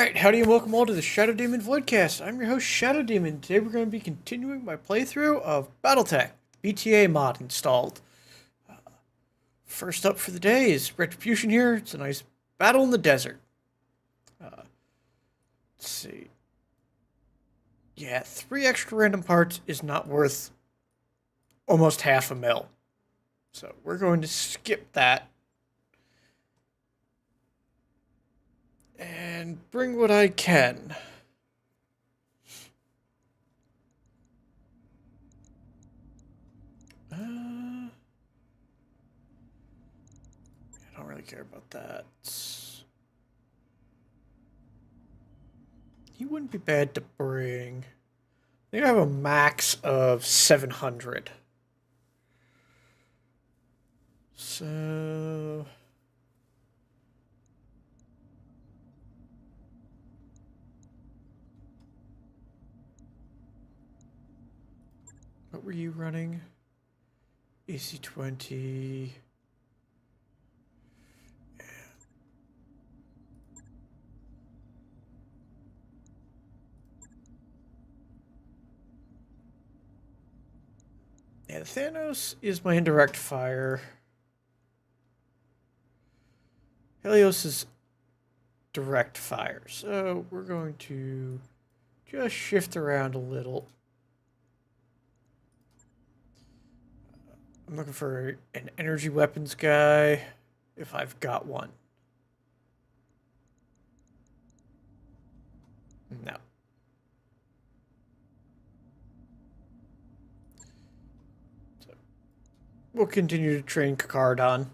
Alright, howdy and welcome all to the Shadow Demon Voidcast. I'm your host, Shadow Demon. Today we're going to be continuing my playthrough of Battletech, BTA mod installed. First up for the day is Retribution here. It's a nice battle in the desert. Let's see. Yeah, 3 extra random parts is not worth almost half a mil. So we're going to skip that. And bring what I can. I don't really care about that. He wouldn't be bad to bring. I think I have a max of 700. So... what were you running? AC-20... yeah, the Thanos is my indirect fire. Helios is direct fire. So we're going to just shift around a little. I'm looking for an energy weapons guy, if I've got one. No. So we'll continue to train Kakardon.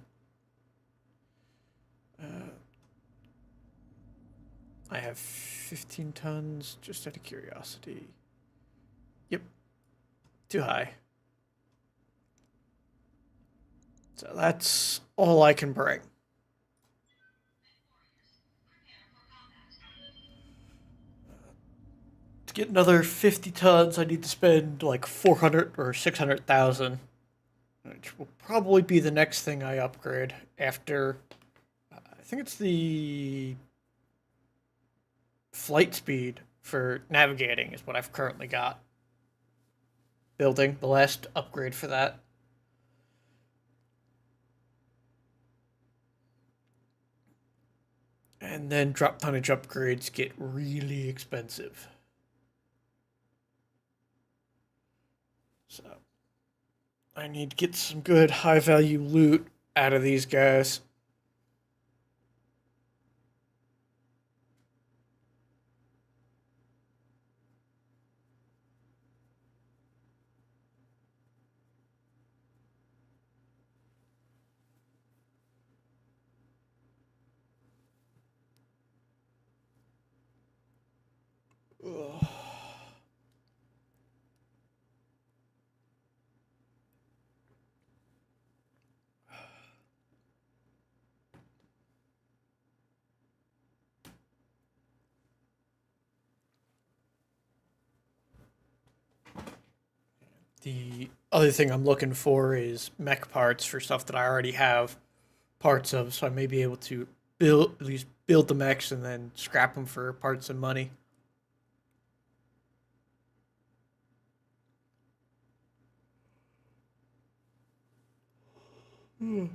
I have 15 tons, just out of curiosity. Yep. Too high. So that's all I can bring. To get another 50 tons, I need to spend like 400 or 600,000, which will probably be the next thing I upgrade after. I think it's the flight speed for navigating is what I've currently got. Building the last upgrade for that. And then drop tonnage upgrades get really expensive. So I need to get some good high value loot out of these guys. Ugh. The other thing I'm looking for is mech parts for stuff that I already have parts of, so I may be able to build at least build the mechs and then scrap them for parts and money. Hmm.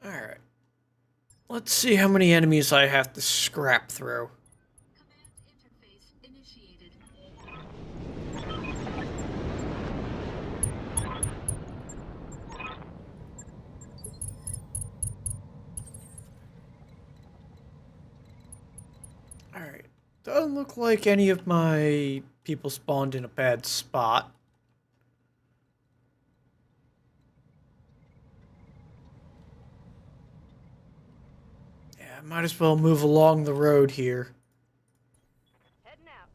All right. Let's see how many enemies I have to scrap through. All right. Doesn't look like any of my people spawned in a bad spot. Yeah, I might as well move along the road here. Heading out.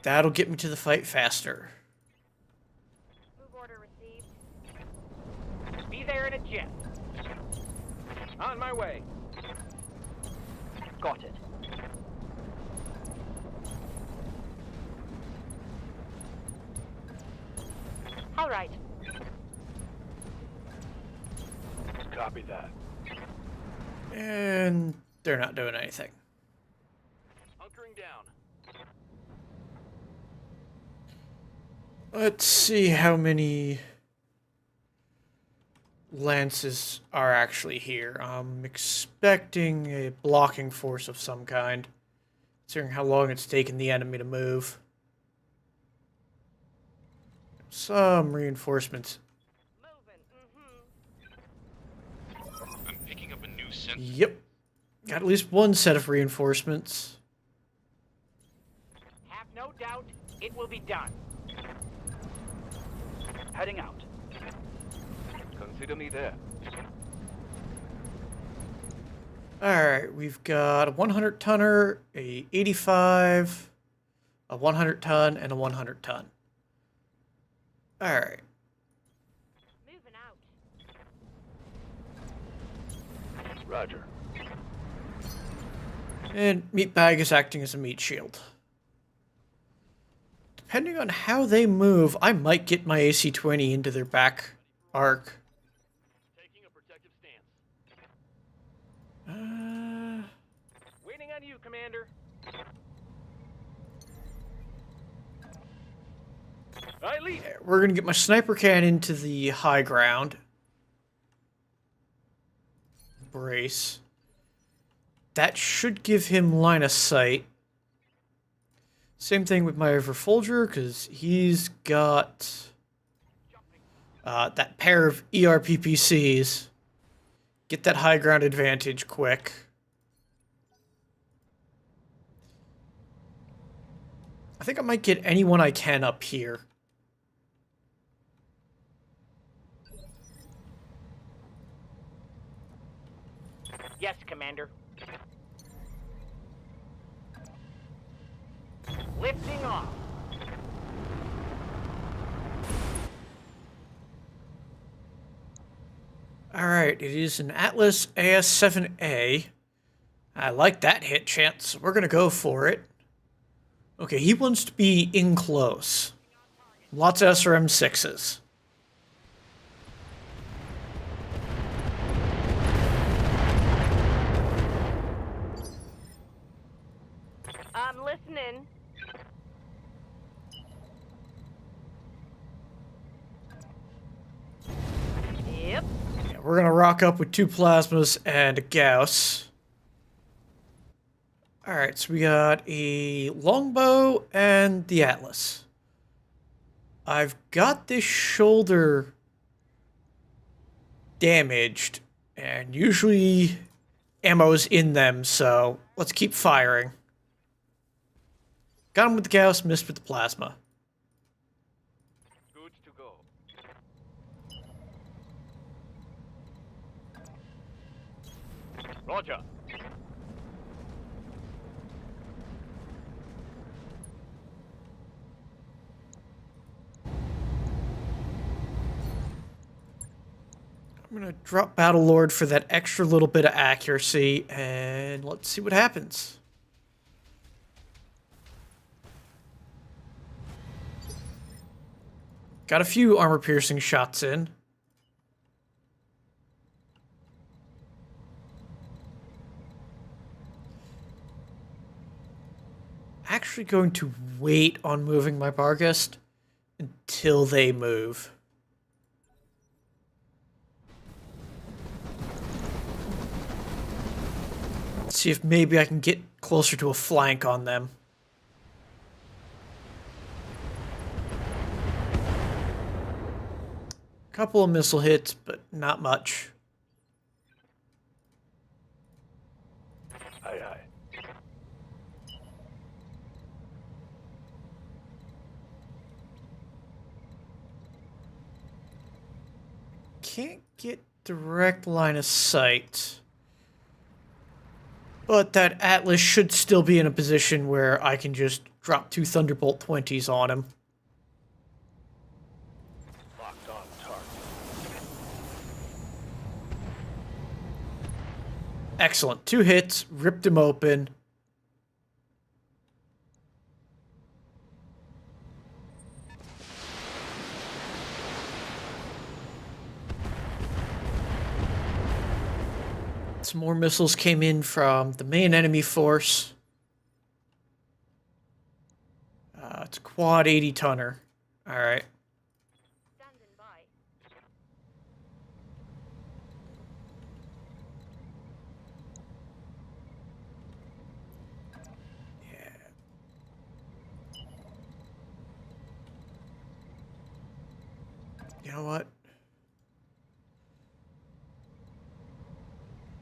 That'll get me to the fight faster. Move order received. Be there in a jiff. On my way. Got it. All right. Copy that. And they're not doing anything. Hunkering down. Let's see how many lances are actually here. I'm expecting a blocking force of some kind, considering how long it's taken the enemy to move. Some reinforcements. Moving. I'm picking up a new scent. Yep. Got at least one set of reinforcements. Have no doubt it will be done. Heading out. Consider me there. Alright, we've got a 100 tonner, a 85, a 100 ton, and a 100 ton. Alright. Moving out. Roger. And meat bag is acting as a meat shield. Depending on how they move, I might get my AC-20 into their back arc. Taking a protective stance. Uh, Waiting on you, Commander. I lead. we're gonna get my sniper cannon to the high ground. Brace. That should give him line of sight. Same thing with my Overfolger, because he's got that pair of ERPPCs. Get that high ground advantage quick. I think I might get anyone I can up here. Yes, Commander. Lifting off. Alright, it is an Atlas AS-7A. I like that hit chance. We're gonna go for it. Okay, he wants to be in close. Lots of SRM-6s. I'm listening. Yep. Yeah, we're gonna rock up with 2 plasmas and a Gauss. Alright, so we got a longbow and the Atlas. I've got this shoulder damaged, and usually ammo's in them, so let's keep firing. Got him with the Gauss, missed with the plasma. Good to go. Roger. I'm gonna drop Battle Lord for that extra little bit of accuracy, and let's see what happens. Got a few armor-piercing shots in. Actually going to wait on moving my Barghest until they move. See if maybe I can get closer to a flank on them. Couple of missile hits, but not much. Aye, aye. Can't get direct line of sight. But that Atlas should still be in a position where I can just drop 2 Thunderbolt 20s on him. Locked on target. Excellent. 2 hits, ripped him open. Some more missiles came in from the main enemy force. It's a quad 80 tonner. Alright. Standing by. You know what?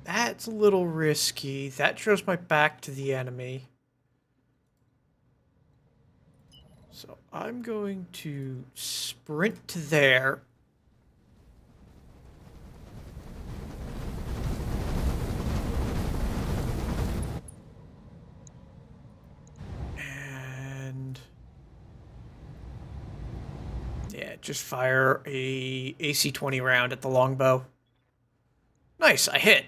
That's a little risky. That shows my back to the enemy. So I'm going to sprint to there. And yeah, just fire a AC-20 round at the longbow. Nice, I hit.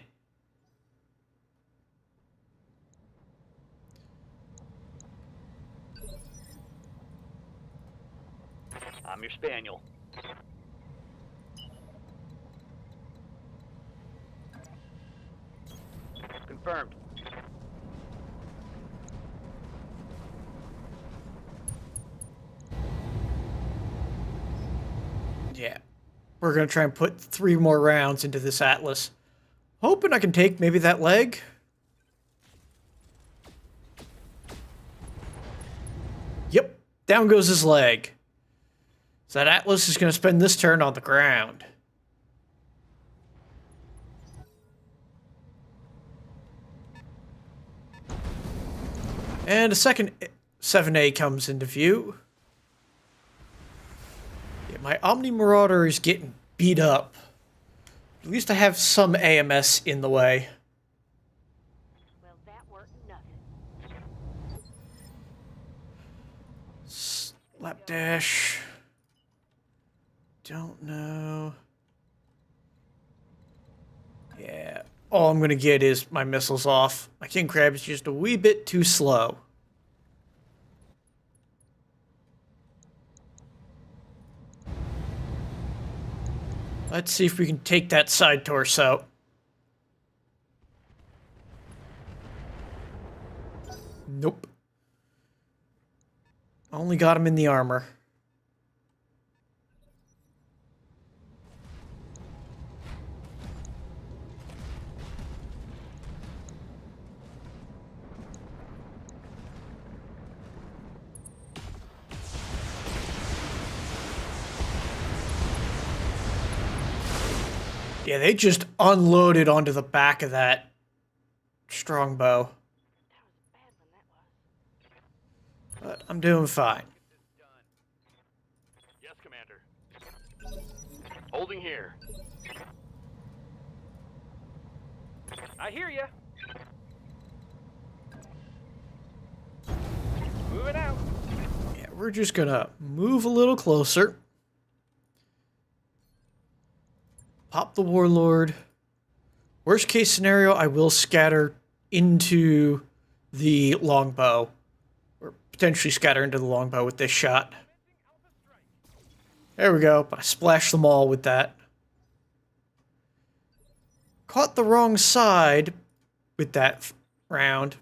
I'm your spaniel. Confirmed. Yeah. We're going to try and put 3 more rounds into this Atlas. Hoping I can take maybe that leg. Yep. Down goes his leg. So that Atlas is going to spend this turn on the ground. And a second 7A comes into view. Yeah, my Omni Marauder is getting beat up. At least I have some AMS in the way. Well, that weren't nothing. Slapdash. Don't know. Yeah. All I'm going to get is my missiles off. My King Crab is just a wee bit too slow. Let's see if we can take that side torso. Nope. Only got him in the armor. Yeah, they just unloaded onto the back of that strongbow. That was a bad one, that was. But I'm doing fine. Yes, Commander. Holding here. I hear ya. Moving out. Yeah, we're just gonna move a little closer. Pop the Warlord. Worst case scenario, I will scatter into the longbow. Or potentially scatter into the longbow with this shot. There we go. But I splashed them all with that. Caught the wrong side with that round.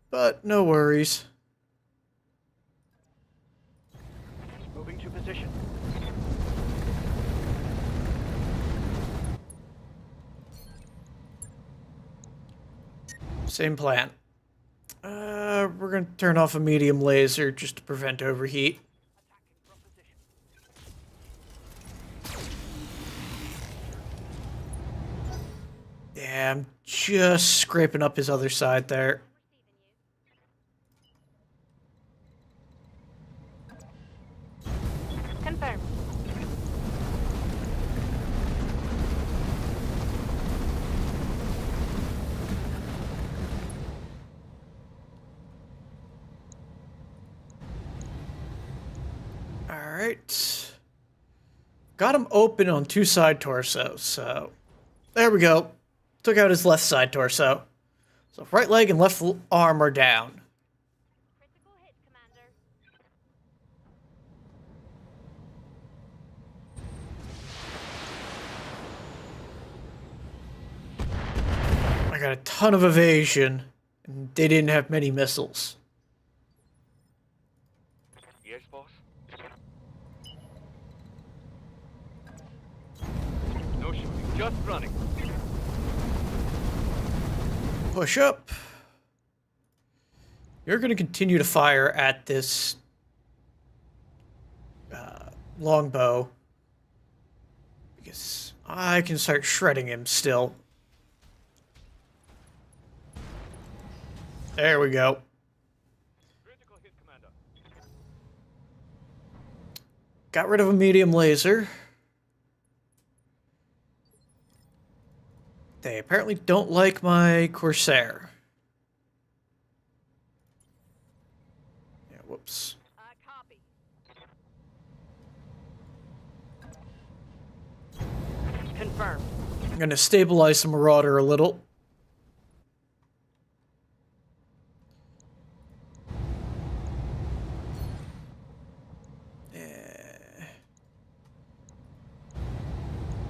But no worries. Moving to position. Same plan. We're going to turn off a medium laser just to prevent overheat. Yeah, I'm just scraping up his other side there. Confirmed. Alright. Got him open on two side torsos, so... There we go. Took out his left side torso. So right leg and left arm are down. Critical hit, Commander. I got a ton of evasion, and they didn't have many missiles. Yes, boss. No shooting, just running. Push up. You're going to continue to fire at this longbow, because I can start shredding him still. There we go. Critical hit, Commander. Got rid of a medium laser. They apparently don't like my Corsair. Yeah, whoops. Copy. Confirmed. I'm going to stabilize the Marauder a little.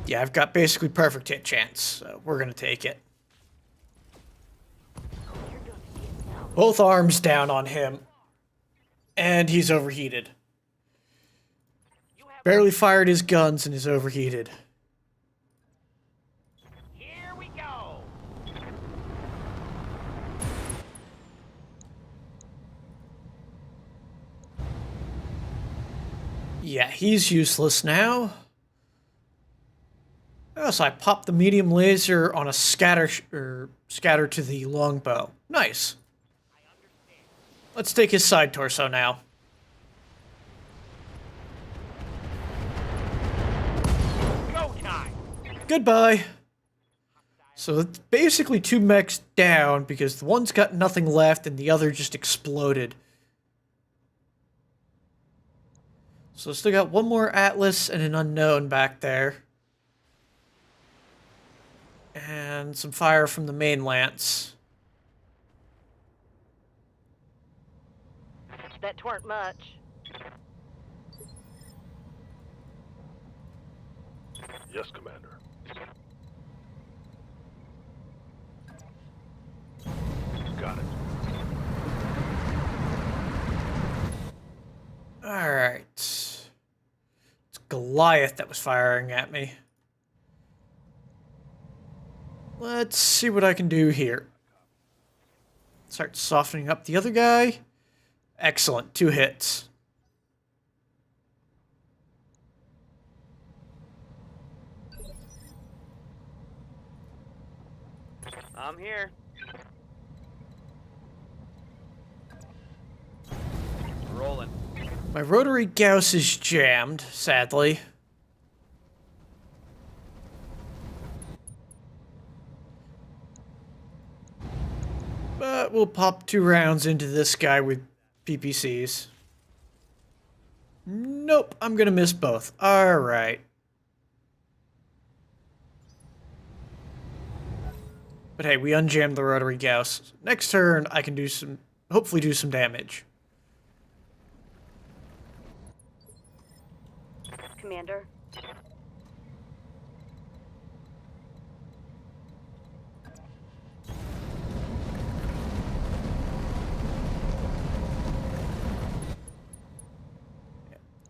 Yeah, I've got basically perfect hit chance, so we're going to take it. You're gonna get some. Both arms down on him. And he's overheated. You have. Barely fired his guns and is overheated. Here we go. Yeah, he's useless now. Oh, so I popped the medium laser on a scatter to the longbow. Nice. Let's take his side torso now. Go time. Goodbye. So it's basically two mechs down because the one's got nothing left and the other just exploded. So still got one more Atlas and an unknown back there. And some fire from the main lance. That tweren't much. Yes, Commander. Got it. Alright. It's Goliath that was firing at me. Let's see what I can do here. Start softening up the other guy. Excellent. 2 hits. I'm here. Rolling. My rotary Gauss is jammed, sadly. But we'll pop 2 rounds into this guy with PPCs. Nope, I'm gonna miss both. Alright. But hey, we unjammed the rotary Gauss. Next turn, I can do some, hopefully do some damage. Commander.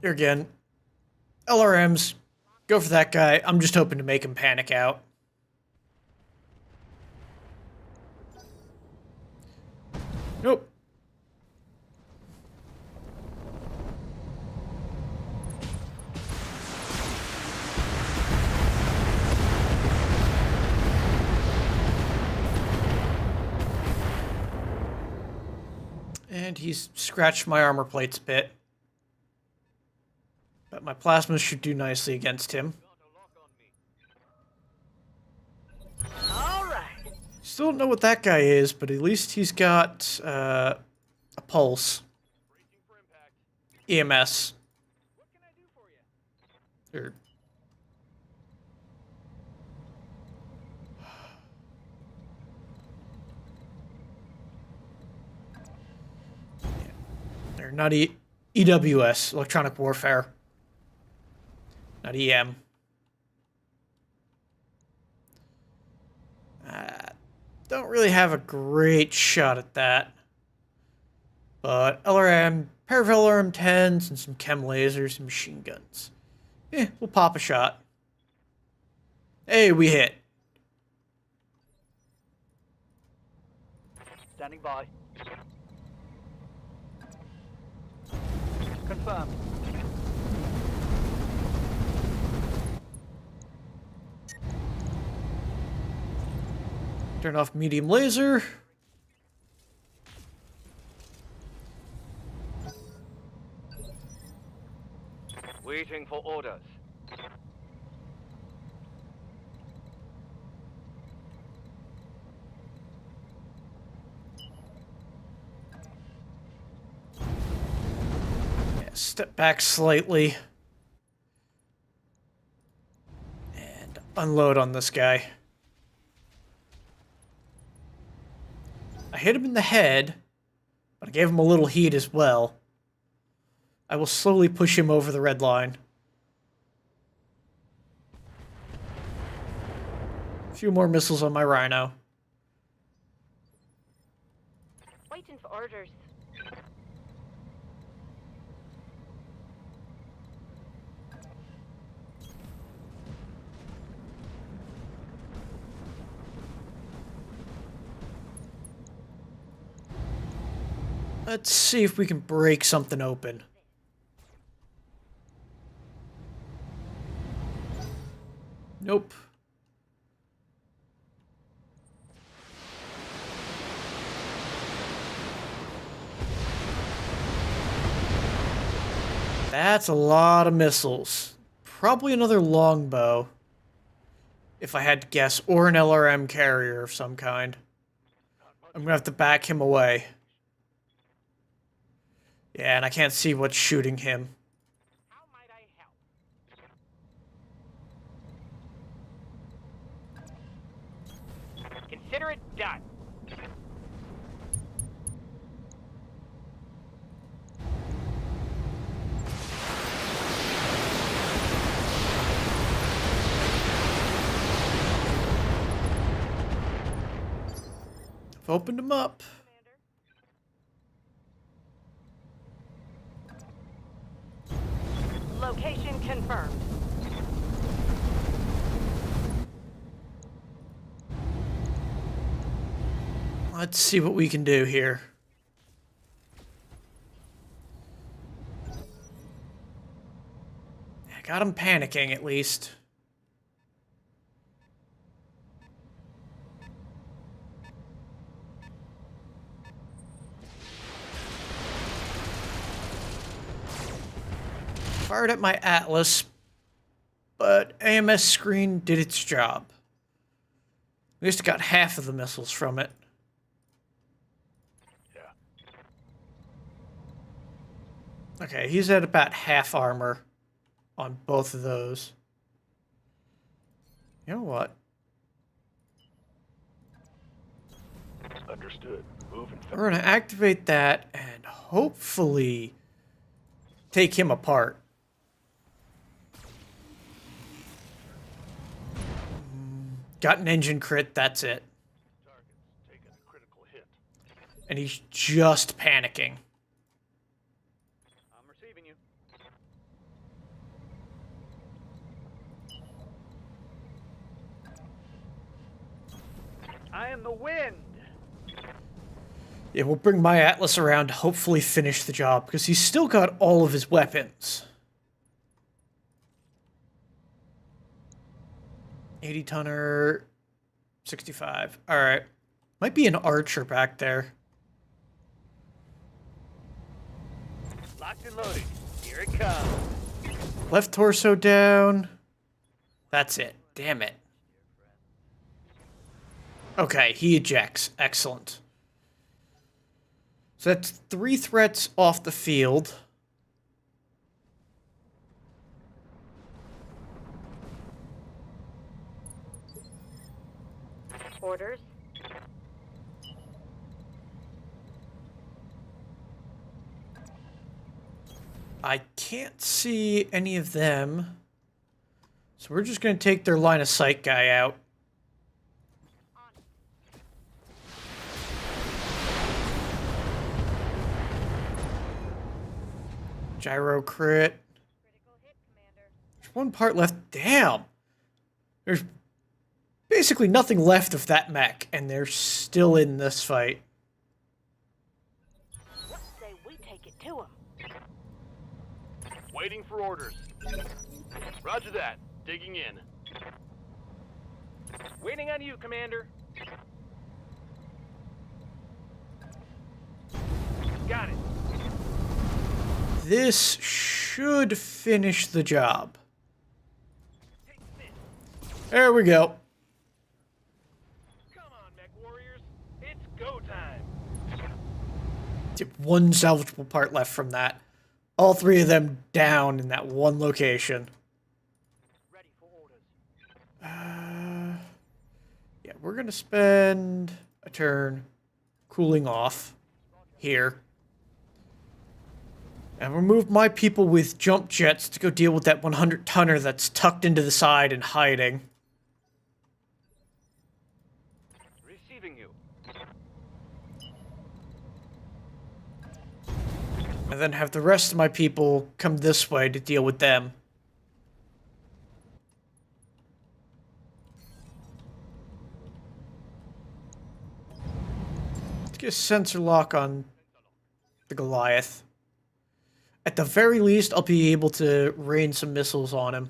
Here again. LRMs. Go for that guy. I'm just hoping to make him panic out. Nope. And he's scratched my armor plates a bit. But my plasmas should do nicely against him. All right. Still don't know what that guy is, but at least he's got a pulse. EMS. What can I do Or they're not EWS, electronic warfare. Not EM. Don't really have a great shot at that. But LRM, pair of LRM 10s, and some chem lasers and machine guns. We'll pop a shot. Hey, we hit. Standing by. Confirmed. Turn off medium laser. Waiting for orders. Yeah, step back slightly. And unload on this guy. I hit him in the head, but I gave him a little heat as well. I will slowly push him over the red line. A few more missiles on my Rhino. Waiting for orders. Let's see if we can break something open. Nope. That's a lot of missiles. Probably another longbow, if I had to guess, or an LRM carrier of some kind. I'm gonna have to back him away. Yeah, and I can't see what's shooting him. How might I help? Consider it done. I've opened him up. Location confirmed. Let's see what we can do here. I got him panicking, at least. Fired at my Atlas, but AMS screen did its job. We just got half of the missiles from it. Yeah. Okay, he's at about half armor on both of those. You know what? Understood. Moving. We're going to activate that and hopefully take him apart. Got an engine crit, that's it. Target's taking a critical hit. And he's just panicking. I'm receiving you. I am the wind. Yeah, we'll bring my Atlas around to hopefully finish the job, because he's still got all of his weapons. 80-tonner, 65. Alright. Might be an archer back there. Locked and loaded. Here it comes. Left torso down. That's it. Damn it. Okay, he ejects. Excellent. So that's 3 threats off the field. Orders. I can't see any of them. So we're just going to take their line of sight guy out. Gyro crit. There's one part left. Damn. There's basically nothing left of that mech, and they're still in this fight. What say we take it to him? Waiting for orders. Roger that. Digging in. Waiting on you, Commander. Got it. This should finish the job. There we go. Come on, mech warriors. It's go time. One salvageable part left from that. All three of them down in that one location. Ready for orders. Yeah, we're going to spend a turn cooling off here. And remove my people with jump jets to go deal with that 100-tonner that's tucked into the side and hiding. Receiving you. And then have the rest of my people come this way to deal with them. Let's get a sensor lock on the Goliath. At the very least, I'll be able to rain some missiles on him.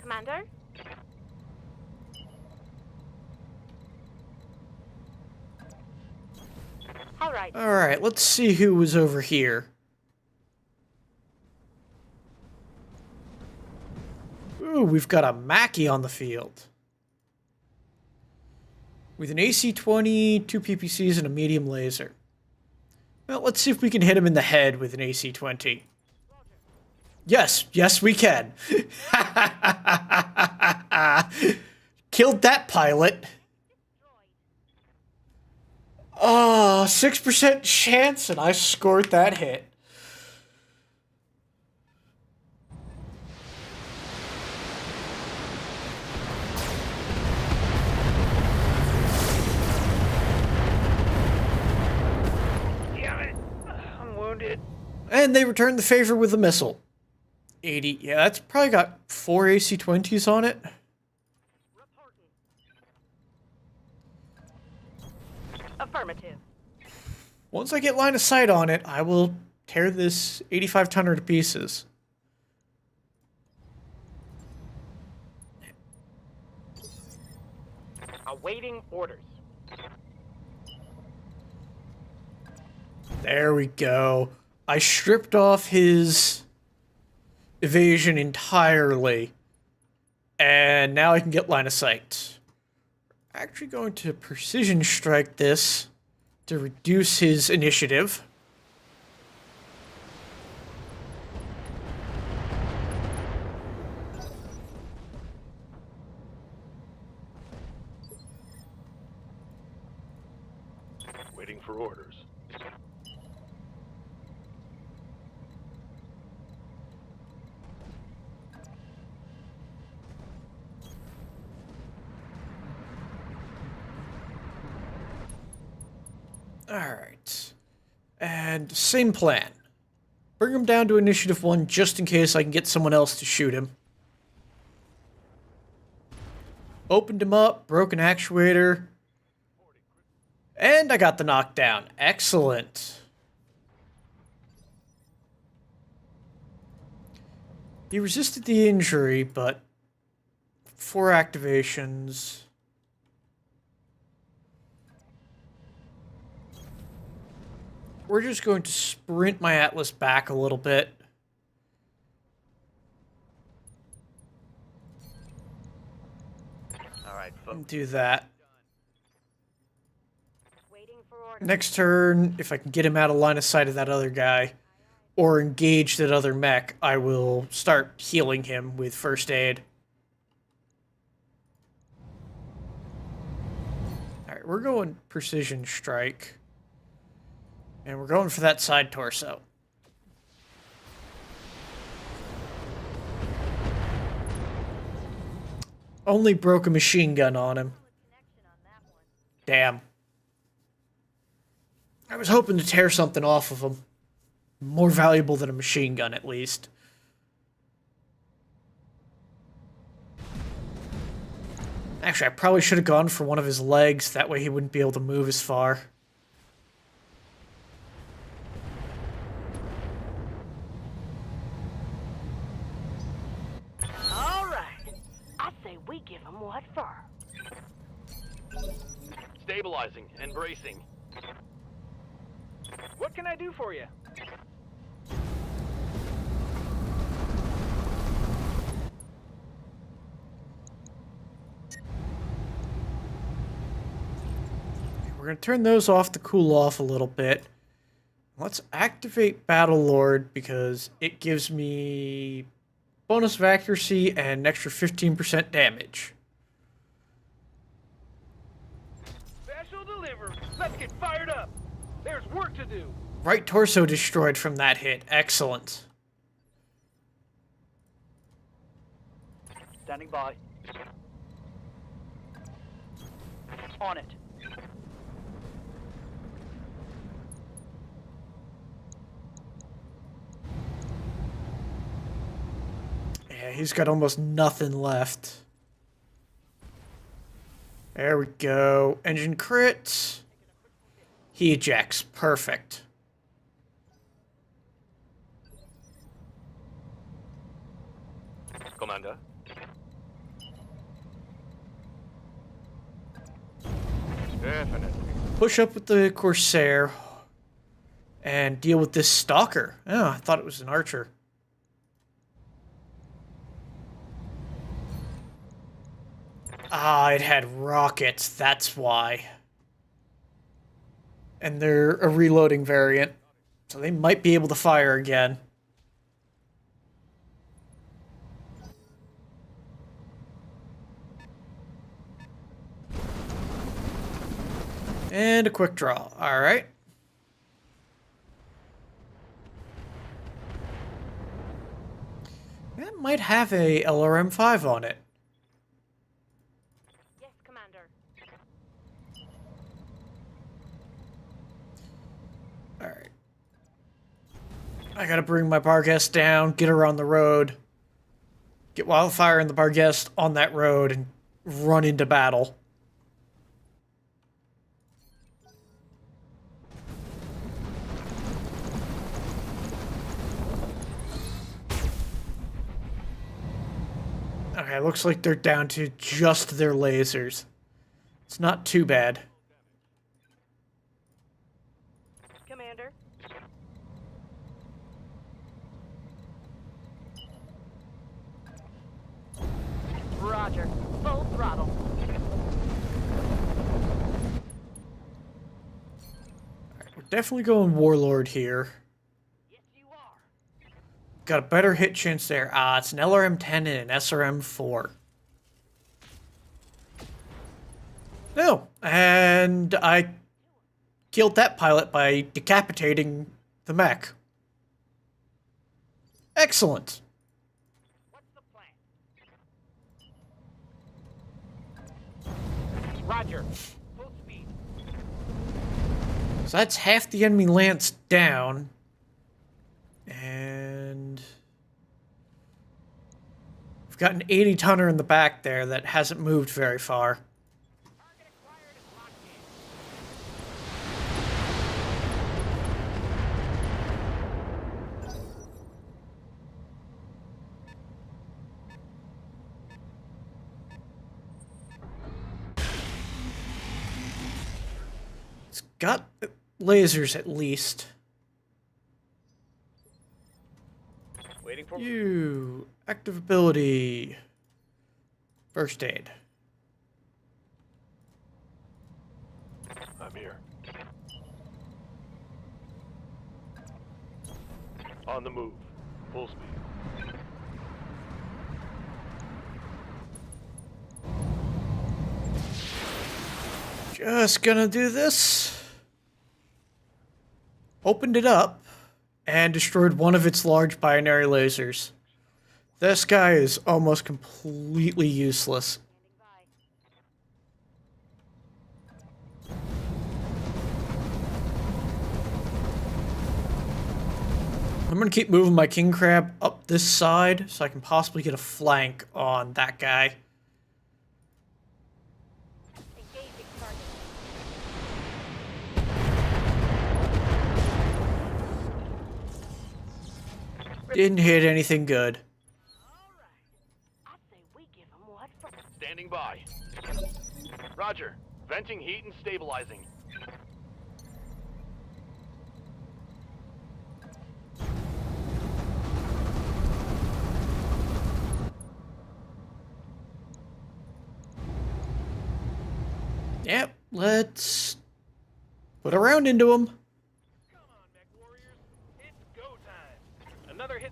Commander? All right. Alright, let's see who was over here. Ooh, we've got a Mackie on the field. With an AC-20, 2 PPCs, and a medium laser. Well, let's see if we can hit him in the head with an AC-20. Yes, yes we can. Killed that pilot. Oh, 6% chance, and I scored that hit. Damn it. I'm wounded. And they returned the favor with a missile. 80. Yeah, that's probably got 4 AC-20s on it. Affirmative. Once I get line of sight on it, I will tear this 85-tonner to pieces. Awaiting orders. There we go. I stripped off his evasion entirely. And now I can get line of sight. Actually going to precision strike this to reduce his initiative. Waiting for orders. Alright. And same plan. Bring him down to initiative 1 just in case I can get someone else to shoot him. Opened him up, broke an actuator. And I got the knockdown. Excellent. He resisted the injury, but 4 activations. We're just going to sprint my Atlas back a little bit. All right, And folks. do that. Waiting for next turn, if I can get him out of line of sight of that other guy, or engage that other mech, I will start healing him with first aid. Alright, we're going precision strike. And we're going for that side torso. Only broke a machine gun on him. Damn. I was hoping to tear something off of him. More valuable than a machine gun, at least. Actually, I probably should have gone for one of his legs. That way he wouldn't be able to move as far. All right. I say we give him what for. Stabilizing and bracing. What can I do for you? We're going to turn those off to cool off a little bit. Let's activate Battle Lord because it gives me bonus of accuracy and an extra 15% damage. Special delivery. Let's get fired up. There's work to do. Right torso destroyed from that hit. Excellent. Standing by. On it. Yeah, he's got almost nothing left. There we go. Engine crit. He ejects. Perfect. Commander. Definitely. Push up with the Corsair and deal with this Stalker. Oh, I thought it was an archer. Ah, it had rockets, that's why. And they're a reloading variant, so they might be able to fire again. And a quick draw, alright. That might have a LRM-5 on it. Yes, Commander. Alright. I gotta bring my Barghest down, get her on the road, get Wildfire and the Barghest on that road, and run into battle. Okay, looks like they're down to just their lasers. It's not too bad. Commander. Roger. Full throttle. Alright, we're definitely going Warlord here. Yes, you are. Got a better hit chance there. Ah, it's an LRM-10 and an SRM-4. No, and I killed that pilot by decapitating the mech. Excellent. What's the plan? Roger. Full speed. So that's half the enemy lance down. And we've got an 80-tonner in the back there that hasn't moved very far. Target acquired and locked It's got lasers at least. in. Waiting for You active ability. First aid. I'm here. On the move. Full speed. Just gonna do this. Opened it up and destroyed one of its large binary lasers. This guy is almost completely useless. I'm gonna keep moving my king crab up this side so I can possibly get a flank on that guy. Engaging target. Didn't hit anything good. I say we give them what for. Standing by. Roger. Venting heat and stabilizing. Yep, let's put a round into him. Come on, mech warriors. It's go time. Another hit.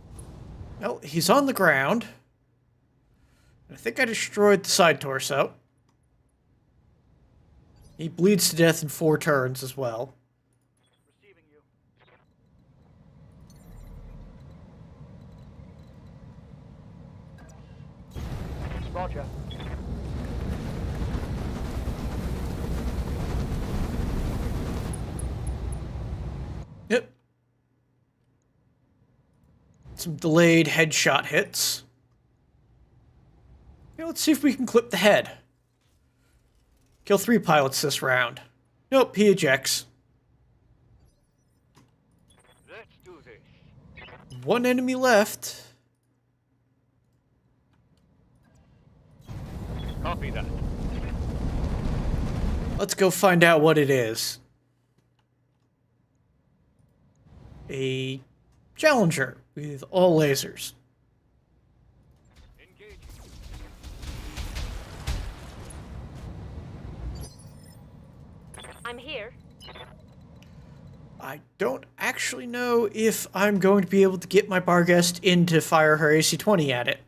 No, he's on the ground. I think I destroyed the side torso. He bleeds to death in 4 turns as well. Receiving you. Roger. Yep. Some delayed headshot hits. Okay, let's see if we can clip the head. Kill 3 pilots this round. Nope, he ejects. Let's do this. 1 enemy left. Copy that. Let's go find out what it is. A Challenger with all lasers. Engaging. I'm here. I don't actually know if I'm going to be able to get my Barghest in to fire her AC-20 at it.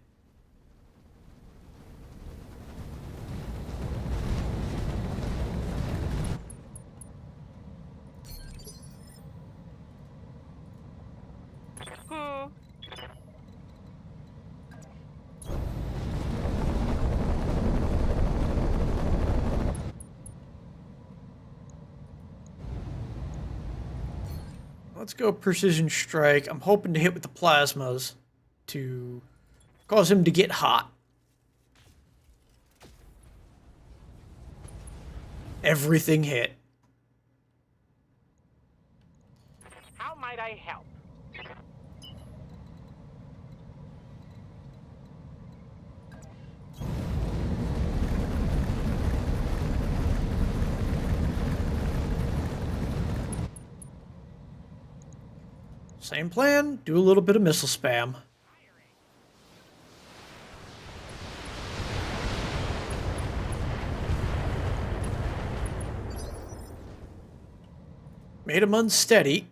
Let's go precision strike. I'm hoping to hit with the plasmas to cause him to get hot. Everything hit. How might I help? Same plan, do a little bit of missile spam. Made him unsteady.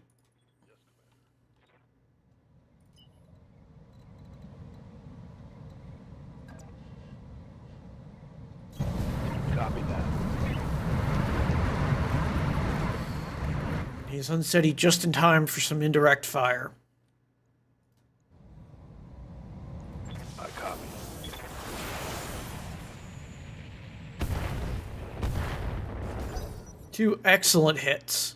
Copy that. He's unsteady just in time for some indirect fire. I copy. 2 excellent hits.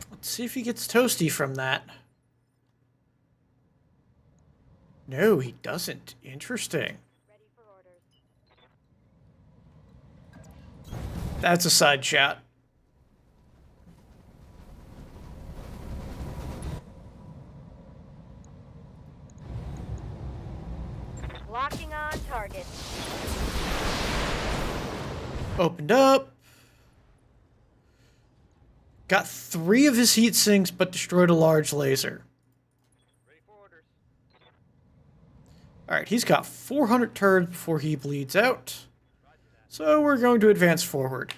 Let's see if he gets toasty from that. No, he doesn't. Interesting. Ready for orders. That's a side shot. Locking on target. Opened up. Got 3 of his heat sinks, but destroyed a large laser. Ready for orders. Alright, he's got 400 turns before he bleeds out. Roger So we're going to advance forward.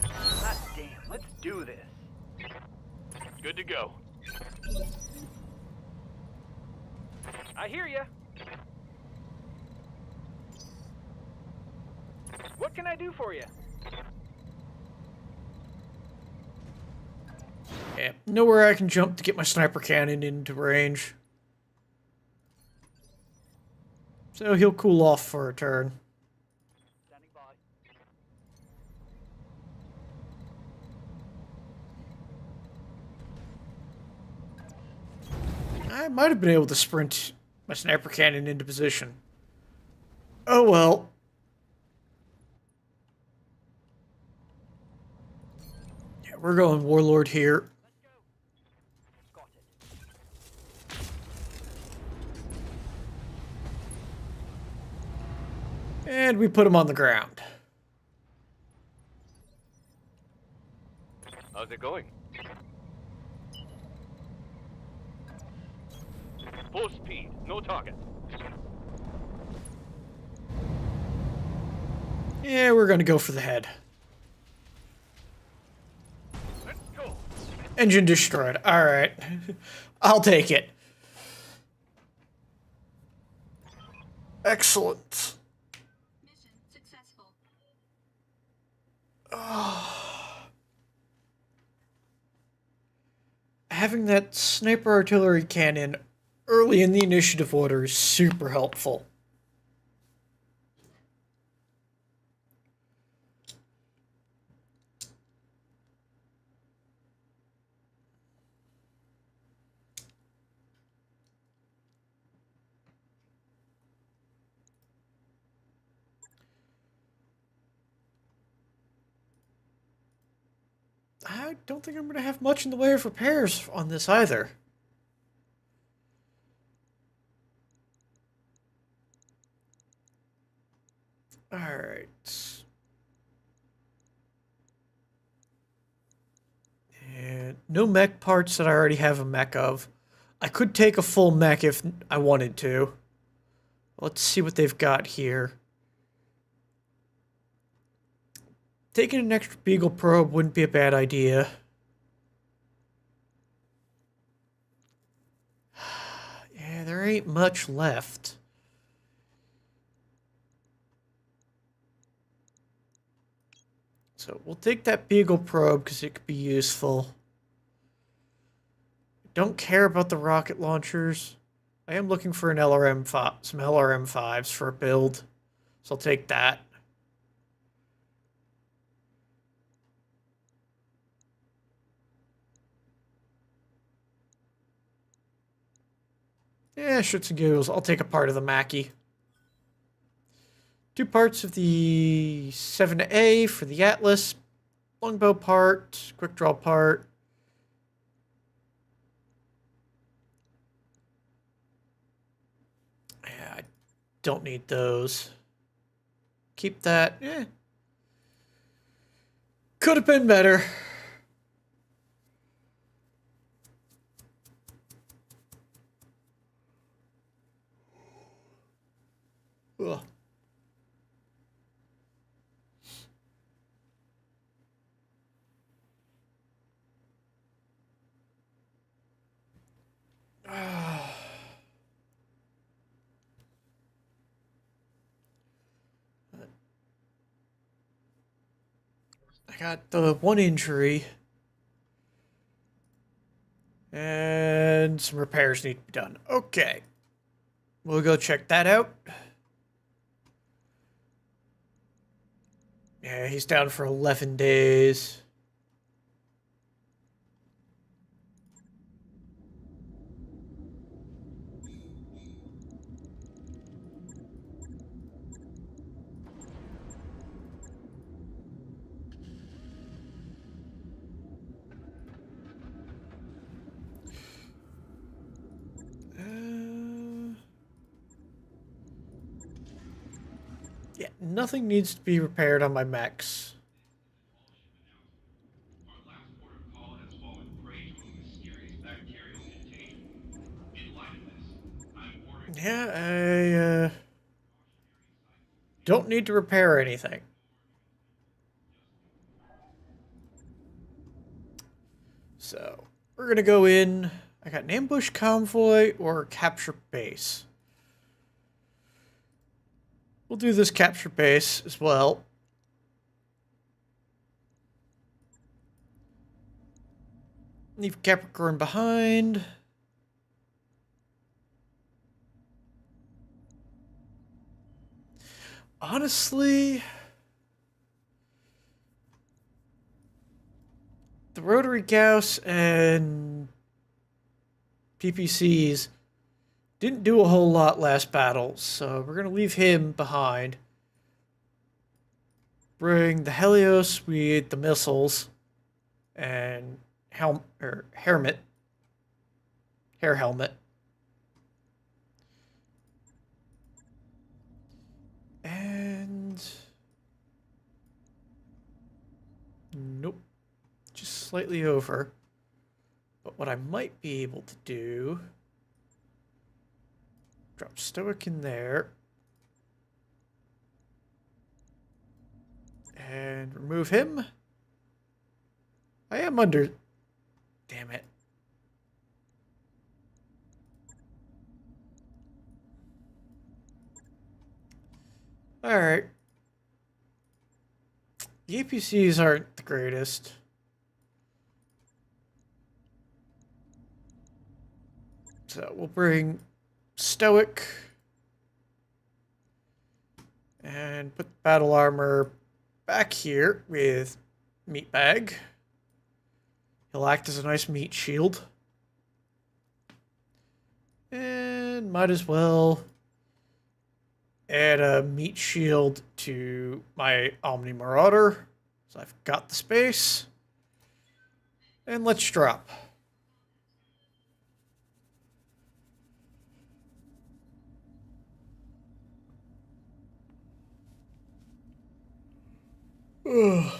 Hot damn, let's do this. Good to go. I hear ya. What can I do for you? Yeah, nowhere I can jump to get my sniper cannon into range. So he'll cool off for a turn. Standing by. I might have been able to sprint my sniper cannon into position. Oh well. Yeah, we're going Warlord here. Let's go. Got it. And we put him on the ground. How's it going? Full speed, no target. Yeah, we're going to go for the head. Let's go. Engine destroyed. Alright. I'll take it. Excellent. Mission successful. Having that sniper artillery cannon early in the initiative order is super helpful. I don't think I'm going to have much in the way of repairs on this either. Alright. And no mech parts that I already have a mech of. I could take a full mech if I wanted to. Let's see what they've got here. Taking an extra Beagle probe wouldn't be a bad idea. Yeah, there ain't much left. So we'll take that Beagle probe because it could be useful. Don't care about the rocket launchers. I am looking for an LRM-5, some LRM-5s for a build. So I'll take that. Yeah, shits and giggles. I'll take a part of the Mackie. 2 parts of the 7A for the Atlas. Longbow part, quick draw part. Yeah, I don't need those. Keep that. Yeah. Could have been better. Ugh. I got the 1 injury. And some repairs need to be done. Okay. We'll go check that out. Yeah, he's down for 11 days. Yeah, nothing needs to be repaired on my mechs. Yeah, I don't need to repair anything. So, we're gonna go in. I got an ambush convoy or capture base. We'll do this capture base as well. Leave Capricorn behind. Honestly, the Rotary Gauss and PPCs didn't do a whole lot last battle, so we're going to leave him behind. Bring the Helios with the missiles and hair helmet. And nope, just slightly over. But what I might be able to do, drop Stoic in there. And remove him. I am under... Damn it. Alright. The APCs aren't the greatest. So we'll bring Stoic. And put battle armor back here with Meatbag. He'll act as a nice meat shield. And might as well add a meat shield to my Omni Marauder. So I've got the space. And let's drop. Ugh.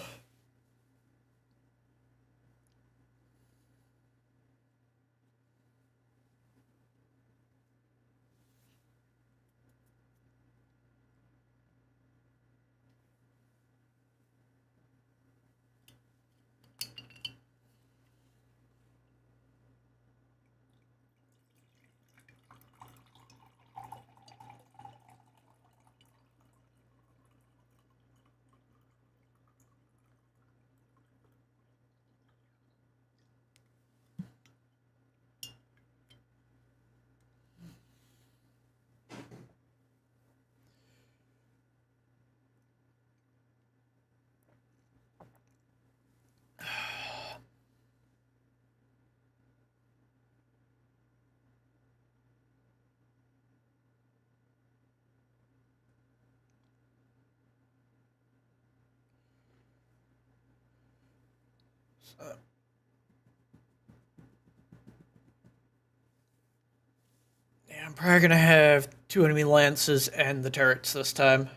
Yeah, I'm probably gonna have 2 enemy lances and the turrets this time.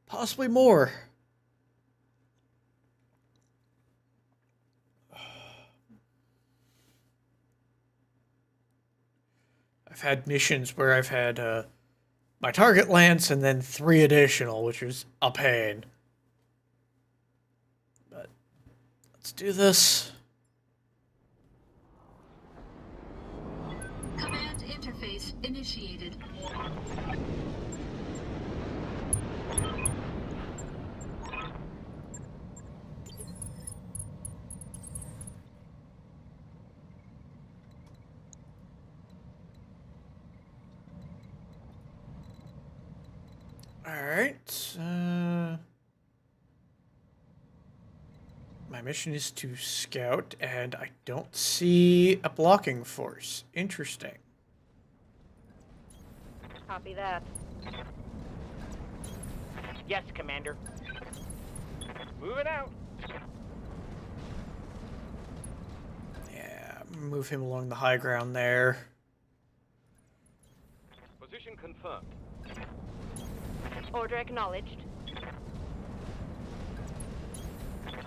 Possibly more. I've had missions where I've had my target lance and then 3 additional, which is a pain. But let's do this. Command interface initiated. Alright. My mission is to scout, and I don't see a blocking force. Interesting. Copy that. Yes, Commander. Moving out. Yeah, move him along the high ground there. Position confirmed. Order acknowledged.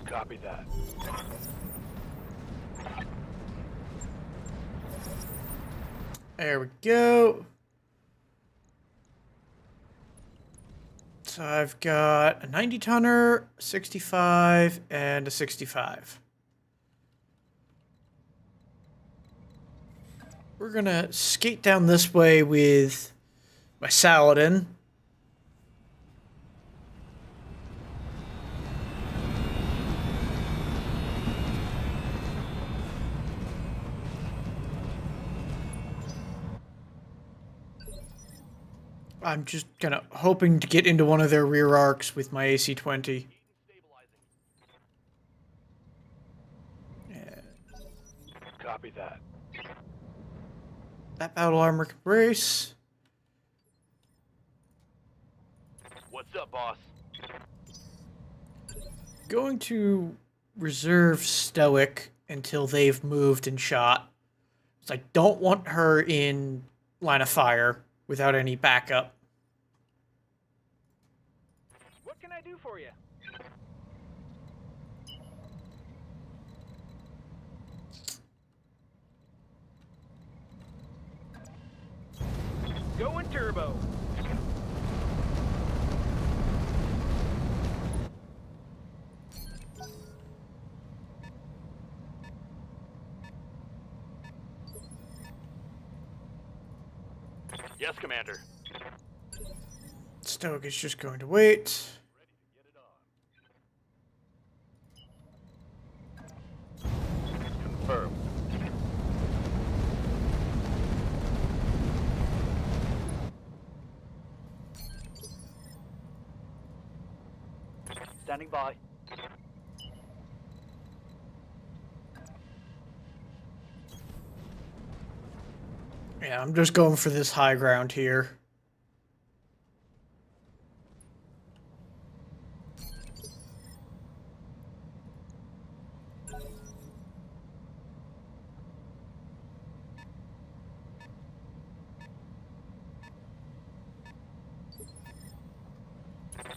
Copy that. There we go. So I've got a 90 tonner, 65, and a 65. We're gonna skate down this way with my Saladin. I'm just kind of hoping to get into one of their rear arcs with my AC-20. Yeah. Copy that. That battle armor can brace. What's up, boss? Going to reserve Stoic until they've moved and shot. So I don't want her in line of fire without any backup. What can I do for you? Going turbo. Yes, Commander. Stoic is just going to wait. Confirmed. Standing by. Yeah, I'm just going for this high ground here.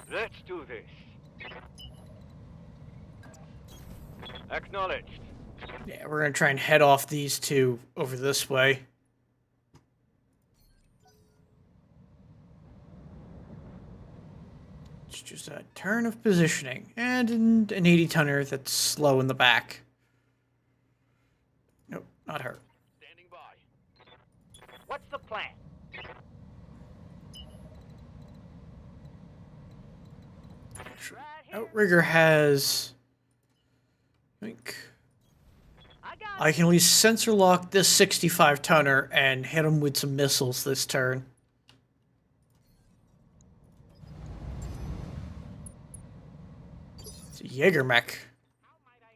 Let's do this. Acknowledged. Yeah, we're going to try and head off these two over this way. It's just a turn of positioning. And an 80 tonner that's slow in the back. Nope, not her. Standing by. What's the plan? Outrigger has... I think... I can at least sensor lock this 65 tonner and hit him with some missiles this turn. It's a Jägermech. How might I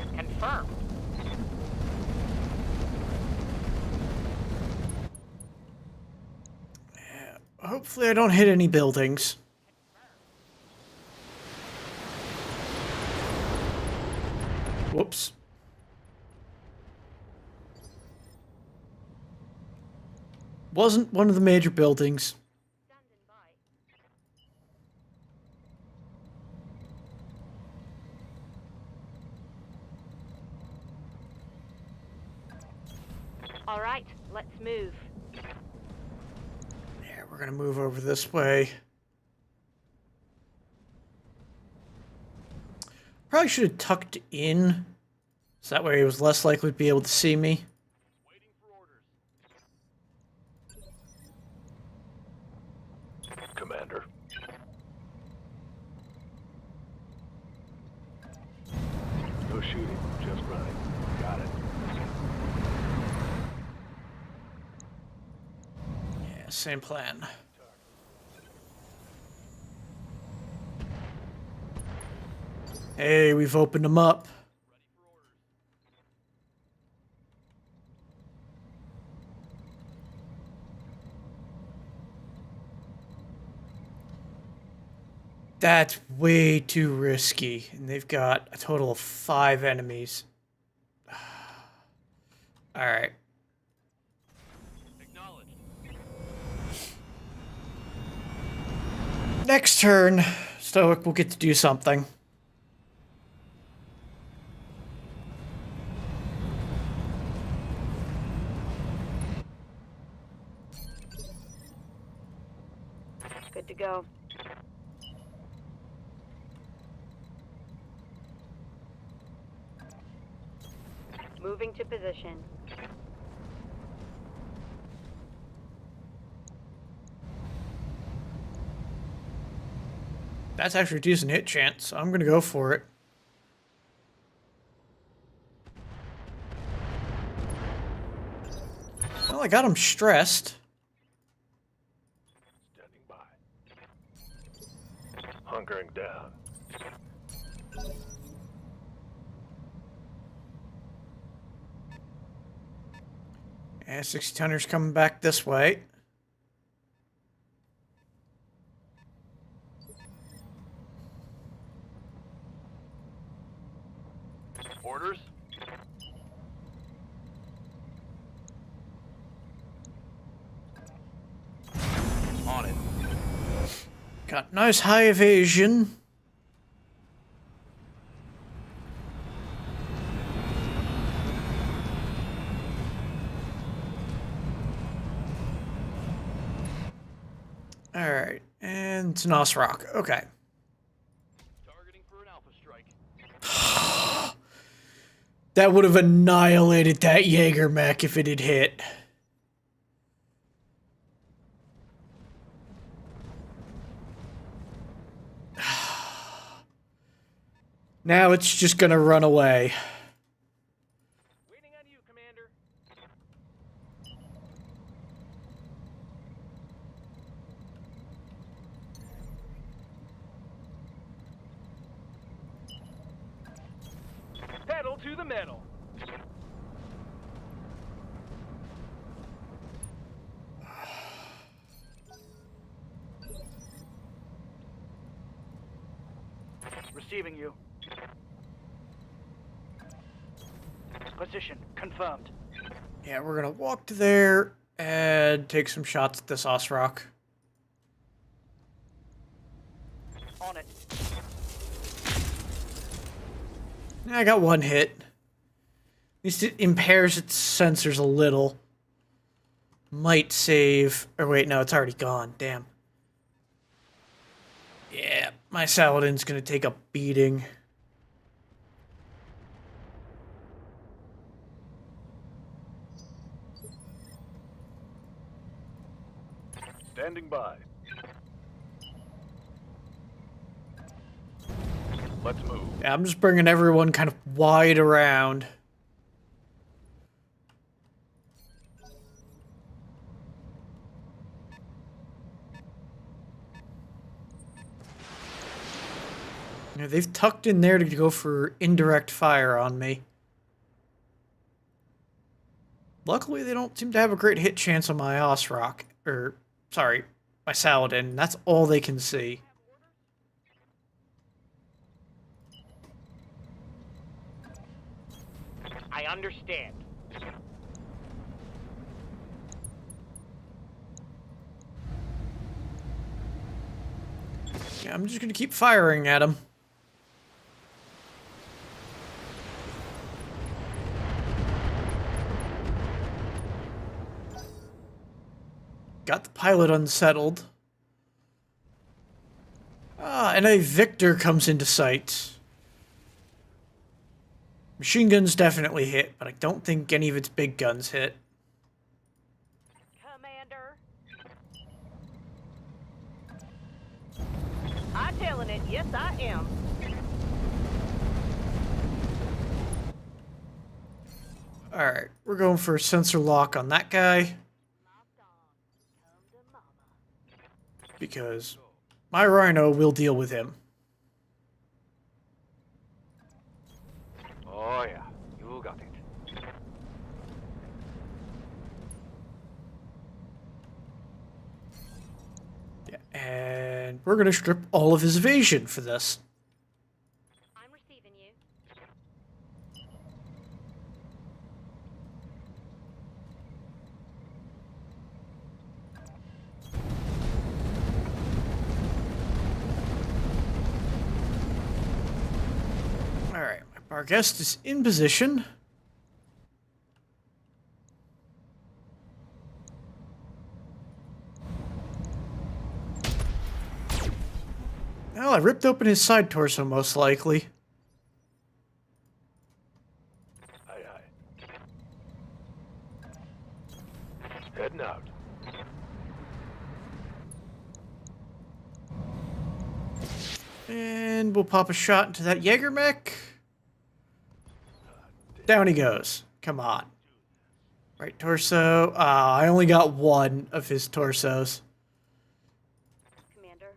help? Confirmed. Hopefully I don't hit any buildings. Whoops. Wasn't one of the major buildings. Standing by. All right, let's move. Yeah, we're gonna move over this way. Probably should have tucked in, so that way he was less likely to be able to see me. Waiting for orders. Commander. No shooting, just running. Got it. Yeah, same plan. Hey, we've opened them up. That's way too risky, and they've got a total of 5 enemies. Alright. Acknowledged. Next turn, Stoic will get to do something. go. Moving to position. That's actually a decent hit chance, so I'm gonna go for it. Well, I got him stressed. Standing by. Hunkering down. And 60-tonner's coming back this way. Orders? On it. Got nice high evasion. Alright, and it's an Rock. Okay. Targeting for an alpha strike. That would have annihilated that Jaeger mech if it had hit. Now it's just gonna run away. Waiting on you, Commander. Pedal to the metal. Receiving you. Position confirmed. Yeah, we're gonna walk to there and take some shots at this Rock. On it. Yeah, I got one hit. At least it impairs its sensors a little. Might save. Or wait, no, it's already gone. Damn. Yeah, my Saladin's gonna take a beating. Standing by. Let's move. Yeah, I'm just bringing everyone kind of wide around. Yeah, they've tucked in there to go for indirect fire on me. Luckily, they don't seem to have a great hit chance on my Rock. Or, sorry, my Saladin. That's all they can see. I understand. Yeah, I'm just gonna keep firing at him. Got the pilot unsettled. Ah, and a Victor comes into sight. Machine guns definitely hit, but I don't think any of its big guns hit. Commander. I'm telling it. Yes, I am. Alright, we're going for a sensor lock on that guy. Locked on. Come to mama. Because my Rhino will deal with him. Oh yeah, you got it. Yeah, and we're gonna strip all of his evasion for this. I'm receiving you. Alright, our guest is in position. Well, I ripped open his side torso, most likely. Aye, aye. Heading out. And we'll pop a shot into that Jaeger mech. Down he goes. Come on. Right torso. I only got one of his torsos. Commander.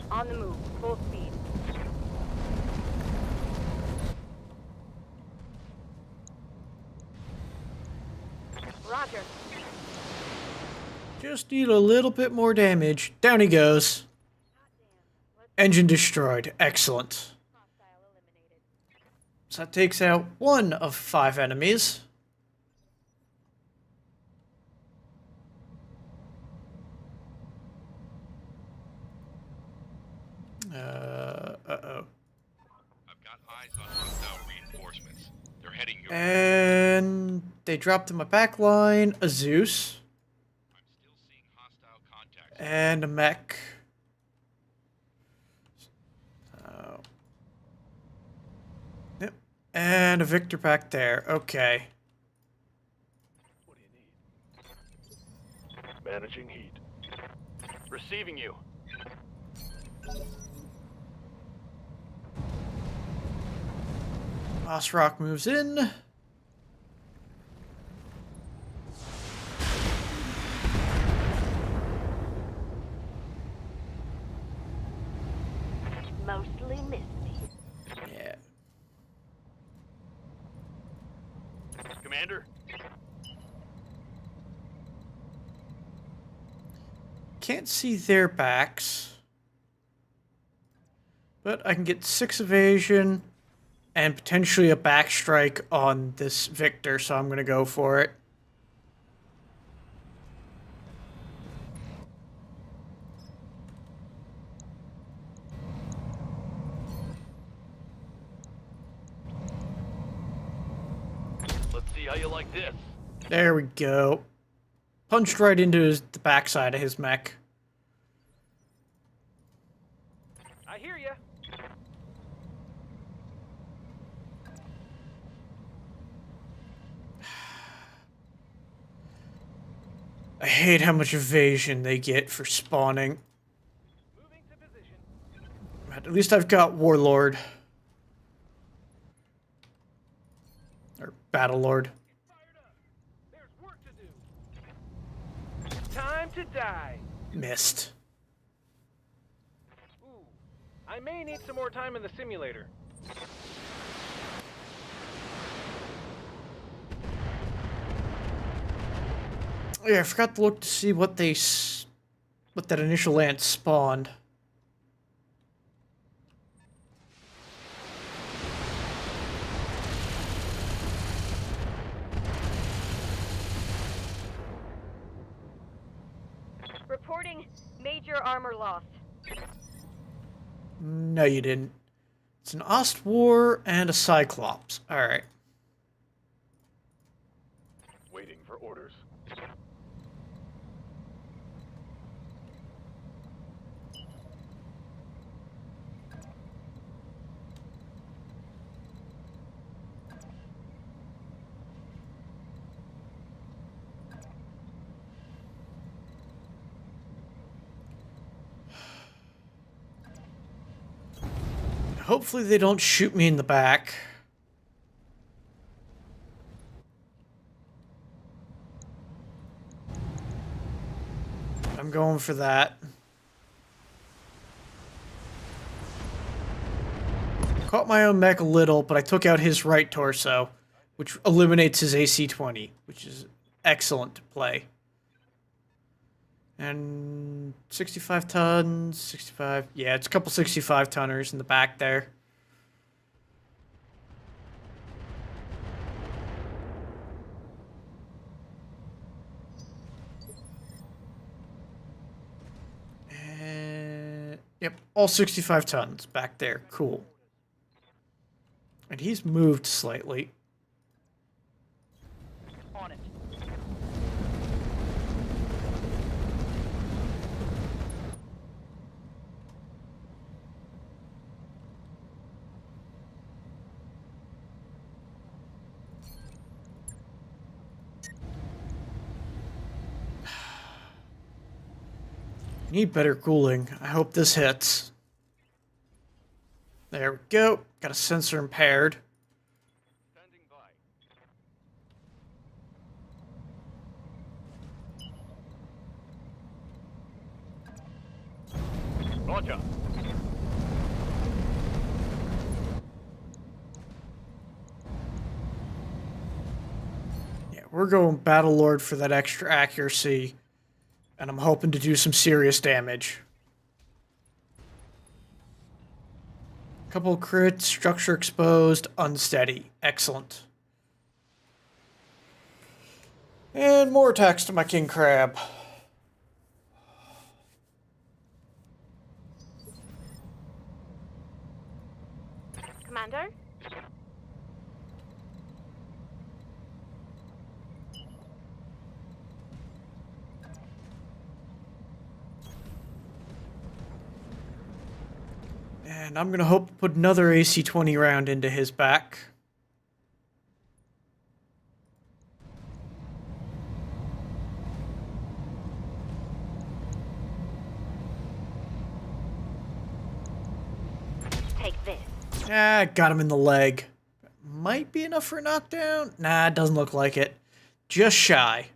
On the move, full speed. Roger. Just need a little bit more damage. Down he goes. Engine destroyed. Excellent. Hostile eliminated. So that takes out 1 of 5 enemies. Uh-oh. I've got eyes on hostile reinforcements. They're heading your And they dropped in my back line a Zeus I'm still seeing hostile contacts. and a mech. Yep. And a Victor back there. Okay. What do you need? Managing heat. Receiving you. Boss Rock moves in. Mostly misty. Yeah. Commander? Can't see their backs. But I can get 6 evasion and potentially a backstrike on this Victor, so I'm going to go for it. Let's see how you like this. There we go. Punched right into the backside of his mech. I hear ya. I hate how much evasion they get for spawning. Moving to position. But at least I've got Warlord. Or Battlelord. Fired up. There's work to do. Time to die. Missed. Ooh. I may need some more time in the simulator. Oh, yeah, I forgot to look to see what what that initial lance spawned. Reporting major armor loss. No, you didn't. It's an Ostwar and a Cyclops. Alright. Waiting for orders. Hopefully they don't shoot me in the back. I'm going for that. Caught my own mech a little, but I took out his right torso, which eliminates his AC-20, which is excellent to play. And 65 tons, 65... Yeah, it's a couple 65 tonners in the back there. And... Yep, all 65 tons back there. Cool. And he's moved slightly. On it. Need better cooling. I hope this hits. There we go. Got a sensor impaired. Standing by. Roger. Yeah, we're going Battlelord for that extra accuracy. And I'm hoping to do some serious damage. Couple crits, structure exposed, unsteady. Excellent. And more attacks to my king crab. Commander? And I'm gonna hope to put another AC-20 round into his back. Take this. Ah, got him in the leg. Might be enough for a knockdown? Nah, it doesn't look like it. Just shy.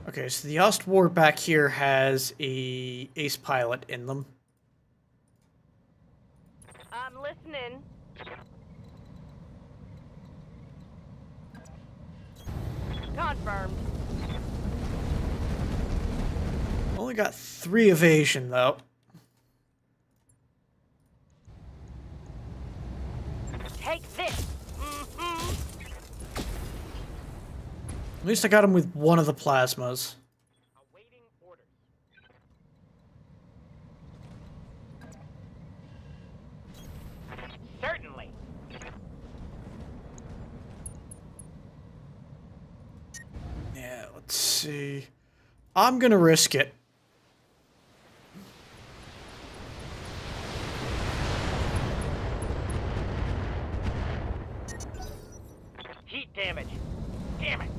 Okay, so the Ostwar back here has a ace pilot in them. I'm listening. Confirmed. Only got 3 evasion, though. Take this. At least I got him with one of the plasmas. Awaiting orders. Certainly. Yeah, let's see. I'm gonna risk it. Heat damage. Damn it.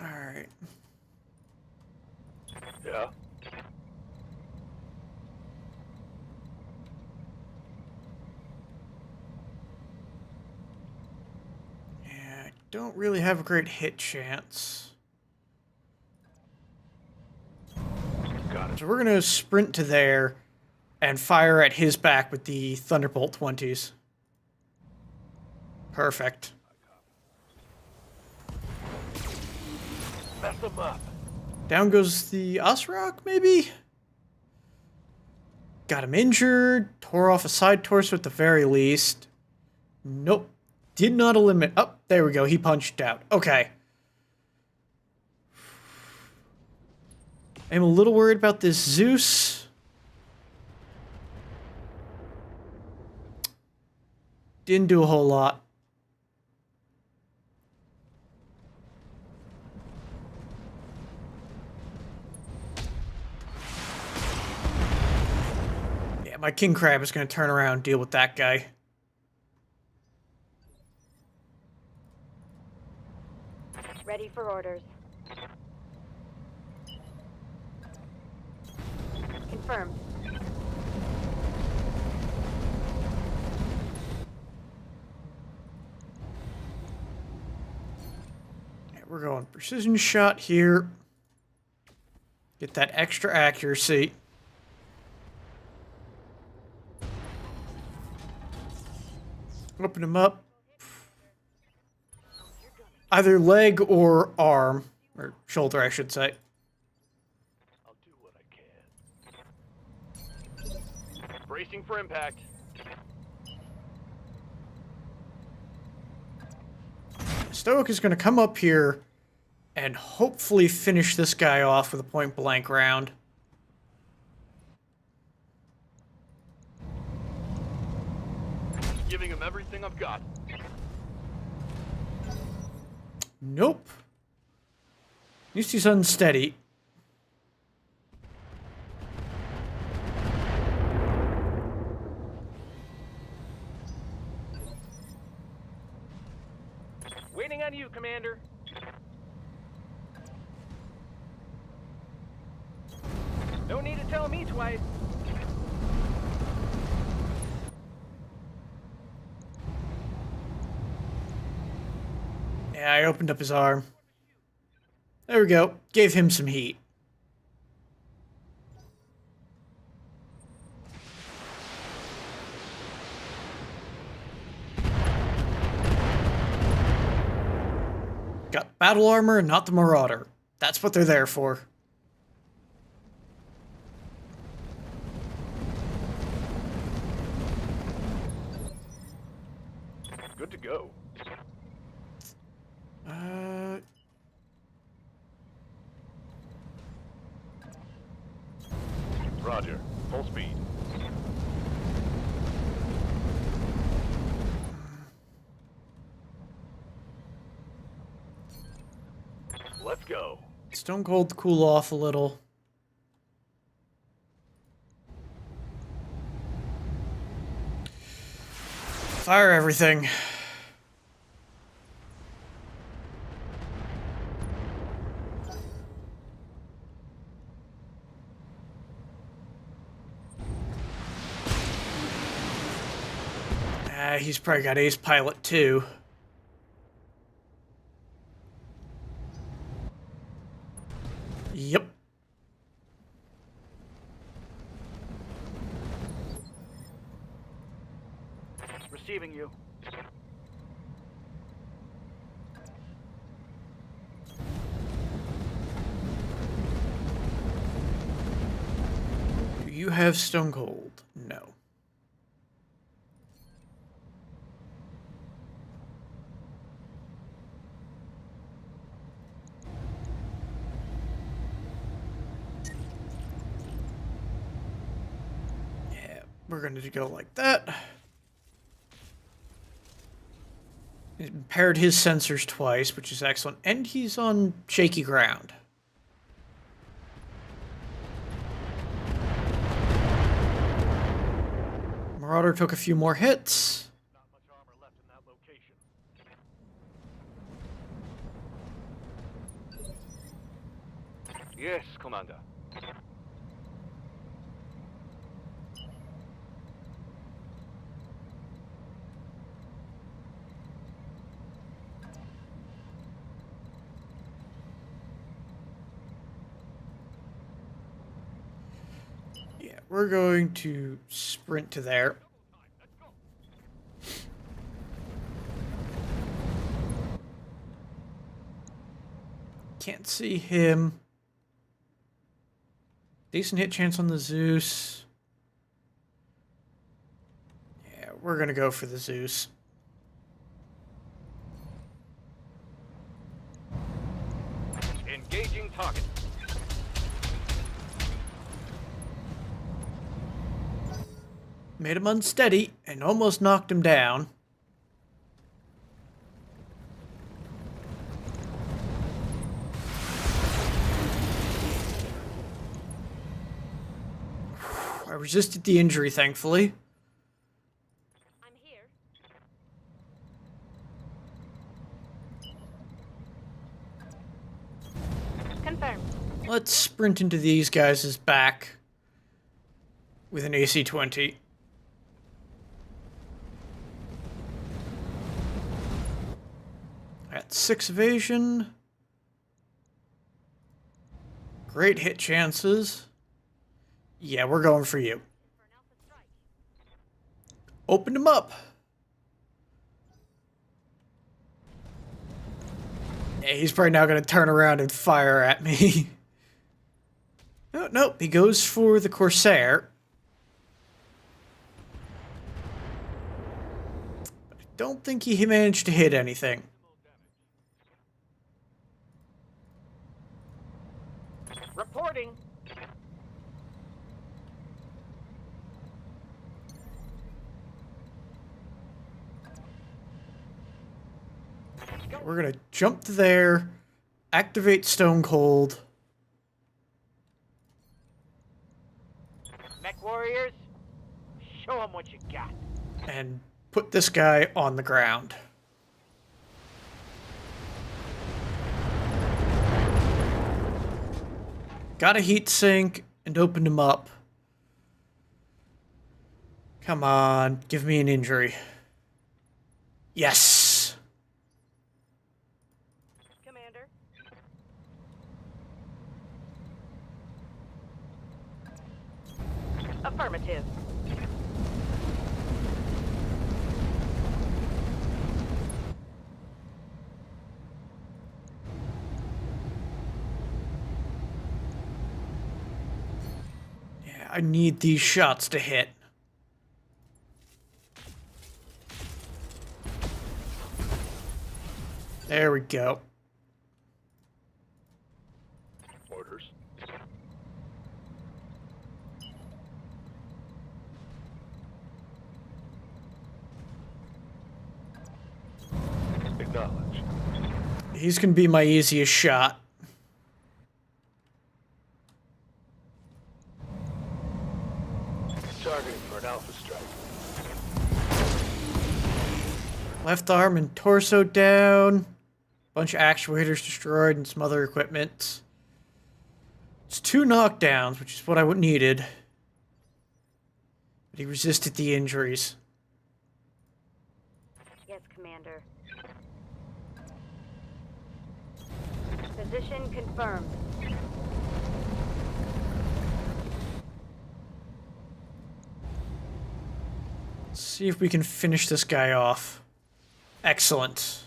Alright. Yeah. Yeah, I don't really have a great hit chance. Got it. So we're gonna sprint to there and fire at his back with the Thunderbolt 20s. Perfect. Mess them up. Down goes the Osrock, maybe? Got him injured. Tore off a side torso at the very least. Nope. Did not eliminate. Oh, there we go. He punched out. Okay. I'm a little worried about this Zeus. Didn't do a whole lot. Yeah, my King Crab is going to turn around and deal with that guy. Ready for orders. Confirmed. Yeah, we're going precision shot here. Get that extra accuracy. Open him up. Either leg or arm. Or shoulder, I should say. I'll do what I can. Bracing for impact. Stoic is going to come up here and hopefully finish this guy off with a point-blank round. Giving him everything I've got. Nope. At least he's unsteady. Waiting on you, Commander. No need to tell me twice. Yeah, I opened up his arm. There we go. Gave him some heat. Got battle armor and not the Marauder. That's what they're there for. Good to go. Roger. Full speed. Let's go. Stone Cold cool off a little. Fire everything. He's probably got ace pilot too. Yep. Receiving you. Do you have Stone Cold? No. Yeah, we're going to go like that. He's impaired his sensors twice, which is excellent, and he's on shaky ground. Marauder took a few more hits. Not much armor left in that location. Yes, Commander. Yeah, we're going to sprint to there. Can't see him. Decent hit chance on the Zeus. Yeah, we're gonna go for the Zeus. Engaging target. Made him unsteady and almost knocked him down. I resisted the injury, thankfully. I'm here. Confirmed. Let's sprint into these guys' back with an AC-20. At 6 evasion. Great hit chances. Yeah, we're going for you. Opened him up. Yeah, he's probably now going to turn around and fire at me. No, nope, he goes for the Corsair. But I don't think he managed to hit anything. Reporting. We're we're gonna jump there, activate Stone Cold. Mech warriors, show them what you got. And put this guy on the ground. Got a heat sink and opened him up. Come on, give me an injury. Yes! Commander. Affirmative. Yeah, I need these shots to hit. There we go. Orders. Acknowledged. He's gonna be my easiest shot. Targeting for an alpha strike. Left arm and torso down. Bunch of actuators destroyed and some other equipment. It's 2 knockdowns, which is what I needed. But he resisted the injuries. Yes, Commander. Position confirmed. Let's see if we can finish this guy off. Excellent.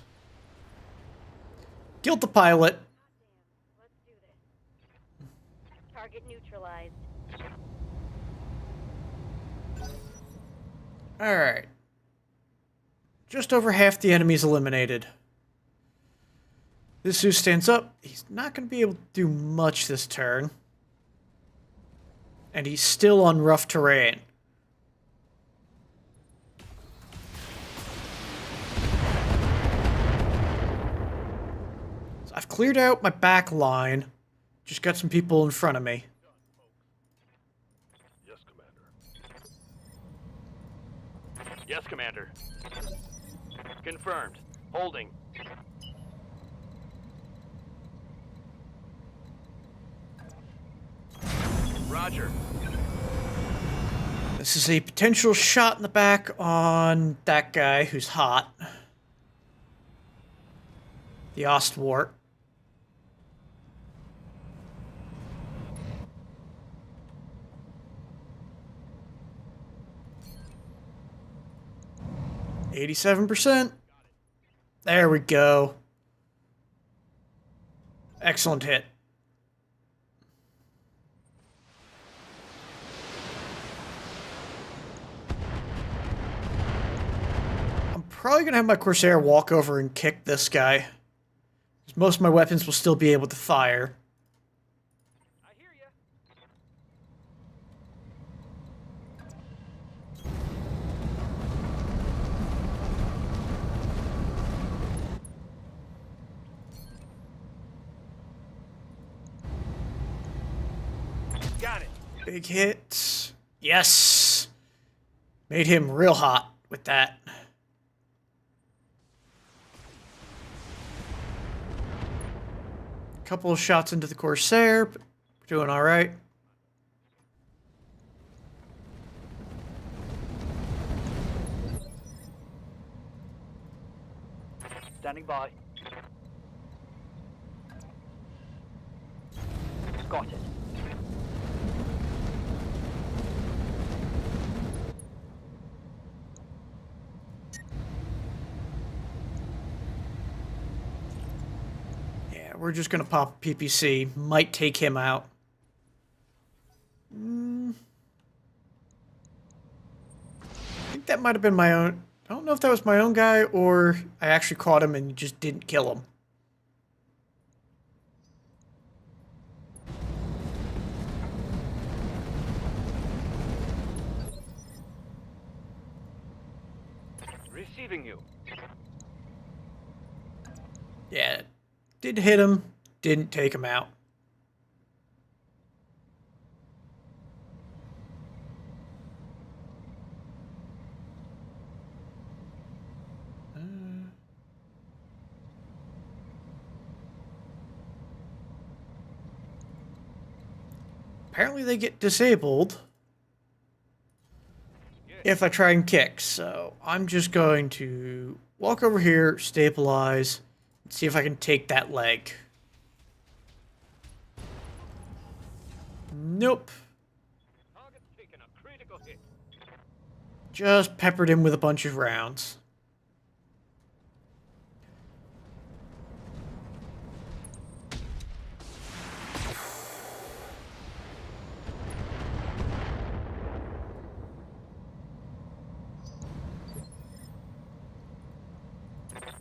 Killed the pilot. Let's do this. Target neutralized. Alright. Just over half the enemies eliminated. This Zeus stands up. He's not going to be able to do much this turn. And he's still on rough terrain. So I've cleared out my back line. Just got some people in front of me. Yes, Commander. Yes, Commander. Confirmed. Holding. Roger. This is a potential shot in the back on that guy who's hot. The Ostwart. %. There we go. Excellent hit. I'm probably going to have my Corsair walk over and kick this guy. 'Cause most of my weapons will still be able to fire. I hear ya. Got it. Big hit. Yes! Made him real hot with that. Couple of shots into the Corsair, but we're doing alright. Standing by. Got it. Yeah, we're just gonna pop PPC. Might take him out. I think that might have been my own. I don't know if that was my own guy or I actually caught him and just didn't kill him. Receiving you. Did hit him, didn't take him out. Apparently they get disabled if I try and kick, so I'm just going to walk over here, stabilize, and see if I can take that leg. Nope. Target's taking a critical hit. Just peppered him with a bunch of rounds.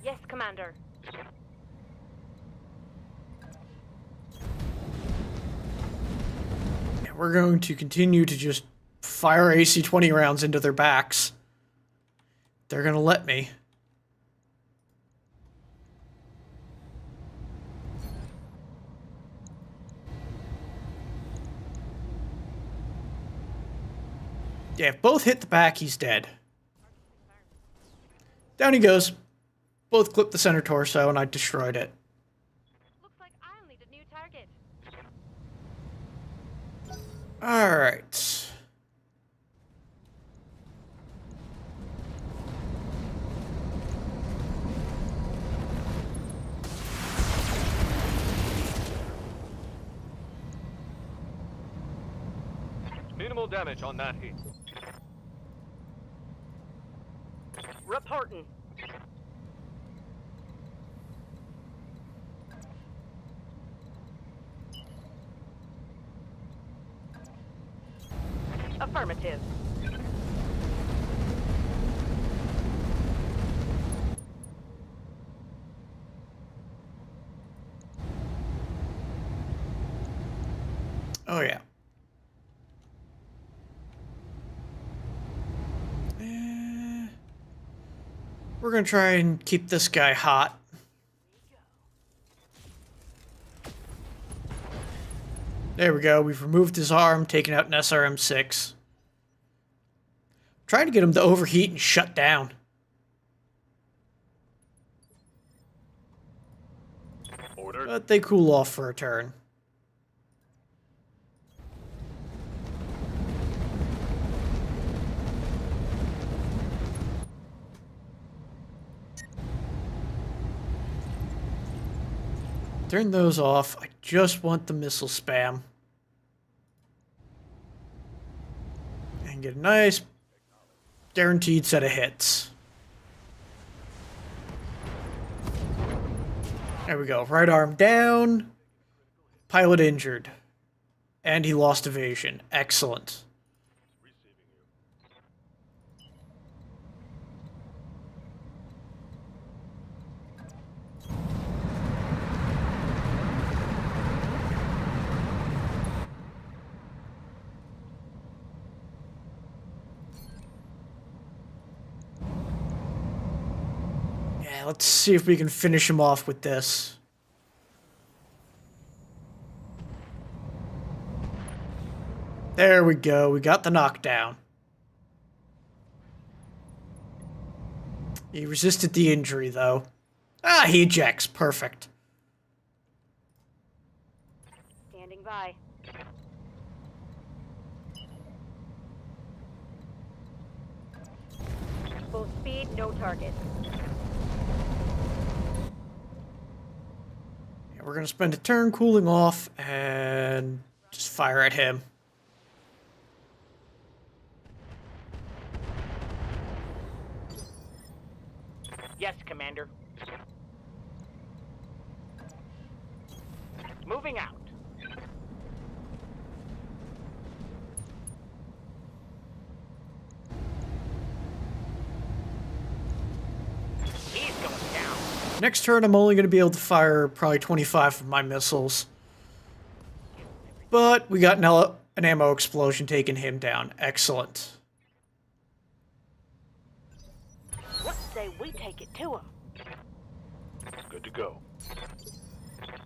Yes, Commander. And we're going to continue to just fire AC-20 rounds into their backs. They're going to let me. Yeah, if both hit the back, he's dead. Down he goes. Both clipped the center torso, and I destroyed it. Looks like I'll need a new target. Alright. Minimal damage on that hit. Reporting. Affirmative. Oh, yeah. We're gonna try and keep this guy hot. There we go. We've removed his arm, taken out an SRM-6. Trying to get him to overheat and shut down. Order. But they cool off for a turn. Turn those off. I just want the missile spam. And get a nice, guaranteed set of hits. There we go. Right arm down. Pilot injured. And he lost evasion. Excellent. Yeah, let's see if we can finish him off with this. There we go. We got the knockdown. He resisted the injury, though. Ah, he ejects. Perfect. Standing by. Full speed, no target. Yeah, we're going to spend a turn cooling off and just fire at him. Yes, Commander. Moving out. He's going down. Next turn, I'm only going to be able to fire probably 25 of my missiles. But we got an ammo explosion taking him down. Excellent. What say we take it to him? Good to go.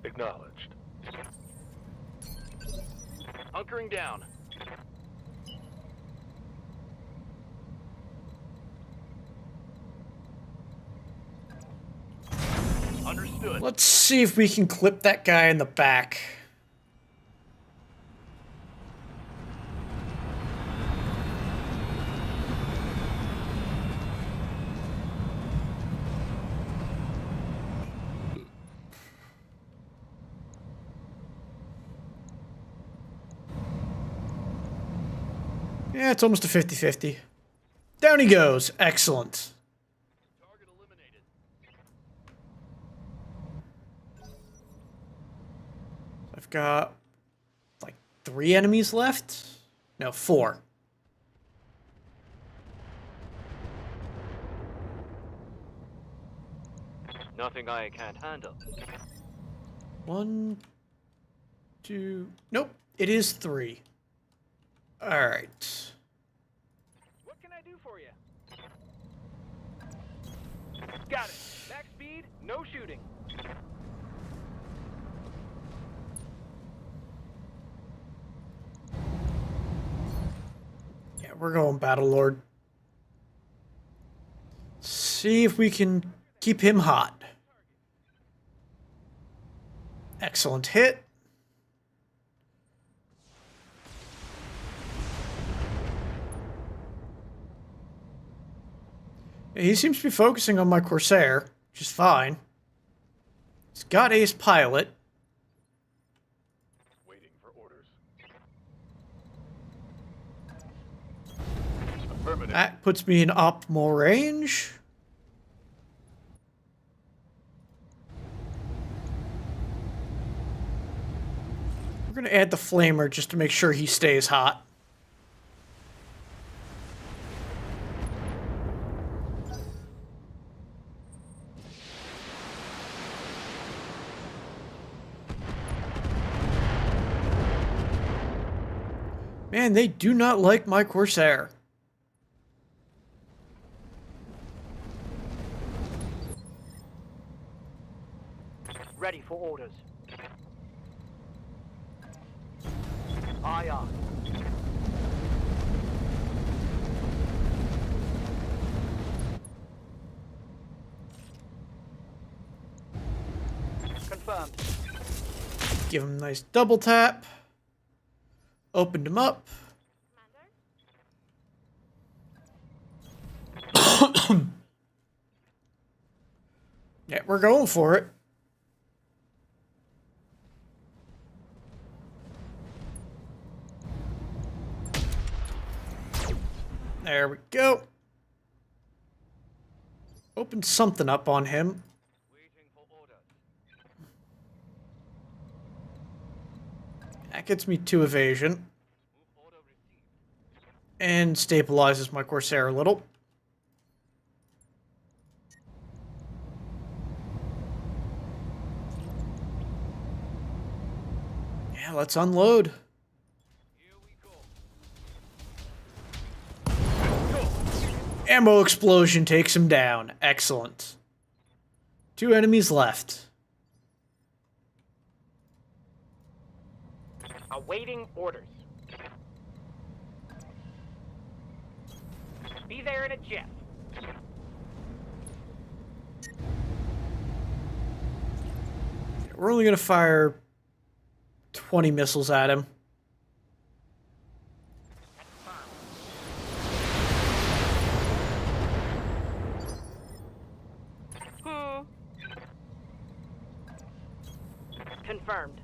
Acknowledged. Hunkering down. Understood. Let's see if we can clip that guy in the back. Yeah, it's almost a 50-50. Down he goes. Excellent. Target eliminated. I've got like 3 enemies left. No, 4. Nothing I can't handle. 1, 2. Nope, it is 3. All right. What can I do for you? Got it. Max speed, no shooting. Yeah, we're going Battle Lord. See if we can keep him hot. Excellent hit. Yeah, he seems to be focusing on my Corsair, which is fine. He's got ace pilot. Waiting for orders. Affirmative. That puts me in optimal range. We're going to add the flamer just to make sure he stays hot. Man, they do not like my Corsair. Ready for orders. Aye, aye. Confirmed. Give him a nice double tap. Opened him up. Yeah, we're going for it. There we go. Opened something up on him. Waiting for orders. That gets me 2 evasion. Move order received. And stabilizes my Corsair a little. Yeah, let's unload. Here we go. Ammo explosion takes him down. Excellent. 2 enemies left. Awaiting orders. Be there in a jiff. We're only going to fire 20 missiles at him. Confirmed.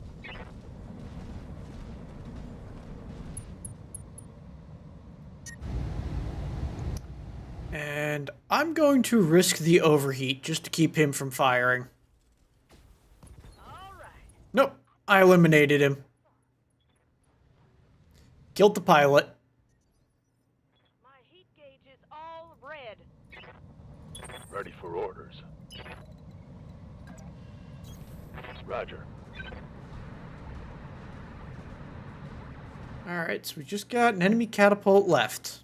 And I'm going to risk the overheat just to keep him from firing. All right. Nope, I eliminated him. Killed the pilot. My heat gauge is all red. Ready for orders. Roger. Alright, so we just got an enemy catapult left.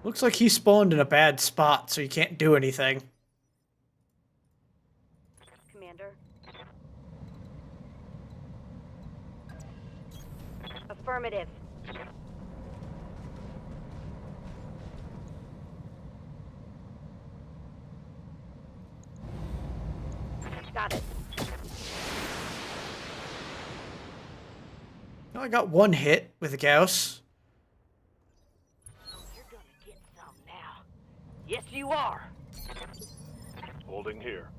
Looks like he spawned in a bad spot, so you can't do anything. Commander. Affirmative. Got it. Well, I got one hit with a Gauss. Oh, you're gonna get some now. Yes, you are. Holding here.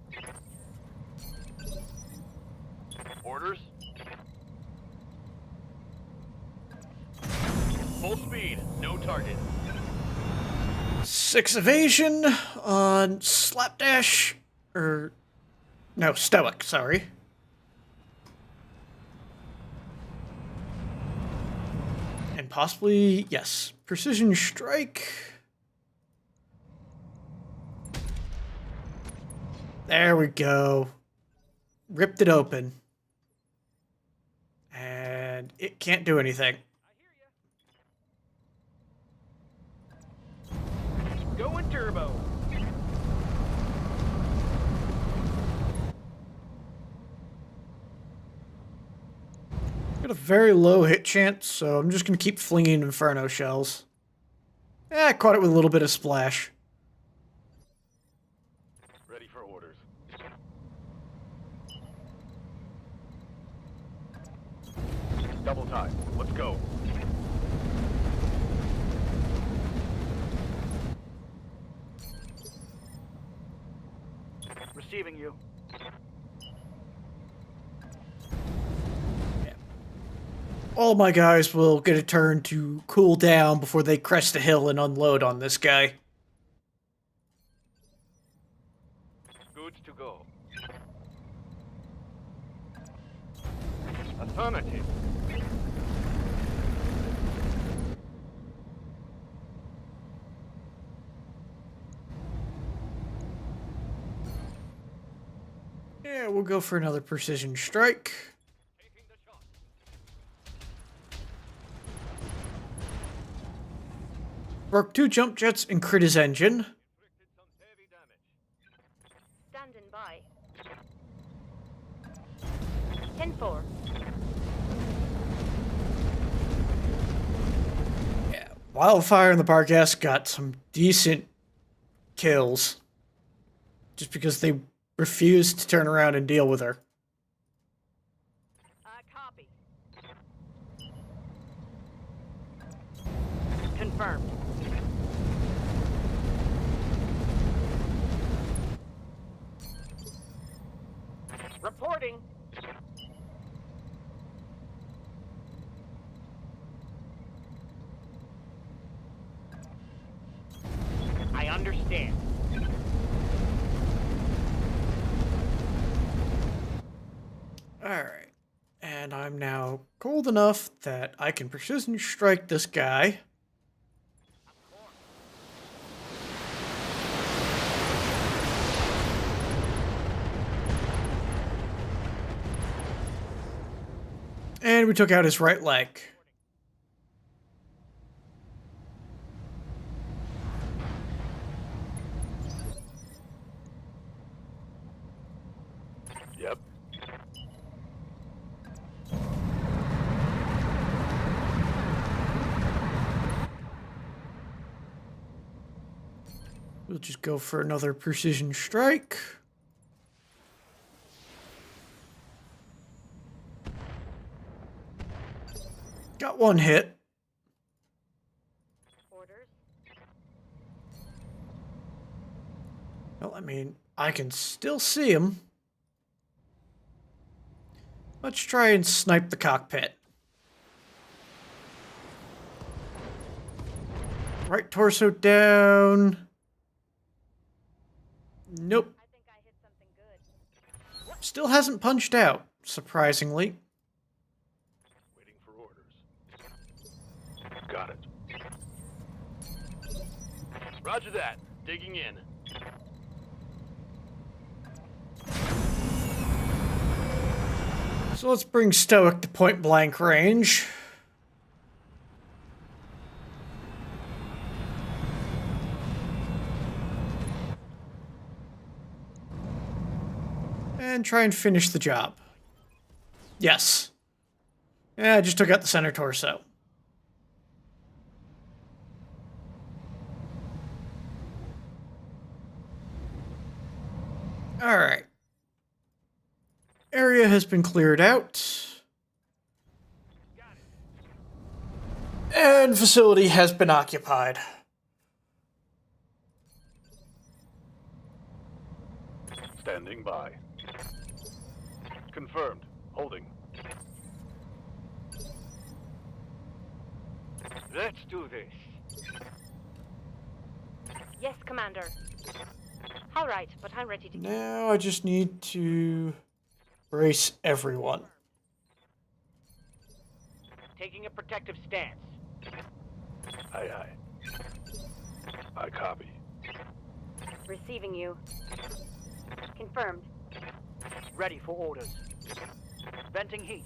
Orders? Full speed, no target. 6 evasion on Slapdash. No, Stoic, sorry. And possibly, yes, Precision Strike. There we go. Ripped it open. And it can't do anything. Going turbo. Got a very low hit chance, so I'm just going to keep flinging Inferno shells. I caught it with a little bit of splash. Ready for orders. Double time. Let's go. Receiving you. All my guys will get a turn to cool down before they crest the hill and unload on this guy. Good to go. Affirmative. Yeah, we'll go for another precision strike. Broke 2 jump jets and crit his engine. Standing by. 10-4. Yeah, Wildfire and the Barghest got some decent kills. Just because they refused to turn around and deal with her. Copy. Confirmed. Reporting. I understand. Alright. And I'm now cold enough that I can precision strike this guy. And we took out his right leg. Yep. We'll just go for another precision strike. Got one hit. Orders. Well, I mean, I can still see him. Let's try and snipe the cockpit. Right torso down. Nope. I think I hit something good. Still hasn't punched out, surprisingly. Waiting for orders. Got it. Roger that. Digging in. So let's bring Stoic to point blank range. And try and finish the job. Yes. Yeah, I just took out the center torso. Alright. Area has been cleared out. And facility has been occupied. Standing by. Confirmed. Holding. Let's do this. Yes, Commander. All right, but I'm ready to... Now I just need to brace everyone. Taking a protective stance. Aye, aye. I copy. Receiving you. Confirmed. Ready for orders. Venting heat.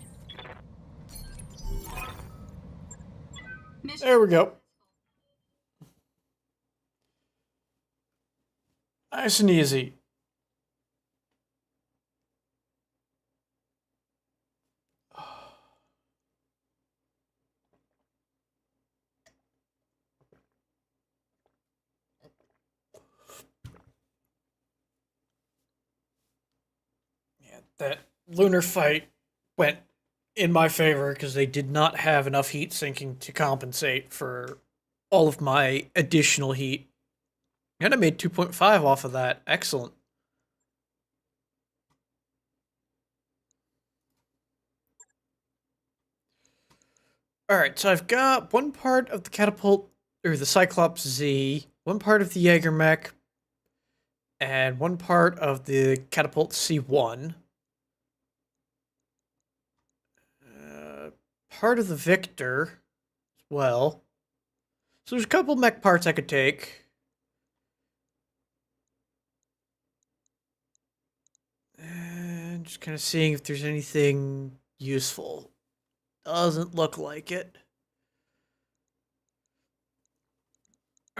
Mission There we go. Nice and easy. Yeah, that lunar fight went in my favor because they did not have enough heat sinking to compensate for all of my additional heat. And I made 2.5 off of that. Excellent. Alright, so I've got one part of the catapult, or the Cyclops Z, one part of the Jaeger mech, and one part of the catapult C1. Part of the Victor as well. So there's a couple mech parts I could take. And just kind of seeing if there's anything useful. Doesn't look like it.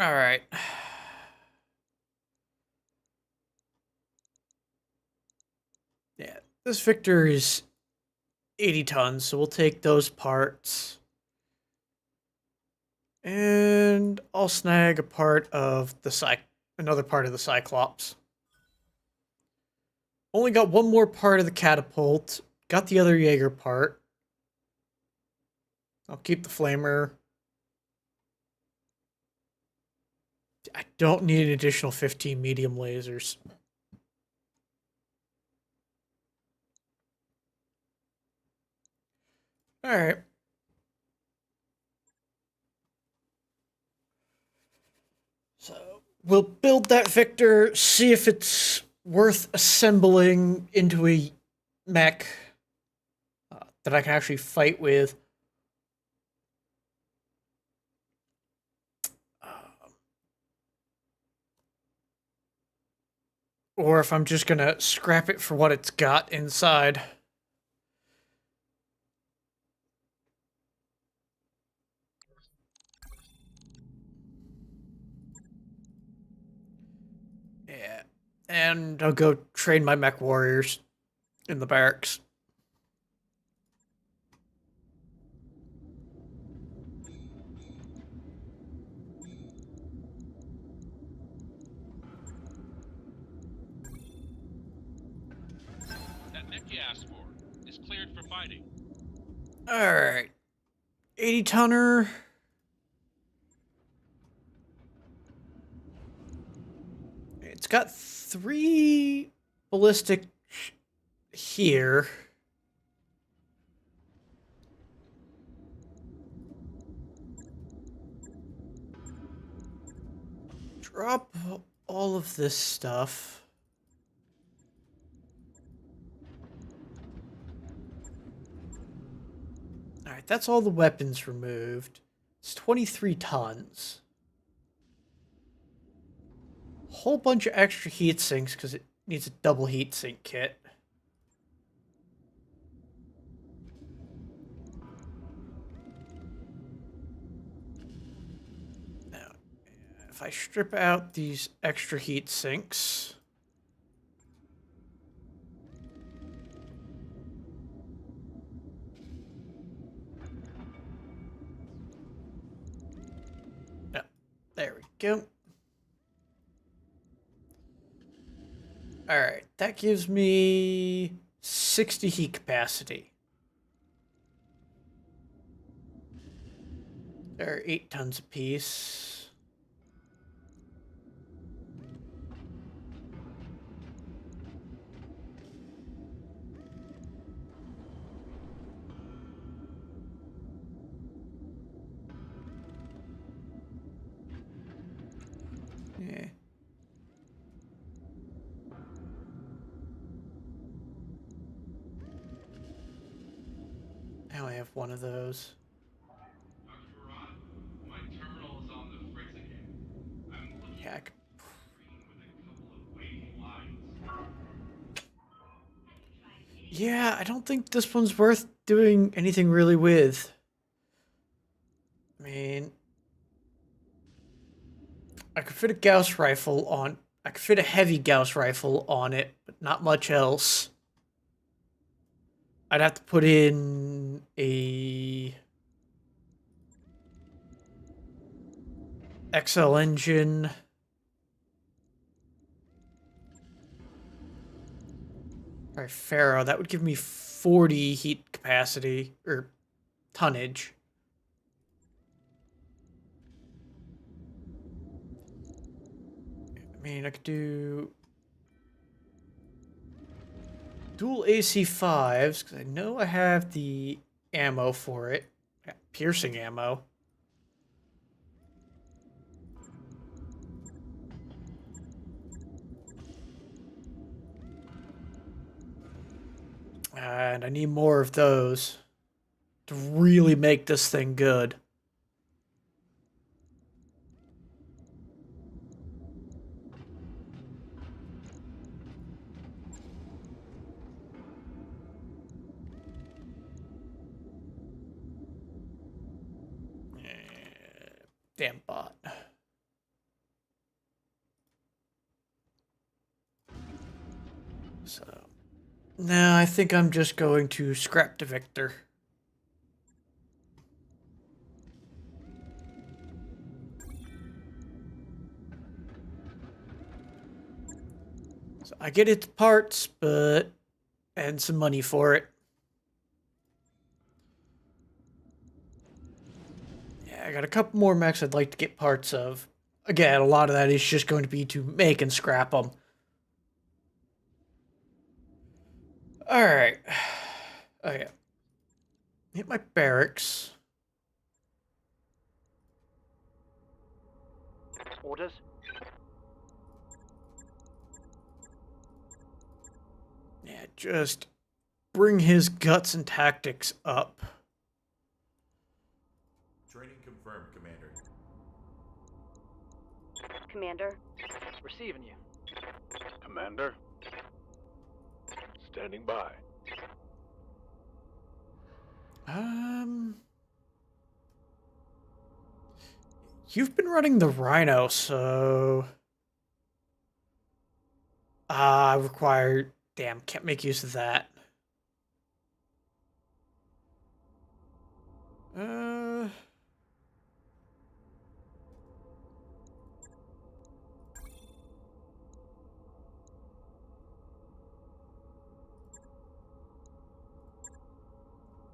Alright. Yeah, this Victor is 80 tons, so we'll take those parts. And I'll snag a part of the another part of the Cyclops. Only got one more part of the catapult. Got the other Jaeger part. I'll keep the flamer. I don't need an additional 15 medium lasers. Alright. So, we'll build that Victor, see if it's worth assembling into a mech that I can actually fight with. Or if I'm just gonna scrap it for what it's got inside. Yeah. And I'll go train my mech warriors in the barracks. That mech you asked for is cleared for fighting. Alright. 80 tonner. It's got 3 ballistic here. Drop all of this stuff. Alright, that's all the weapons removed. It's 23 tons. Whole bunch of extra heat sinks because it needs a double heat sink kit. Now, if I strip out these extra heat sinks, go. Alright, that gives me 60 heat capacity. They're 8 tons apiece. Yeah. Now I have one of those. Dr. Farad, my terminal is on the fritz again. I'm looking Yeah, at a screen with a couple of waiting lines. yeah, I don't think this one's worth doing anything really with. I mean, I could fit a Gauss rifle on. I could fit a heavy Gauss rifle on it, but not much else. I'd have to put in a XL engine. All right, Pharaoh. That would give me 40 heat capacity or tonnage. I mean, I could do dual AC5s because I know I have the ammo for it. Yeah, piercing ammo. And I need more of those to really make this thing good. Damn bot. So now I think I'm just going to scrap the Victor. So I get its parts, but and some money for it. Yeah, I got a couple more mechs I'd like to get parts of. Again, a lot of that is just going to be to make and scrap them. Alright. Oh yeah. Hit my barracks. Orders? Yeah, just bring his guts and tactics up. Training confirmed, Commander. Commander, Receiving you. Commander? Standing by. You've been running the Rhino, so I require. Damn, can't make use of that. Uh.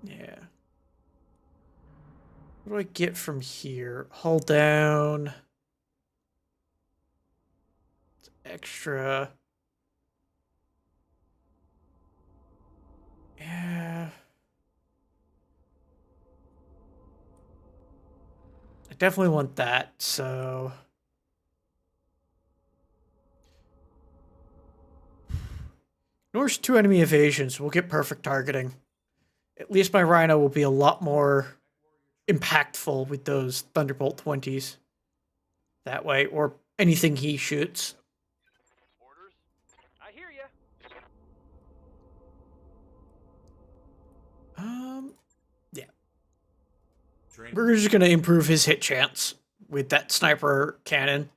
Yeah. What do I get from here? Hull down. It's extra. Yeah. I definitely want that, so. Ignores 2 enemy evasions. We'll get perfect targeting. At least my Rhino will be a lot more impactful with those Thunderbolt 20s. That way, or anything he shoots. Orders? I hear ya. Yeah. Training. We're just gonna improve his hit chance with that sniper cannon.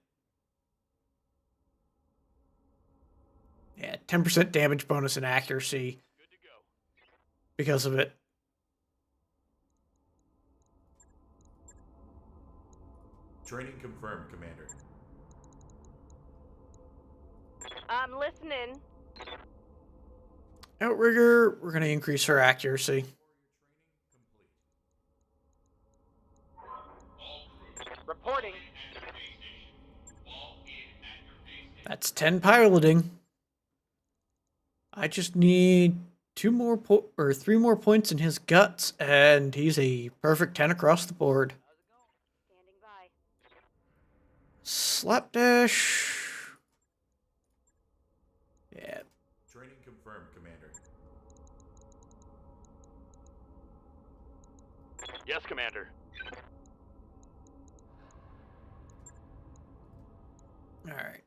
Yeah, 10% damage bonus and accuracy Good to go. because of it. Training confirmed, Commander. I'm listening. Outrigger, we're going to increase her accuracy. Reporting. At your base station. Fall in at your base station. That's 10 piloting. I just need 3 more points in his guts, and he's a perfect 10 across the board. Standing by. Slapdash. Yeah. Training confirmed, Commander. Yes, Commander. Alright.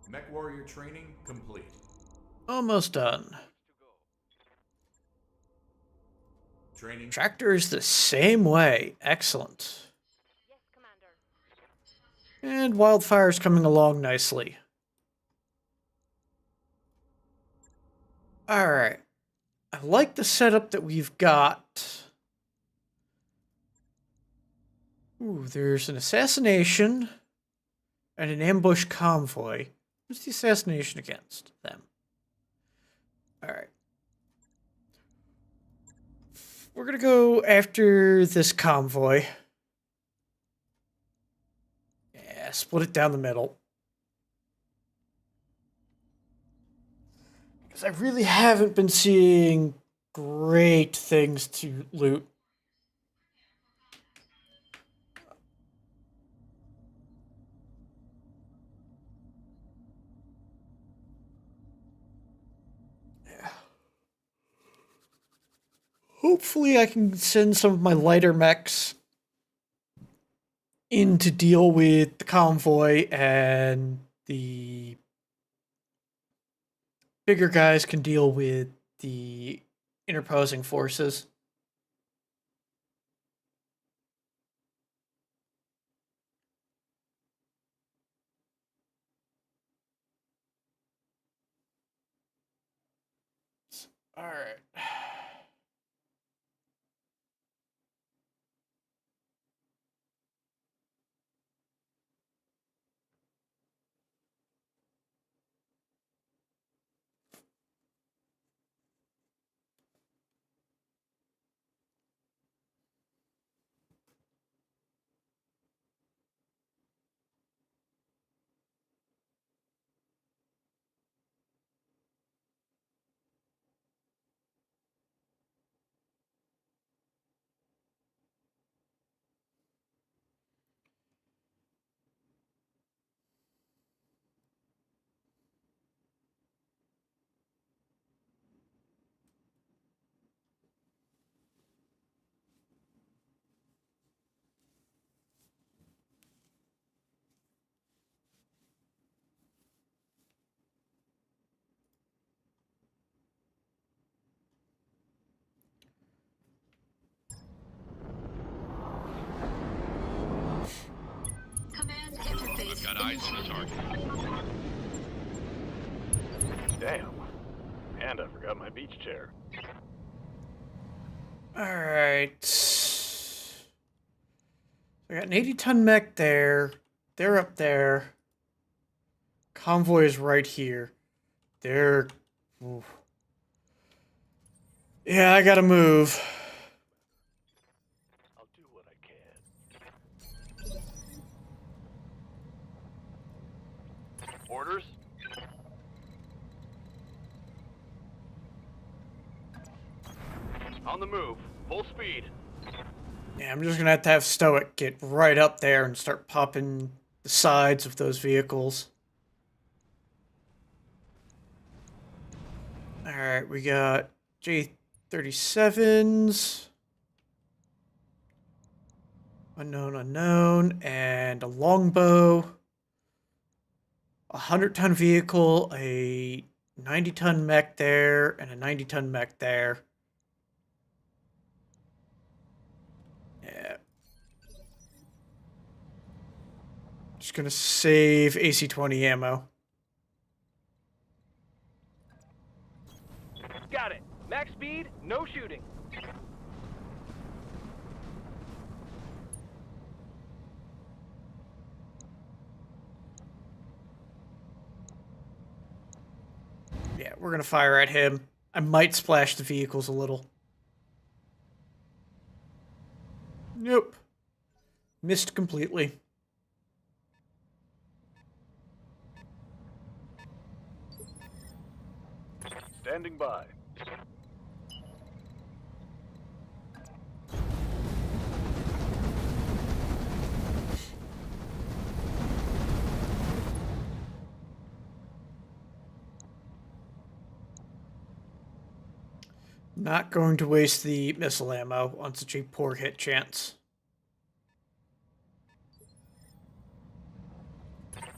Mech Warrior training complete. Almost done. Training. Tractor's the same way. Excellent. Yes, Commander. And Wildfire's coming along nicely. Alright. I like the setup that we've got. Ooh, there's an assassination and an ambush convoy. Who's the assassination against? Them. Alright. We're gonna go after this convoy. Yeah, split it down the middle. Because I really haven't been seeing great things to loot. Hopefully I can send some of my lighter mechs in to deal with the convoy, and the bigger guys can deal with the interposing forces. All right. Command interface. Got eyes on the target. Damn. And I forgot my beach chair. Alright. I got an 80-ton mech there. They're up there. Convoy is right here. They're... Ooh. Yeah, I gotta move. I'll do what I can. Orders? On the move. Full speed. Yeah, I'm just gonna have Stoic get right up there and start popping the sides of those vehicles. Alright, we got J-37s. Unknown, and a longbow. A 100-ton vehicle, a 90-ton mech there, and a 90-ton mech there. Yeah. Just gonna save AC-20 ammo. Got it. Max speed, no shooting. we're gonna fire at him. I might splash the vehicles a little. Nope. Missed completely. Standing by. Not going to waste the missile ammo on such a poor hit chance.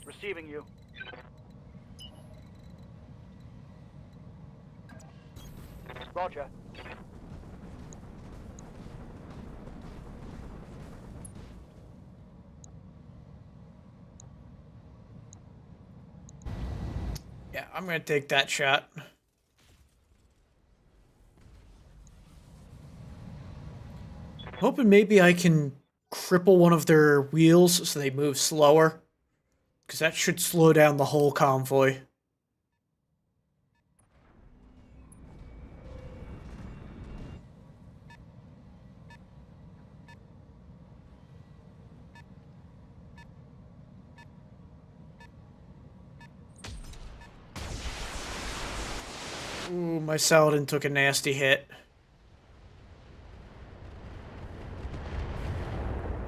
Receiving you. Roger. Yeah, I'm gonna take that shot. Hoping maybe I can cripple one of their wheels so they move slower. Because that should slow down the whole convoy. Ooh, my Saladin took a nasty hit.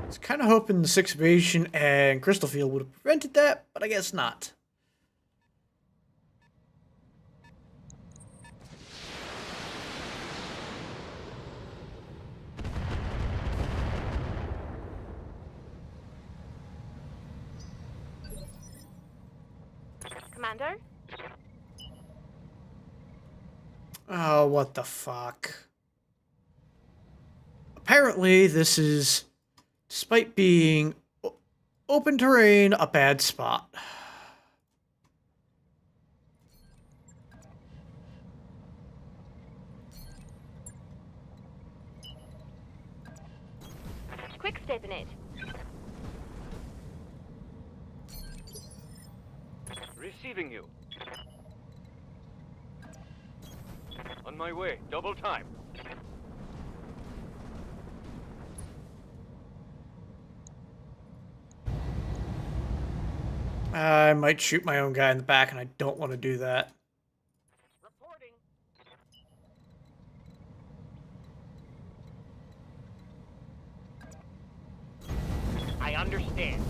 I was kind of hoping the 6th Evasion and Crystal Field would have prevented that, but I guess not. Commander? Oh, what the fuck. Apparently, this is, despite being open terrain, a bad spot. Quick step in it. Receiving you. On my way. Double time. I might shoot my own guy in the back, and I don't want to do that. Reporting. I understand.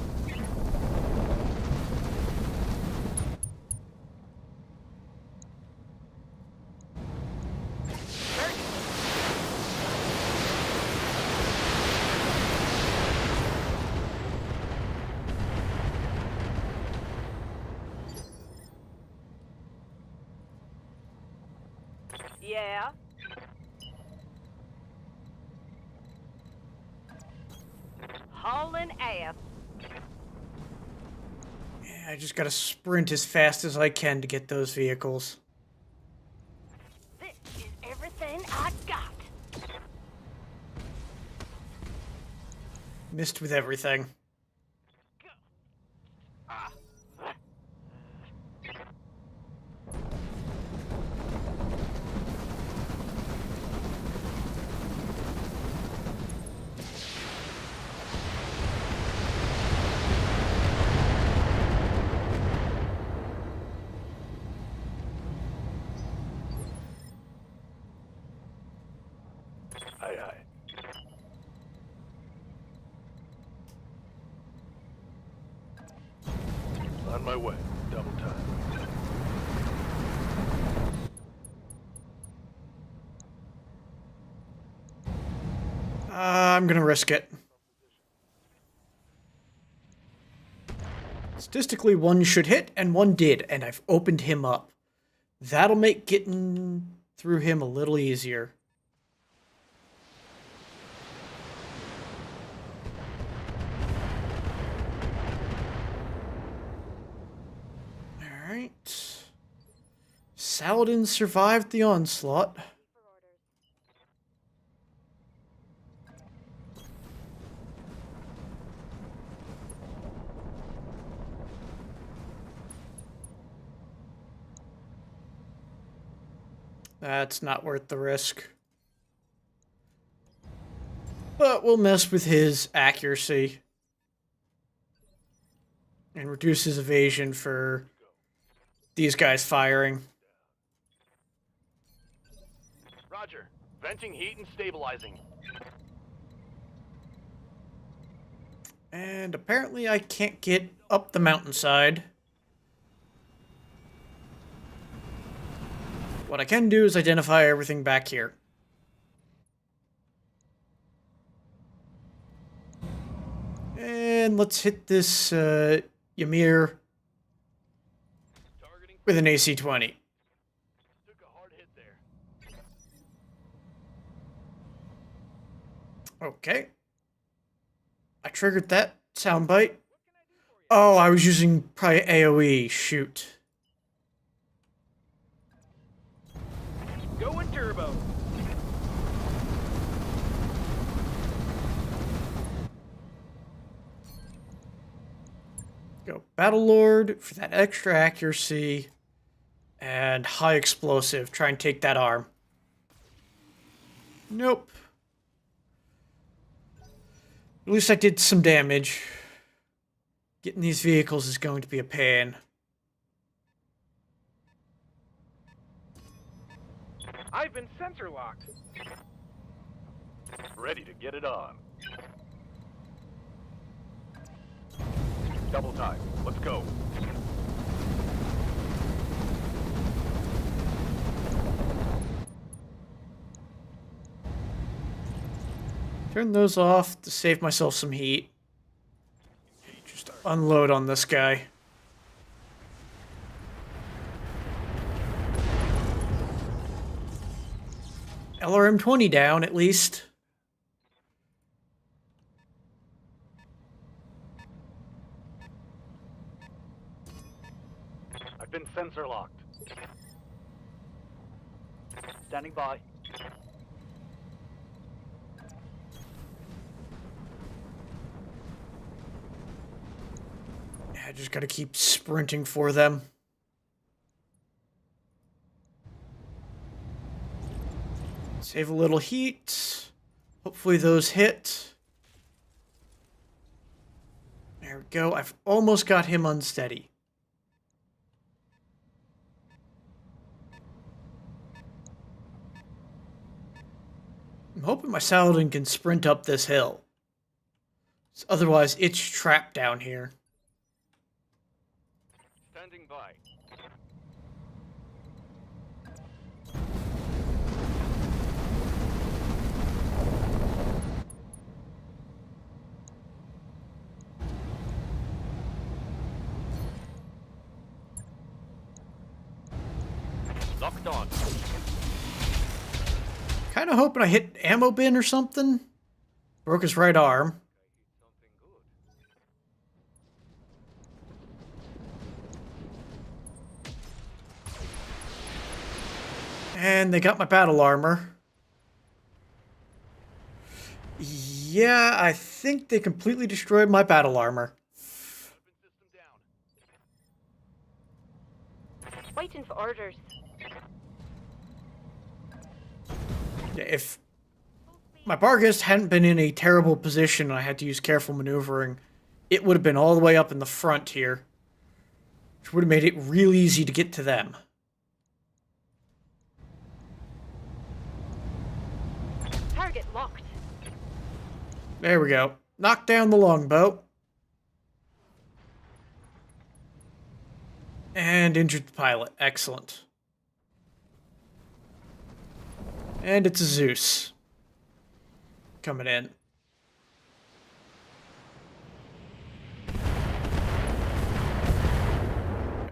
Yeah? Hauling ass. Yeah, I just gotta sprint as fast as I can to get those vehicles. This is everything I got. Missed with everything. Aye, aye. On my way. Double time. I'm gonna risk it. Statistically, one should hit, and one did, and I've opened him up. That'll make getting through him a little easier. Alright. Saladin survived the onslaught. That's not worth the risk. But we'll mess with his accuracy and reduce his evasion for these guys firing. Roger. Venting heat and stabilizing. And apparently I can't get up the mountainside. What I can do is identify everything back here. And let's hit this Ymir Targeting. with an AC-20. Took a hard hit there. Okay. I triggered that soundbite. Oh, I was using probably AoE. Shoot. Going turbo. Go Battle Lord for that extra accuracy and high explosive. Try and take that arm. Nope. At least I did some damage. Getting these vehicles is going to be a pain. I've been sensor locked. Ready to get it on. Double time. Let's go. Turn those off to save myself some heat. Just unload on this guy. LRM-20 down, at least. I've been sensor locked. Standing by. Yeah, I just gotta keep sprinting for them. Save a little heat. Hopefully those hit. There we go. I've almost got him unsteady. I'm hoping my Saladin can sprint up this hill. Otherwise, it's trapped down here. Standing by. Locked on. Kind of hoping I hit ammo bin or something. Broke his right arm. Something good. And they got my battle armor. Yeah, I think they completely destroyed my battle armor. Weapon system down. Waiting for orders. Yeah, if my Barghest hadn't been in a terrible position and I had to use careful maneuvering, it would have been all the way up in the front here, which would have made it real easy to get to them. Target locked. There we go. Knock down the longbow. And injured the pilot. Excellent. And it's a Zeus. Coming in.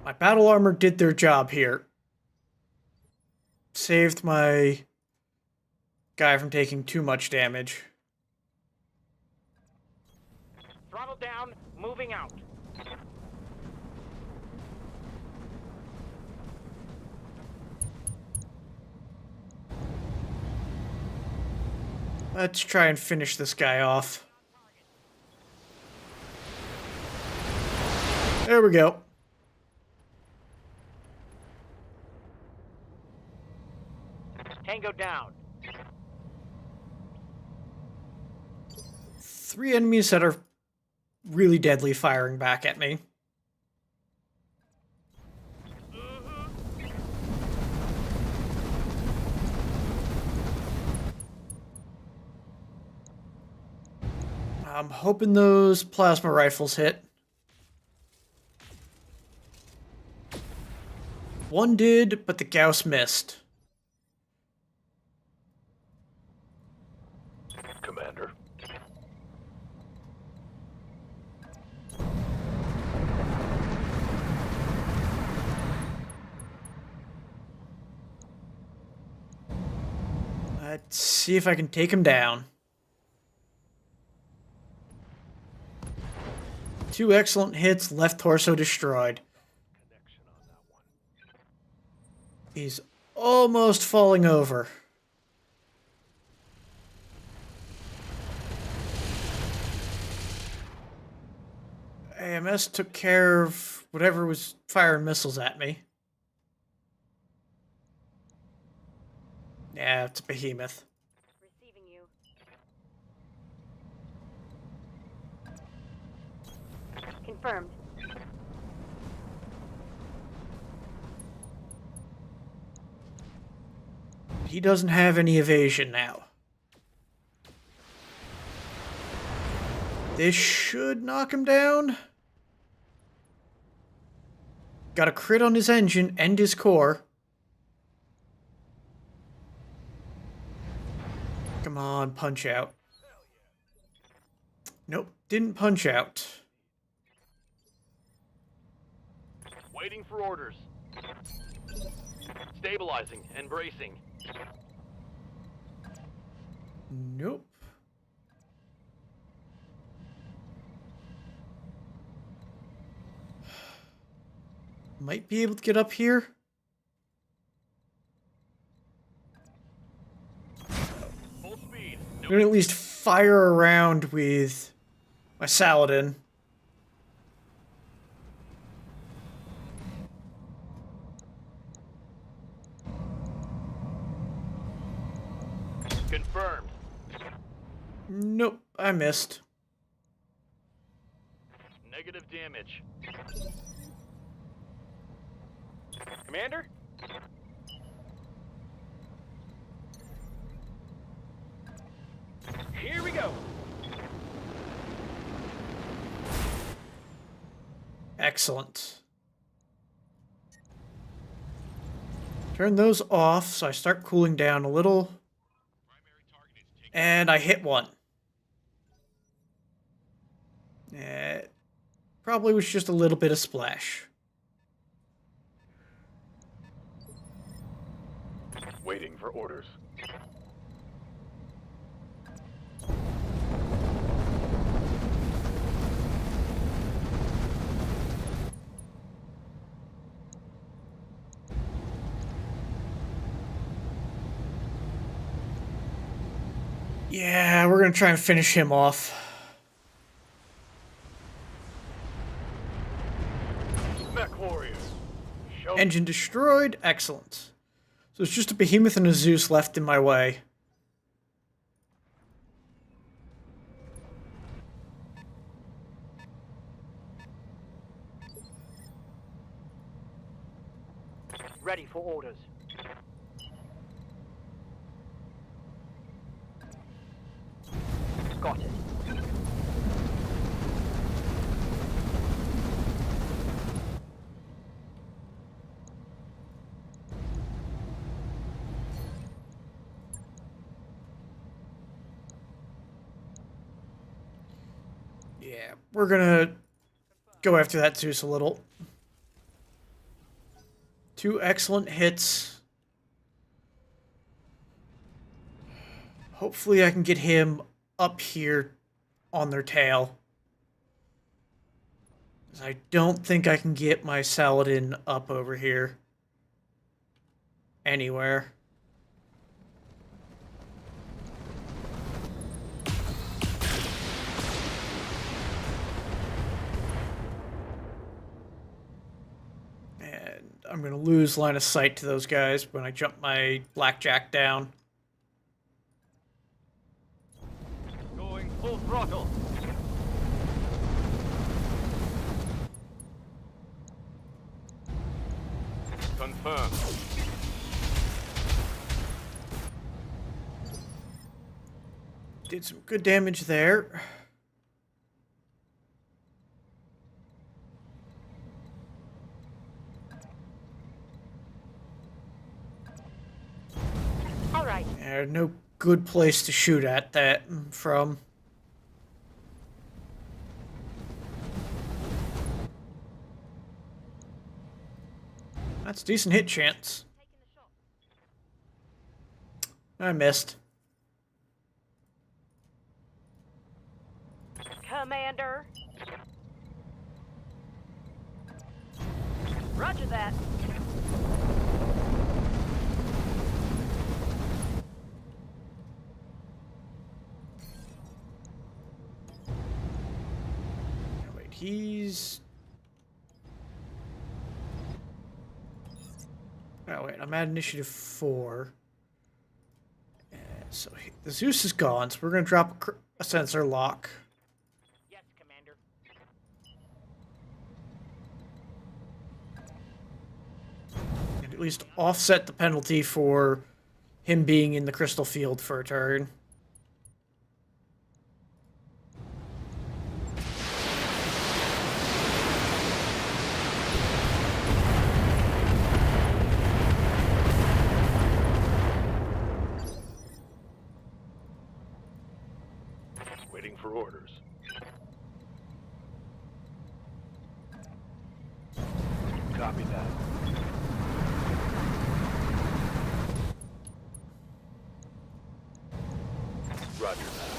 My battle armor did their job here. Saved my guy from taking too much damage. Throttle down, moving out. Let's try and finish this guy off. There we go. Tango down. 3 enemies that are really deadly firing back at me. I'm hoping those plasma rifles hit. One did, but the Gauss missed. Commander. Let's see if I can take him down. 2 excellent hits, left torso destroyed. He's almost falling over. AMS took care of whatever was firing missiles at me. Yeah, it's a behemoth. Receiving you. Confirmed. He doesn't have any evasion now. This should knock him down. Got a crit on his engine and his core. Come on, punch out. Nope, didn't punch out. Waiting for orders. Stabilizing and bracing. Nope. Might be able to get up here. Full speed. I'm gonna at least fire around with my Saladin. Confirmed. Nope, I missed. Negative damage. Commander? Here we go. Excellent. Turn those off so I start cooling down a little. And I hit one. Probably was just a little bit of splash. Waiting for orders. Yeah, we're gonna try and finish him off. Mech warrior. Show Engine destroyed. Excellent. So it's just a behemoth and a Zeus left in my way. Ready for orders. Got it. Yeah, we're gonna go after that Zeus a little. 2 excellent hits. Hopefully I can get him up here on their tail. 'Cause I don't think I can get my Saladin up over here. Anywhere. And I'm going to lose line of sight to those guys when I jump my blackjack down. Going full throttle. Confirmed. Did some good damage there. All right. No good place to shoot at that from. That's a decent hit chance. I missed. Commander. Roger that. Wait, he's... Oh, wait, I'm at initiative 4. So the Zeus is gone, so we're going to drop a sensor lock. Yes, Commander. And at least offset the penalty for him being in the crystal field for a turn. Waiting for orders. Copy that. Roger that.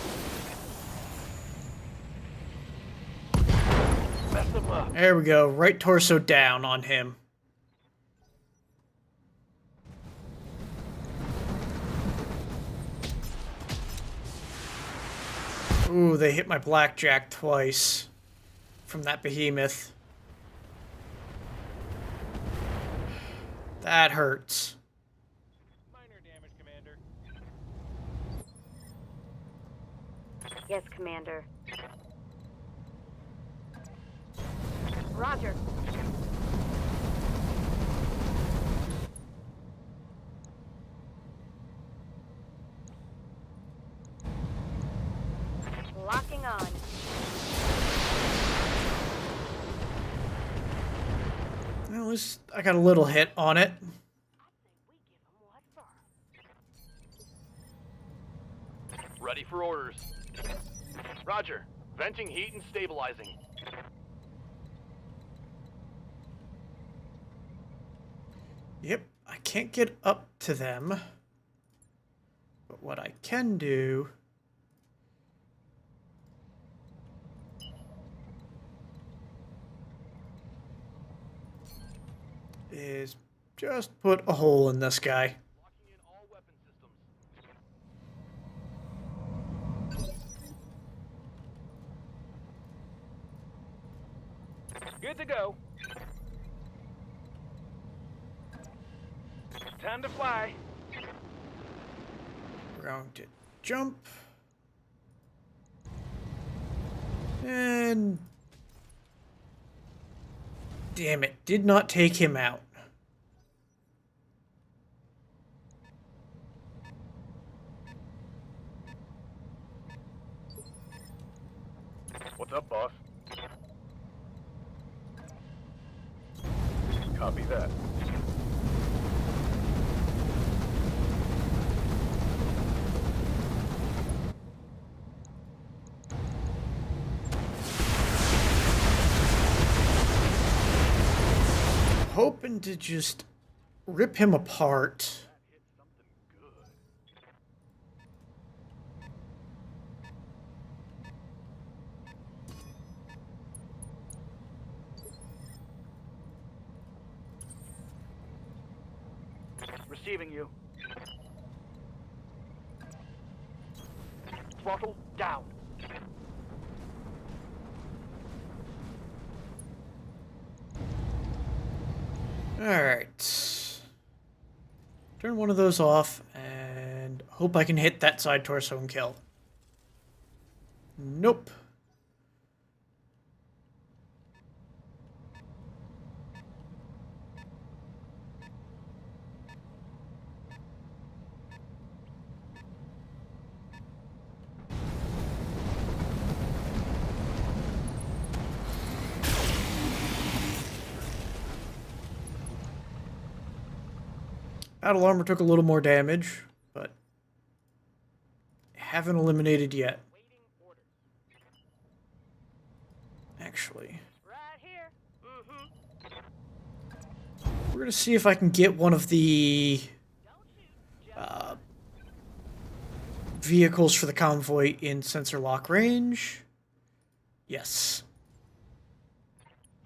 Mess them up. There we go, right torso down on him. Ooh, they hit my blackjack twice from that behemoth. That hurts. Minor damage, Commander. Yes, Commander. Roger. Locking on. Well, at least I got a little hit on it. Ready for orders. Roger. Venting heat and stabilizing. Yep, I can't get up to them. But what I can do is just put a hole in this guy. Locking in all weapon systems. Good to go. Time to fly. We're going to jump. And... damn it, did not take him out. What's up, boss? Copy that. Hoping to just rip him apart. Receiving you. Throttle down. Alright. Turn one of those off and hope I can hit that side torso and kill. Nope. Battle armor took a little more damage, but haven't eliminated yet. Actually, Right here. we're gonna see if I can get one of the vehicles for the convoy in sensor lock range. Yes.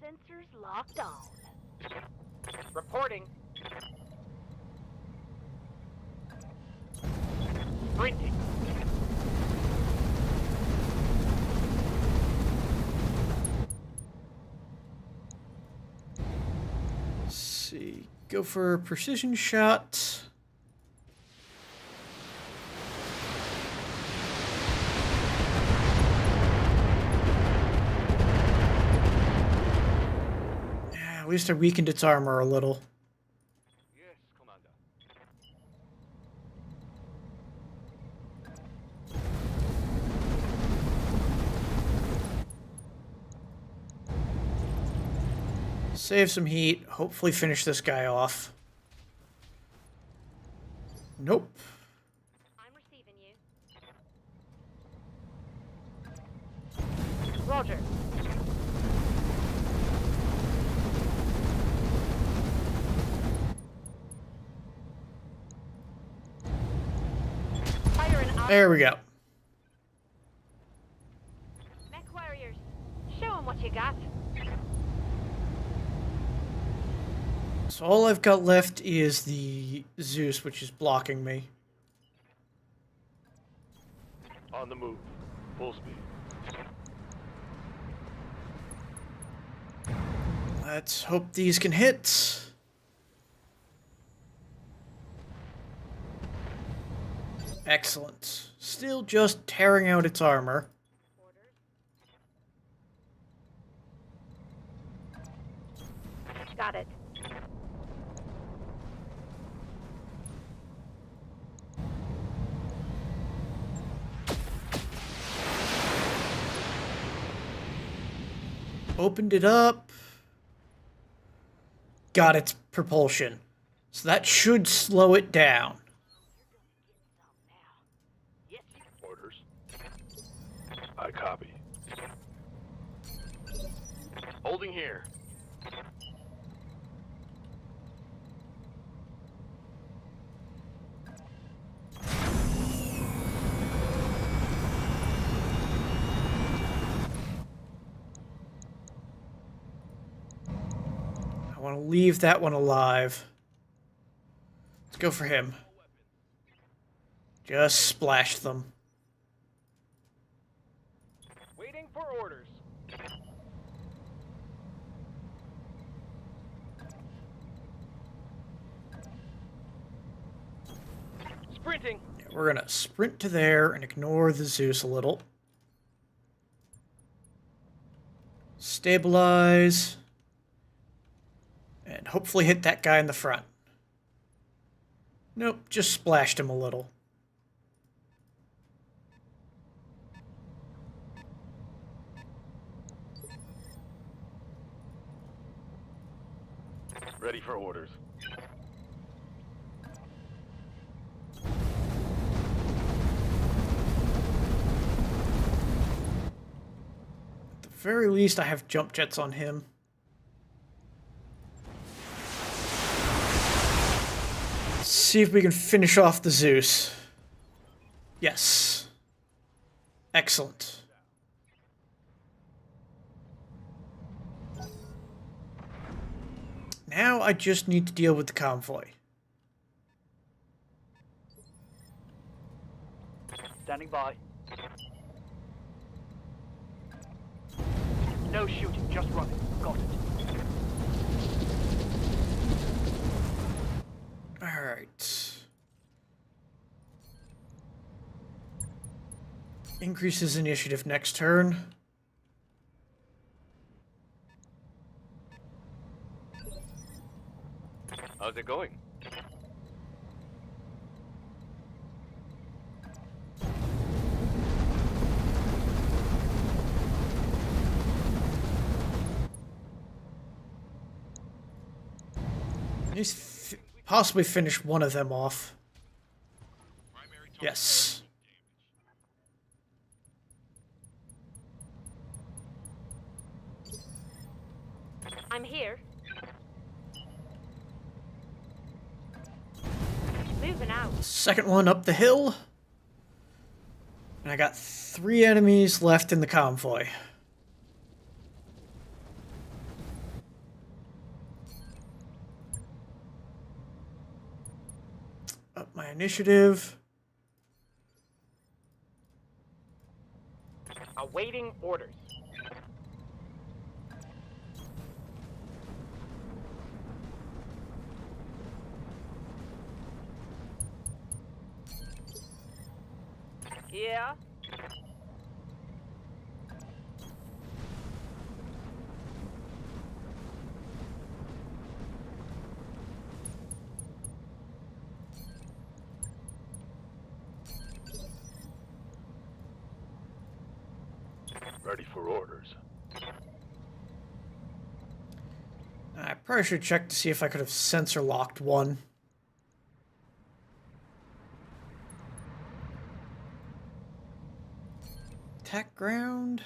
Sensors locked on. Reporting. Sprinting. Let's see. Go for a precision shot. Yeah, at least I weakened its armor a little. Yes, Commander. Save some heat. Hopefully finish this guy off. Nope. I'm receiving you. Roger. Fire an eye. There we go. Mech warriors. Show 'em what you got. So all I've got left is the Zeus, which is blocking me. On the move. Full speed. Let's hope these can hit. Excellent. Still just tearing out its armor. Got it. Opened it up. Got its propulsion. So that should slow it down. Orders. I copy. Holding here. I want to leave that one alive. Let's go for him. Just splash them. Waiting for orders. Sprinting. We're gonna sprint to there and ignore the Zeus a little. Stabilize. And hopefully hit that guy in the front. Nope, just splashed him a little. Ready for orders. At the very least, I have jump jets on him. Let's see if we can finish off the Zeus. Yes. Excellent. Now I just need to deal with the convoy. Standing by. No shooting, just running. Got it. Alright. Increases initiative next turn. How's it going? He's possibly finish one of them off. Yes. I'm here. Moving out. Second one up the hill. And I got 3 enemies left in the convoy. Up my initiative. Awaiting orders. Yeah. Ready for orders. I probably should check to see if I could have sensor locked one. Attack ground.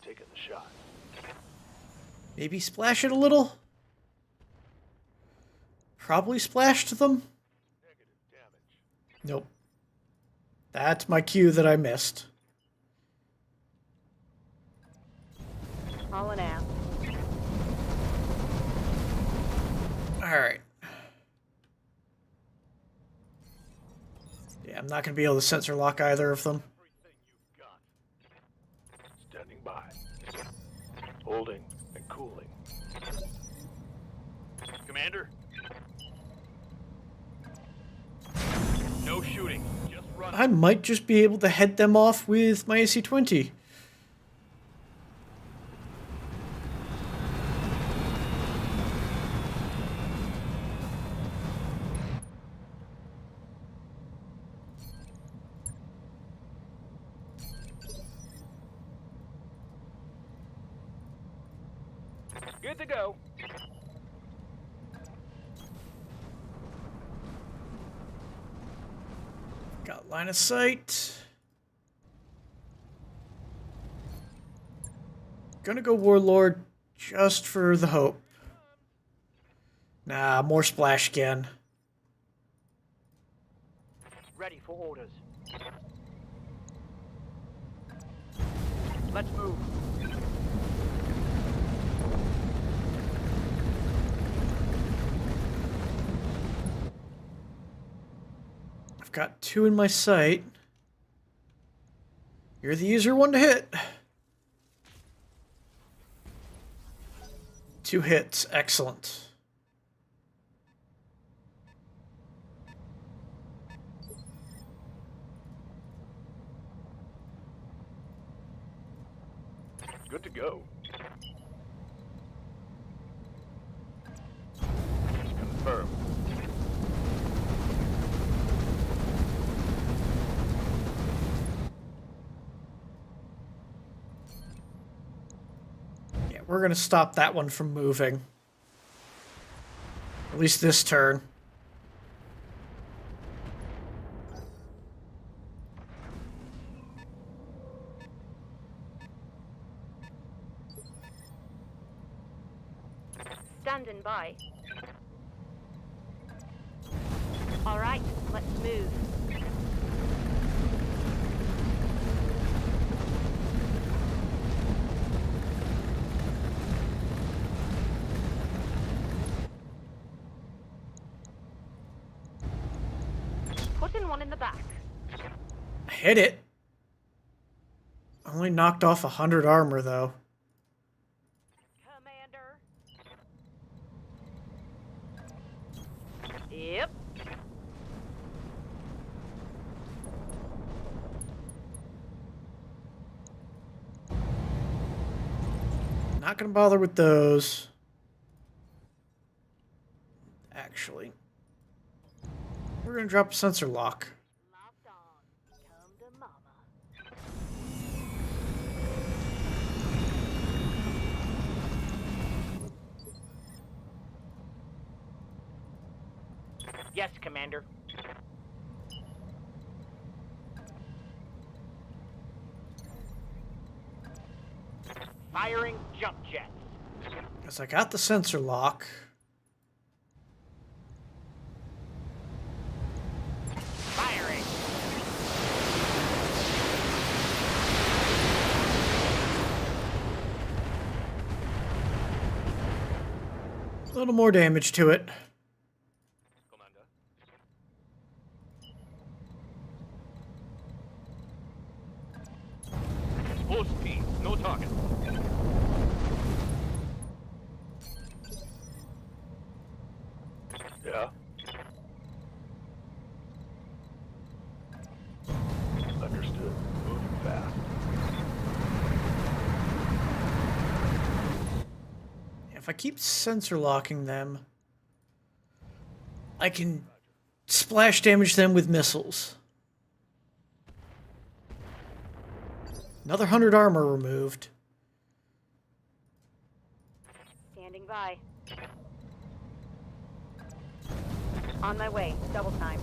Taking the shot. Maybe splash it a little. Probably splashed them. Negative damage. Nope. That's my cue that I missed. Hauling out. Alright. Yeah, I'm not going to be able to sensor lock either of them. Everything you've got. Standing by. Holding and cooling. Commander? No shooting. Just run. I might just be able to head them off with my AC-20. Good to go. Got line of sight. Gonna go Warlord just for the hope. Nah, more splash again. Ready for orders. Let's move. I've got 2 in my sight. You're the easier one to hit. 2 hits, excellent. Good to go. Confirm. Yeah, we're gonna stop that one from moving. At least this turn. Standing by. All right, let's move. Putting one in the back. Hit it. Only knocked off 100 armor, though. Commander. Yep. Not gonna bother with those. Actually, we're gonna drop a sensor lock. Locked on. Come to mama. Yes, Commander. Firing jump jets. Because I got the sensor lock. Firing. A little more damage to it. Commander. Full speed, no target. Yeah. Understood. Moving fast. If I keep sensor locking them, I can splash damage them with missiles. Another 100 armor removed. Standing by. On my way. Double time.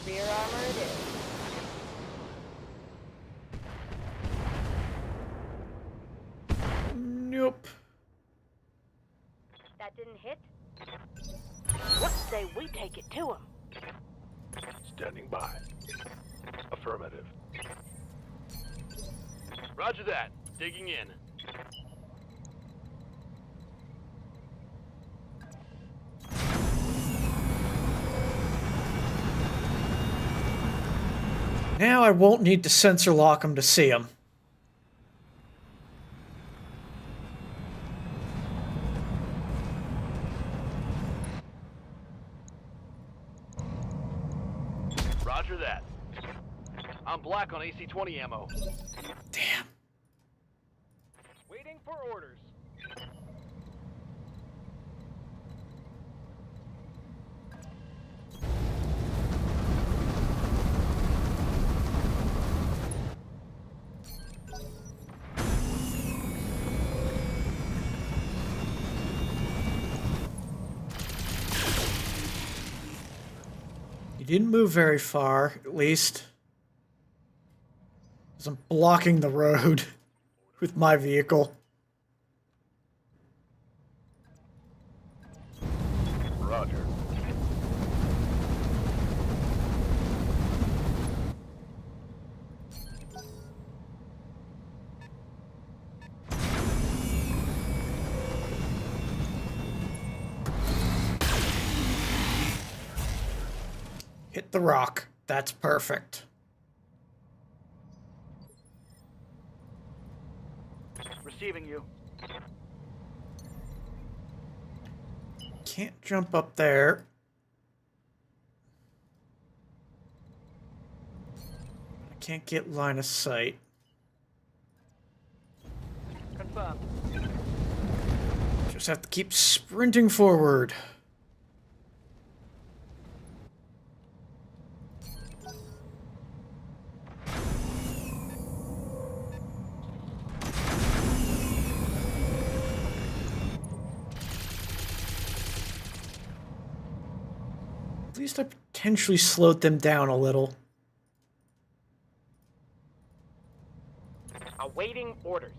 Rear armor it is. Nope. That didn't hit? What say we take it to him? Standing by. Affirmative. Roger that. Digging in. Now I won't need to sensor lock them to see them. Roger that. I'm black on AC-20 ammo. Damn. Waiting for orders. You didn't move very far, at least. 'Cause I'm blocking the road with my vehicle. Roger. Hit the rock. That's perfect. Receiving you. Can't jump up there. I can't get line of sight. Confirmed. Just have to keep sprinting forward. At least I potentially slowed them down a little. Awaiting orders.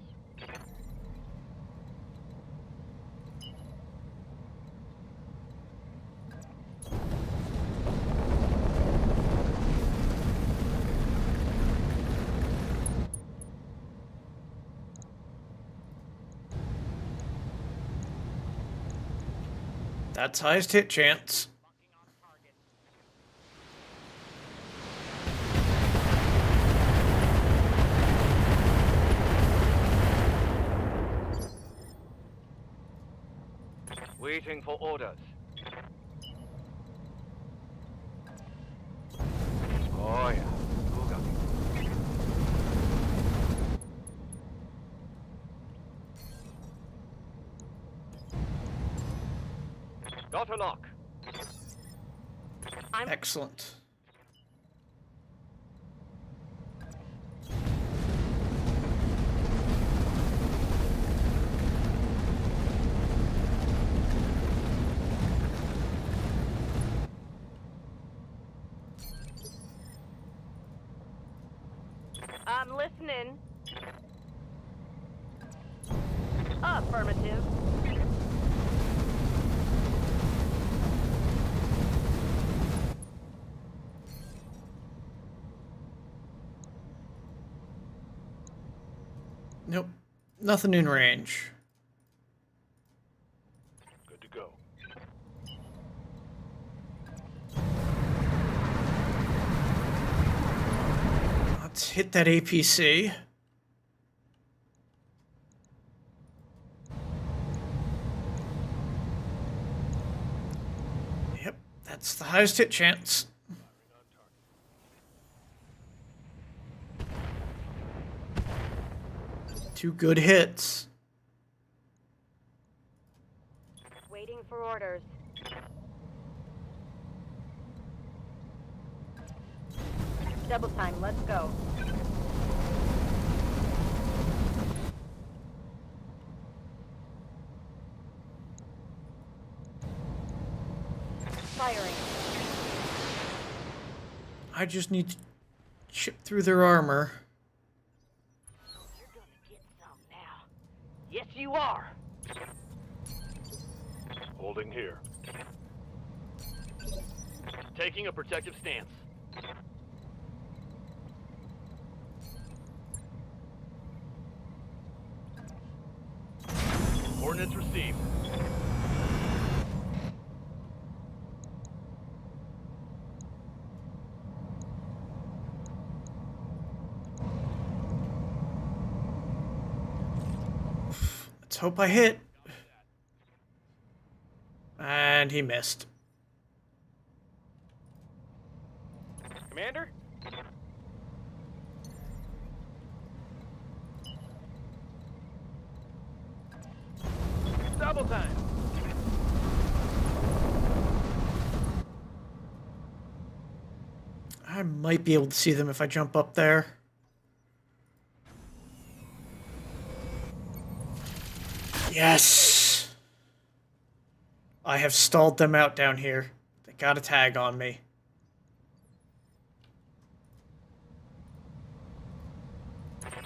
That's highest hit chance. Waiting for orders. Oh yeah. Who got it? Got a lock. Excellent. I'm listening. Affirmative. Nope. Nothing in range. Good to go. Let's hit that APC. Yep, that's the highest hit chance. Two good hits. Waiting for orders. Double time, let's go. Firing. I just need to chip through their armor. You're gonna get some now. Yes, you are. Holding here. Taking a protective stance. Coordinates received. Let's hope I hit. And he missed. Commander? Double time. I might be able to see them if I jump up there. Yes! I have stalled them out down here. They got a tag on me.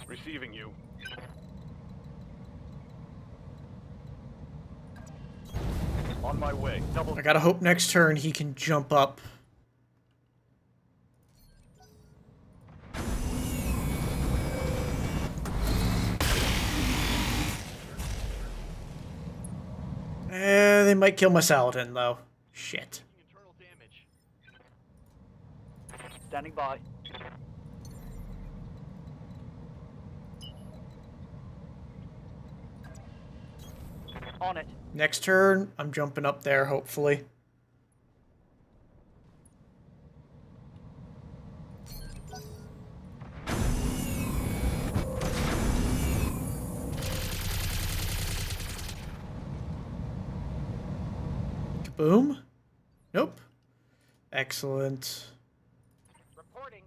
Receiving you. On my way. Double. I gotta hope next turn he can jump up. They might kill my Saladin, though. Shit. Internal damage. Standing by. On it. Next turn, I'm jumping up there, hopefully. Kaboom? Nope. Excellent. Reporting.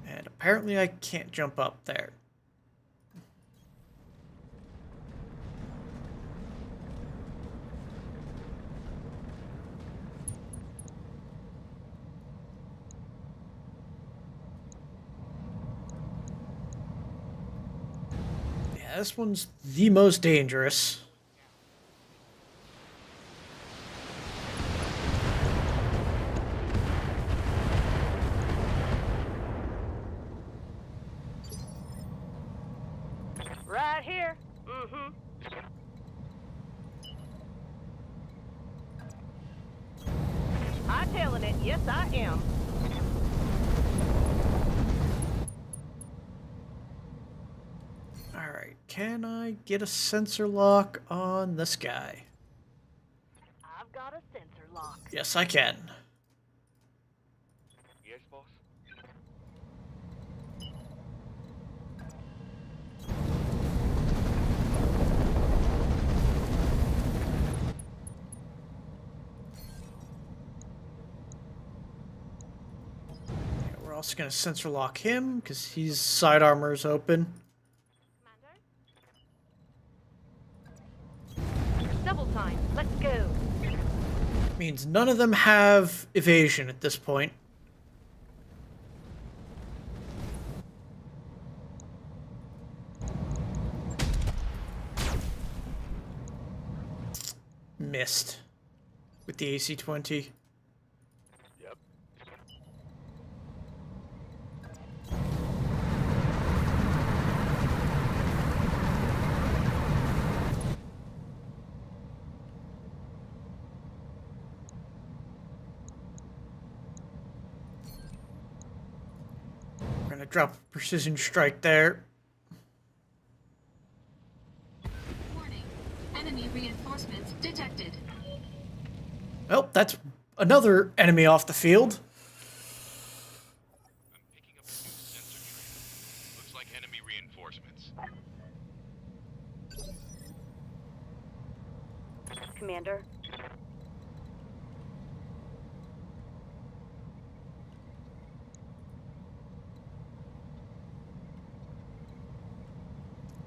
And apparently I can't jump up there. Yeah, this one's the most dangerous. Right here. Hightailing it. Yes, I am. can I get a sensor lock on this guy? I've got a sensor lock. Yes, I can. Yes, boss. We're also going to sensor lock him because his side armor is open. Double time. Let's go. Means none of them have evasion at this point. Missed with the AC-20. Yep. We're going to drop a precision strike there. Warning. Enemy reinforcements detected. Oh, that's another enemy off the field. I'm picking up a new sensor trail. Looks like enemy reinforcements. Commander.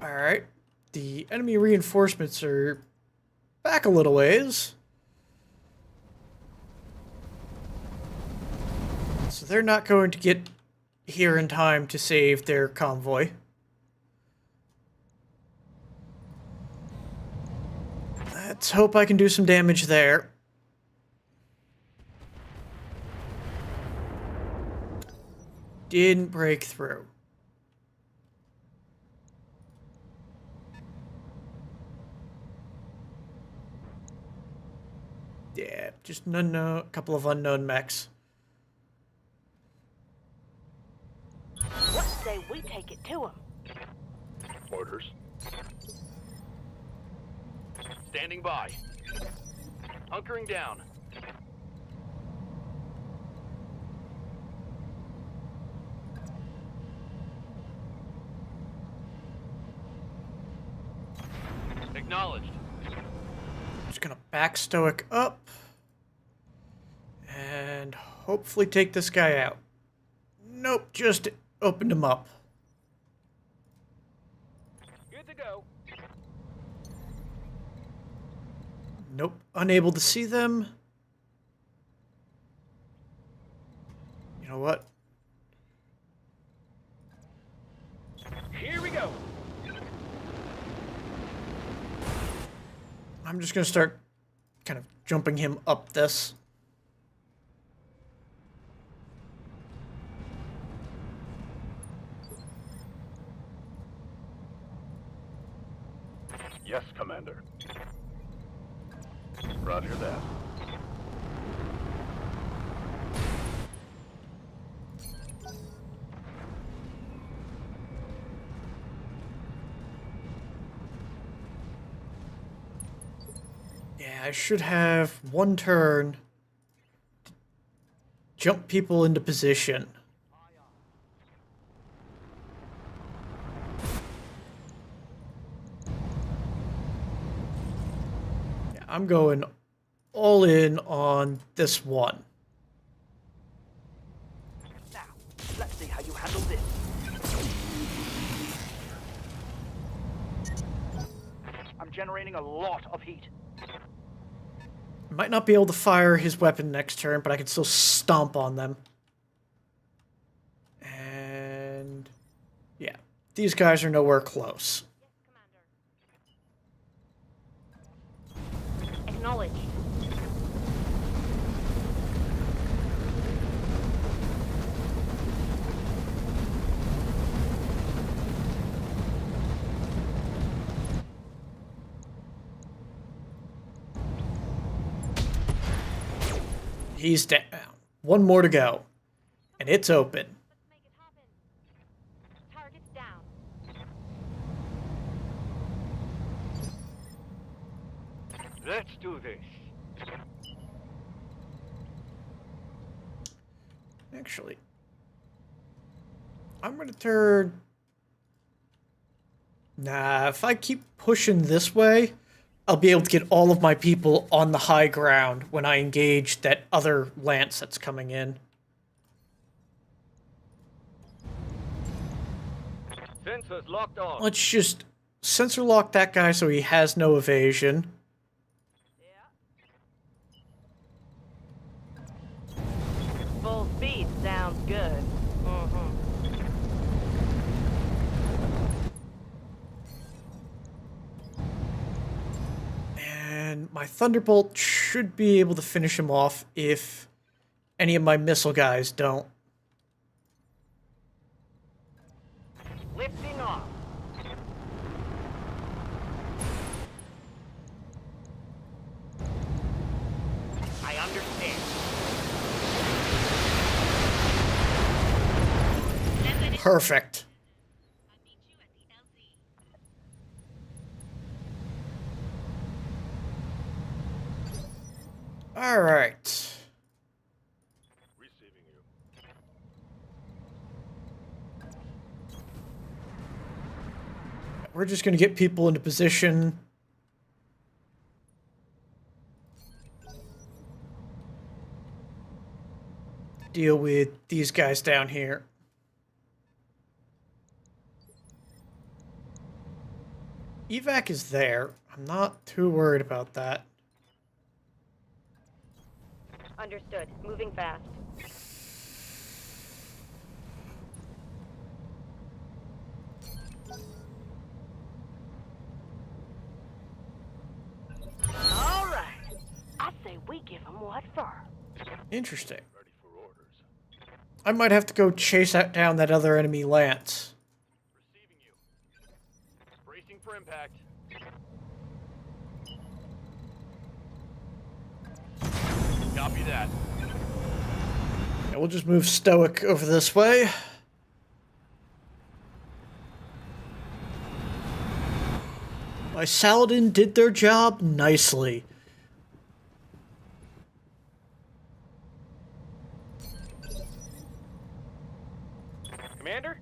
Alright. The enemy reinforcements are back a little ways. So they're not going to get here in time to save their convoy. Let's hope I can do some damage there. Didn't break through. Yeah, just a couple of unknown mechs. What say we take it to him? Orders. Standing by. Hunkering down. Acknowledged. Just gonna back stoic up. And hopefully take this guy out. Nope, just opened him up. Good to go. Nope, unable to see them. You know what? Here we go. I'm just gonna start kind of jumping him up this. Yes, Commander. Roger that. Yeah, I should have one turn to jump people into position. Yeah, I'm going all in on this one. Now, let's see how you handle this. I'm generating a lot of heat. Might not be able to fire his weapon next turn, but I can still stomp on them. And yeah, these guys are nowhere close. Acknowledged. He's down. One more to go. And it's open. Let's make it happen. Target's down. Let's do this. Actually, I'm gonna turn... Nah, if I keep pushing this way, I'll be able to get all of my people on the high ground when I engage that other lance that's coming in. Sensors locked on. Let's just sensor lock that guy so he has no evasion. Full speed sounds good. Mm-hmm. And my Thunderbolt should be able to finish him off if any of my missile guys don't. Lifting off. I understand. Perfect. All right. Receiving you. We're just going to get people into position. Deal with these guys down here. Evac is there. I'm not too worried about that. Understood. Moving fast. All right. I say we give them what for. Interesting. Ready for orders. I might have to go chase down that other enemy lance. Receiving you. Bracing for impact. Copy that. Yeah, we'll just move Stoic over this way. My Saladin did their job nicely. Commander?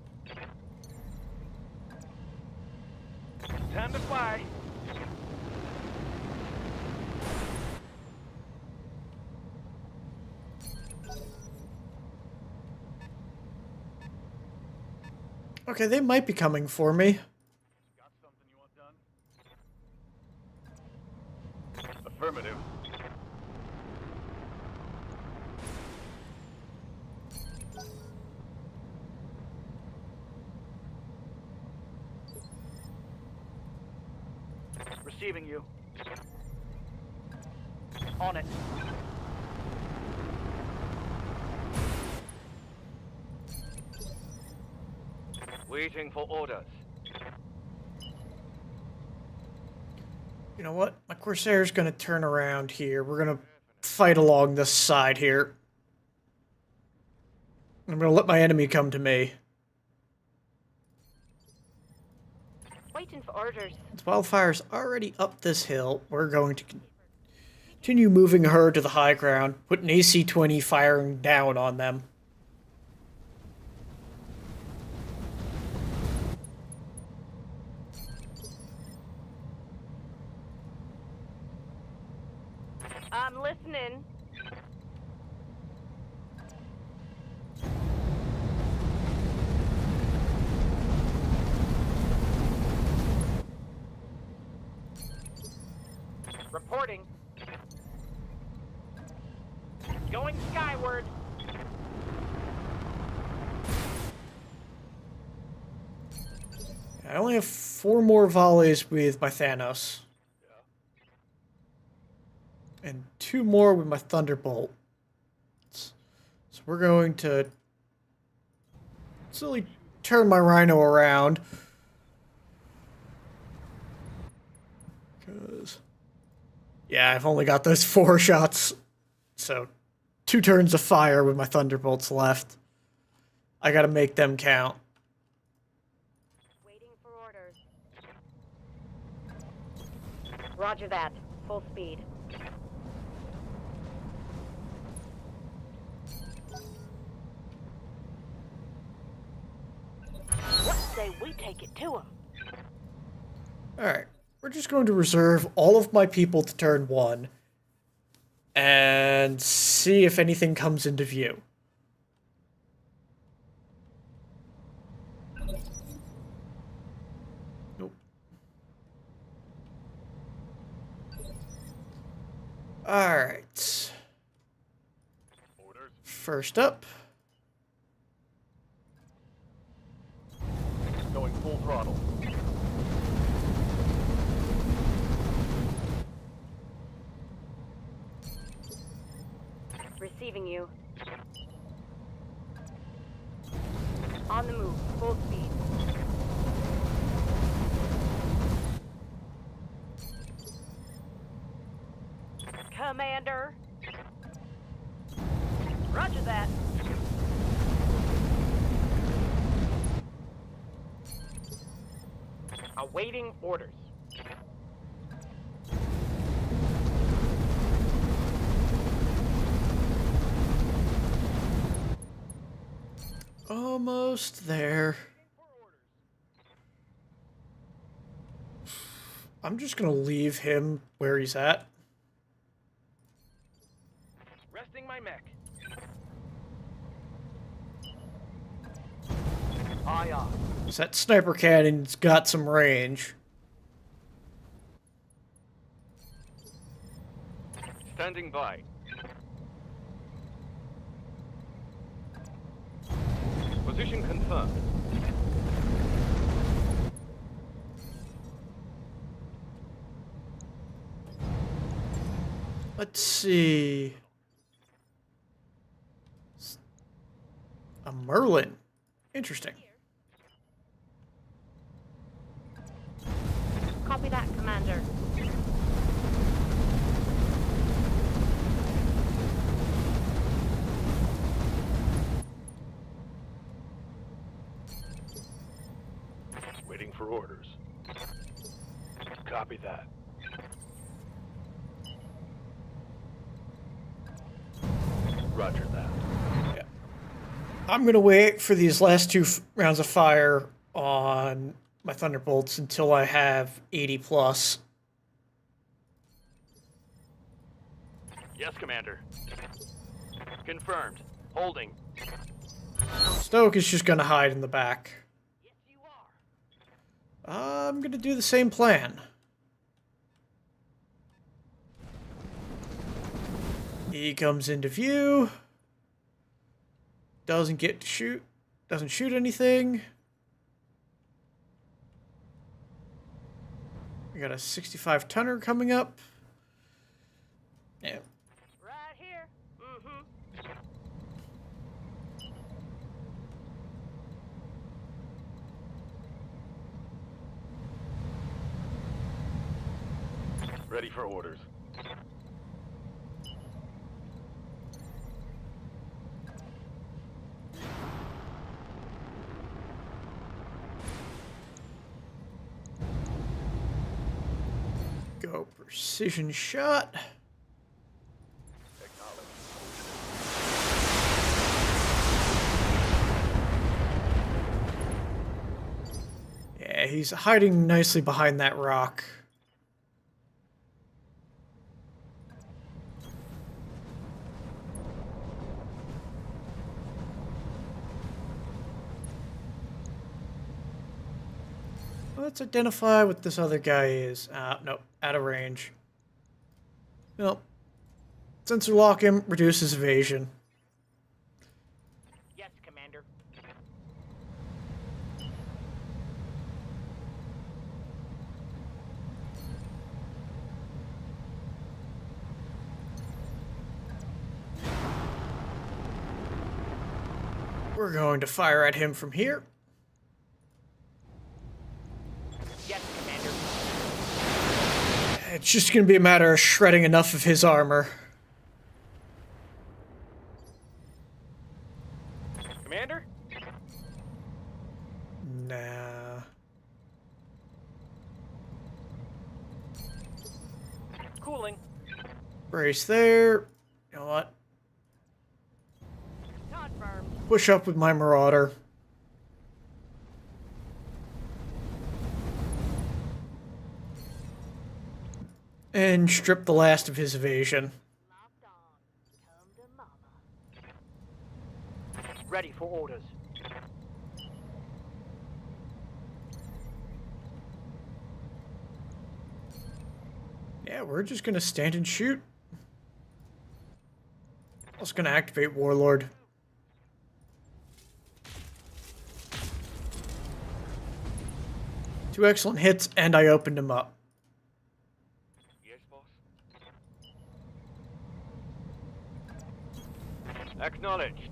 Time to fly. Okay, they might be coming for me. Got something you want done? Affirmative. Receiving you. On it. Waiting for orders. You know what? My Corsair's gonna turn around here. We're gonna fight along this side here. I'm gonna let my enemy come to me. Waiting for orders. Wildfire's already up this hill. We're going to continue moving her to the high ground, put an AC-20 firing down on them. I'm listening. Reporting. Going skyward. I only have 4 more volleys with my Thanos. And 2 more with my Thunderbolt. So we're going to slowly turn my Rhino around. Because, yeah, I've only got those 4 shots. So 2 turns of fire with my Thunderbolts left. I gotta make them count. Waiting for orders. Roger that. full speed. What say we take it to him? Alright, we're just going to reserve all of my people to turn 1 and see if anything comes into view. Nope. Alright. Orders. First up. Going full throttle. Receiving you. On the move, full speed. Commander. Roger that. Awaiting orders. Almost there. I'm just gonna leave him where he's at. Resting my mech. Aye, aye. 'Cause that sniper cannon's got some range. Standing by. Position confirmed. Let's see. A Merlin. Interesting. Copy that, Commander. Waiting for orders. Copy that. Roger that. Yeah. I'm gonna wait for these last two rounds of fire on my Thunderbolts until I have 80 plus. Yes, Commander. Confirmed. Holding. Stoke is just gonna hide in the back. Yes, you are. I'm gonna do the same plan. He comes into view. Doesn't get to shoot. Doesn't shoot anything. We got a 65 tonner coming up. Yeah. Right here. Mm-hmm. Ready for orders. Go precision shot. Yeah, he's hiding nicely behind that rock. Let's identify what this other guy is. Nope, out of range. Nope. Sensor lock him, reduces evasion. Yes, Commander. We're going to fire at him from here. Yes, Commander. It's just going to be a matter of shredding enough of his armor. Commander? Nah. Cooling. Brace there. You know what? Confirmed. Push up with my Marauder. And strip the last of his evasion. Locked on. Come to mama. Ready for orders. Yeah, we're just gonna stand and shoot. I was gonna activate Warlord. Two excellent hits, and I opened him up. Yes, boss. Acknowledged.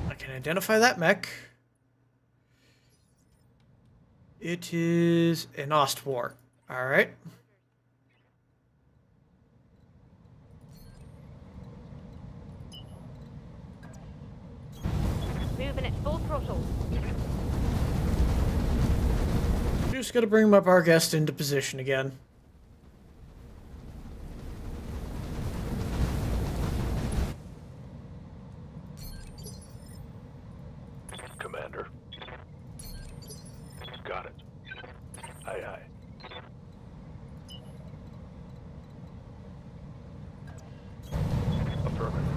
I can identify that mech. It is an Ostwar. Alright. Moving at full throttle. Just gotta bring my Barghest into position again. Commander. Got it. Aye, aye. Affirmative.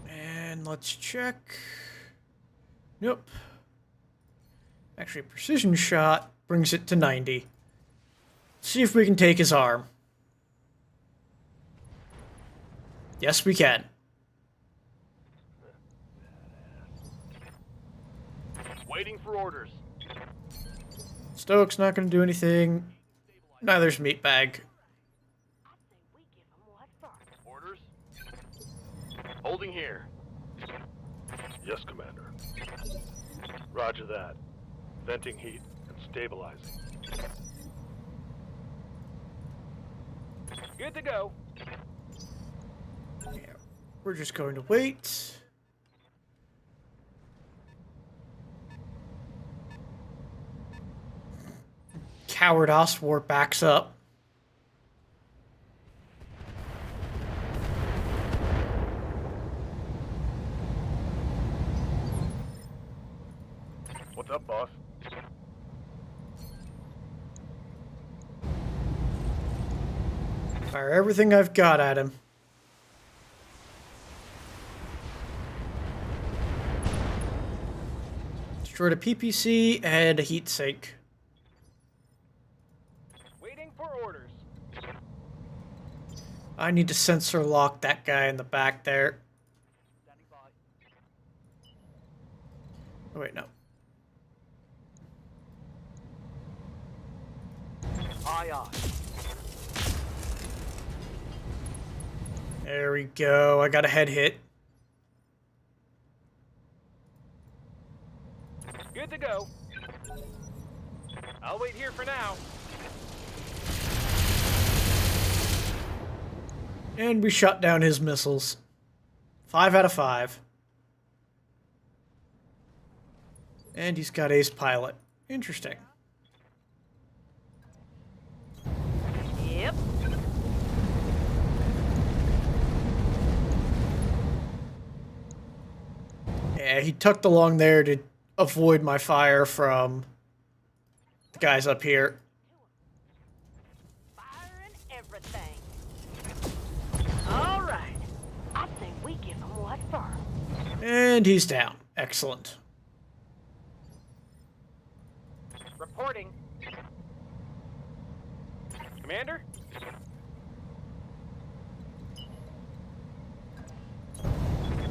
And let's check. Nope. Actually, precision shot brings it to 90. See if we can take his arm. Yes, we can. Waiting for orders. Stoke's not going to do anything. Neither's Meatbag. I say we give them what first. Orders. Holding here. Yes, Commander. Roger that. Venting heat and stabilizing. Good to go. Yeah, we're just going to wait. Coward Ostwar backs up. What's up, boss? Fire everything I've got at him. Destroyed a PPC and a heat sink. Waiting for orders. I need to sensor lock that guy in the back there. Standing by. Oh, wait, no. Aye, aye. There we go. I got a head hit. Good to go. I'll wait here for now. And we shut down his missiles. 5 out of 5. And he's got ace pilot. Interesting. Yep. Yeah, he tucked along there to avoid my fire from the guys up here. Fire and everything. All right. I think we give them what first. And he's down. Excellent. Reporting. Commander?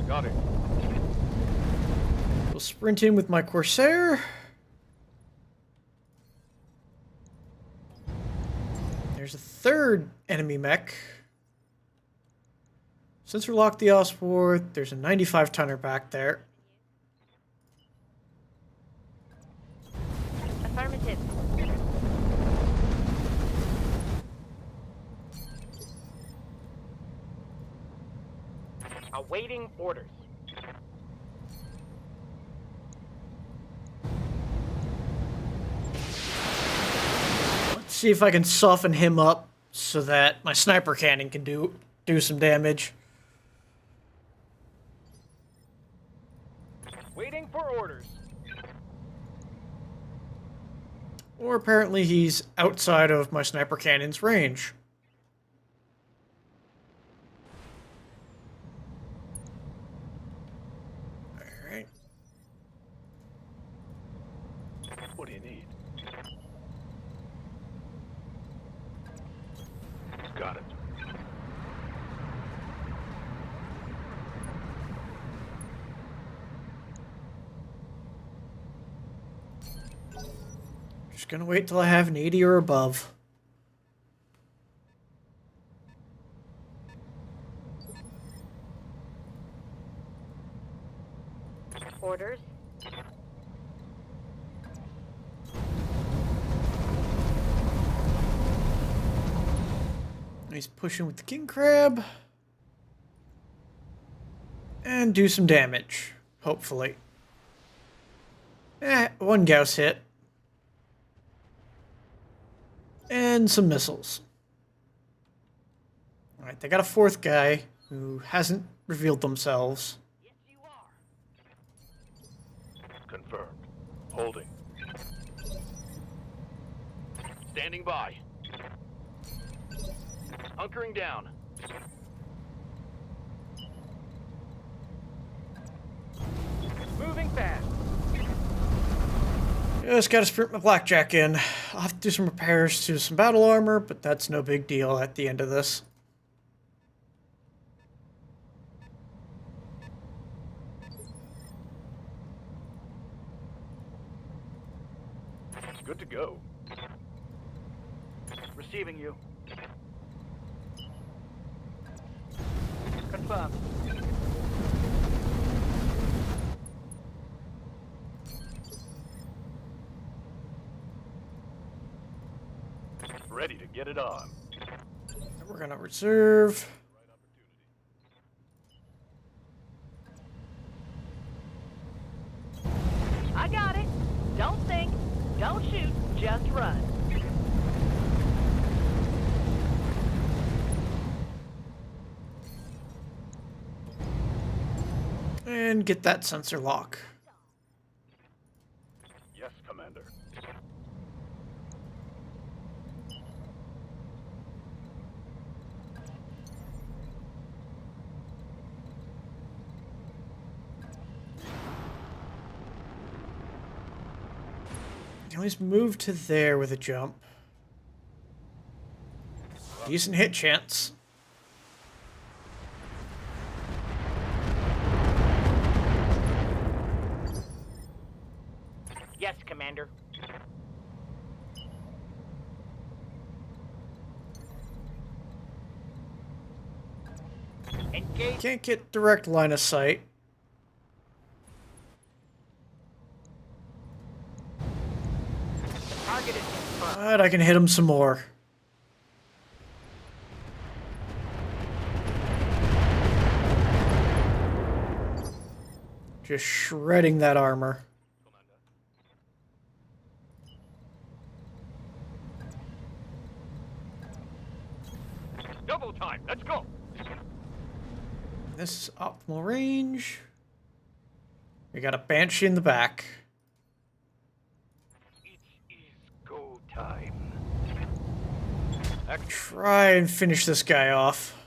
Got it. We'll sprint in with my Corsair. There's a third enemy mech. Sensor lock the Ostwar. There's a 95 tonner back there. Affirmative. Awaiting orders. see if I can soften him up so that my sniper cannon can do some damage. Waiting for orders. Or apparently he's outside of my sniper cannon's range. Alright. What do you need? Got it. Just gonna wait till I have an 80 or above. Orders. He's pushing with the king crab. And do some damage, hopefully. One Gauss hit. And some missiles. Alright, they got a fourth guy who hasn't revealed themselves. Yes, you are. Confirmed. Holding. Standing by. Hunkering down. Moving fast. Just gotta sprint my blackjack in. I'll have to do some repairs to some battle armor, but that's no big deal at the end of this. Good to go. Receiving you. Confirmed. Ready to get it on. We're gonna reserve. I got it. Don't think. Don't shoot. Just run. And get that sensor lock. Yes, Commander. Can always move to there with a jump. Decent hit chance. Yes, Commander. Engage. Can't get direct line of sight. Target is confirmed. But I can hit him some more. Just shredding that armor. Double time. Let's go. This is optimal range. We got a Banshee in the back. It is go time. Try and finish this guy off.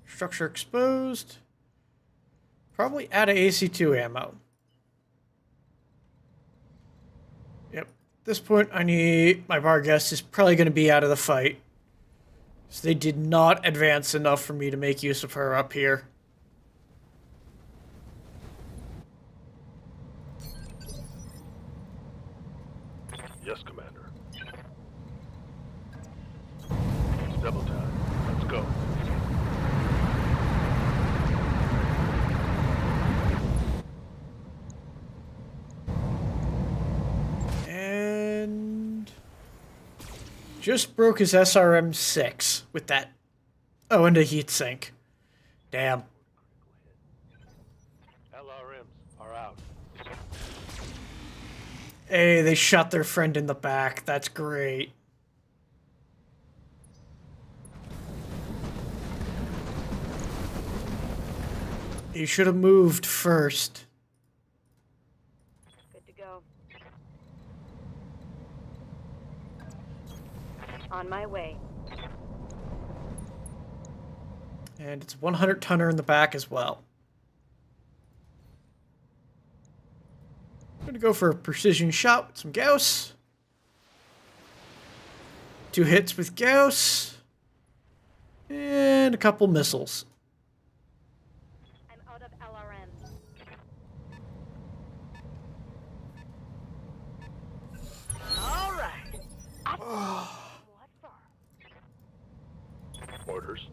Structure exposed. Probably out of AC2 ammo. Yep. At this point, I need... My bar guest is probably going to be out of the fight. So they did not advance enough for me to make use of her up here. Yes, Commander. Double time. Let's go. And... just broke his SRM-6 with that. Oh, and a heat sink. Damn. LRMs are out. Hey, they shot their friend in the back. That's great. You should have moved first. Good to go. On my way. And it's a 100-tonner in the back as well. I'm going to go for a precision shot with some Gauss. 2 hits with Gauss. And a couple missiles. I'm out of LRM. All right. What for? Orders.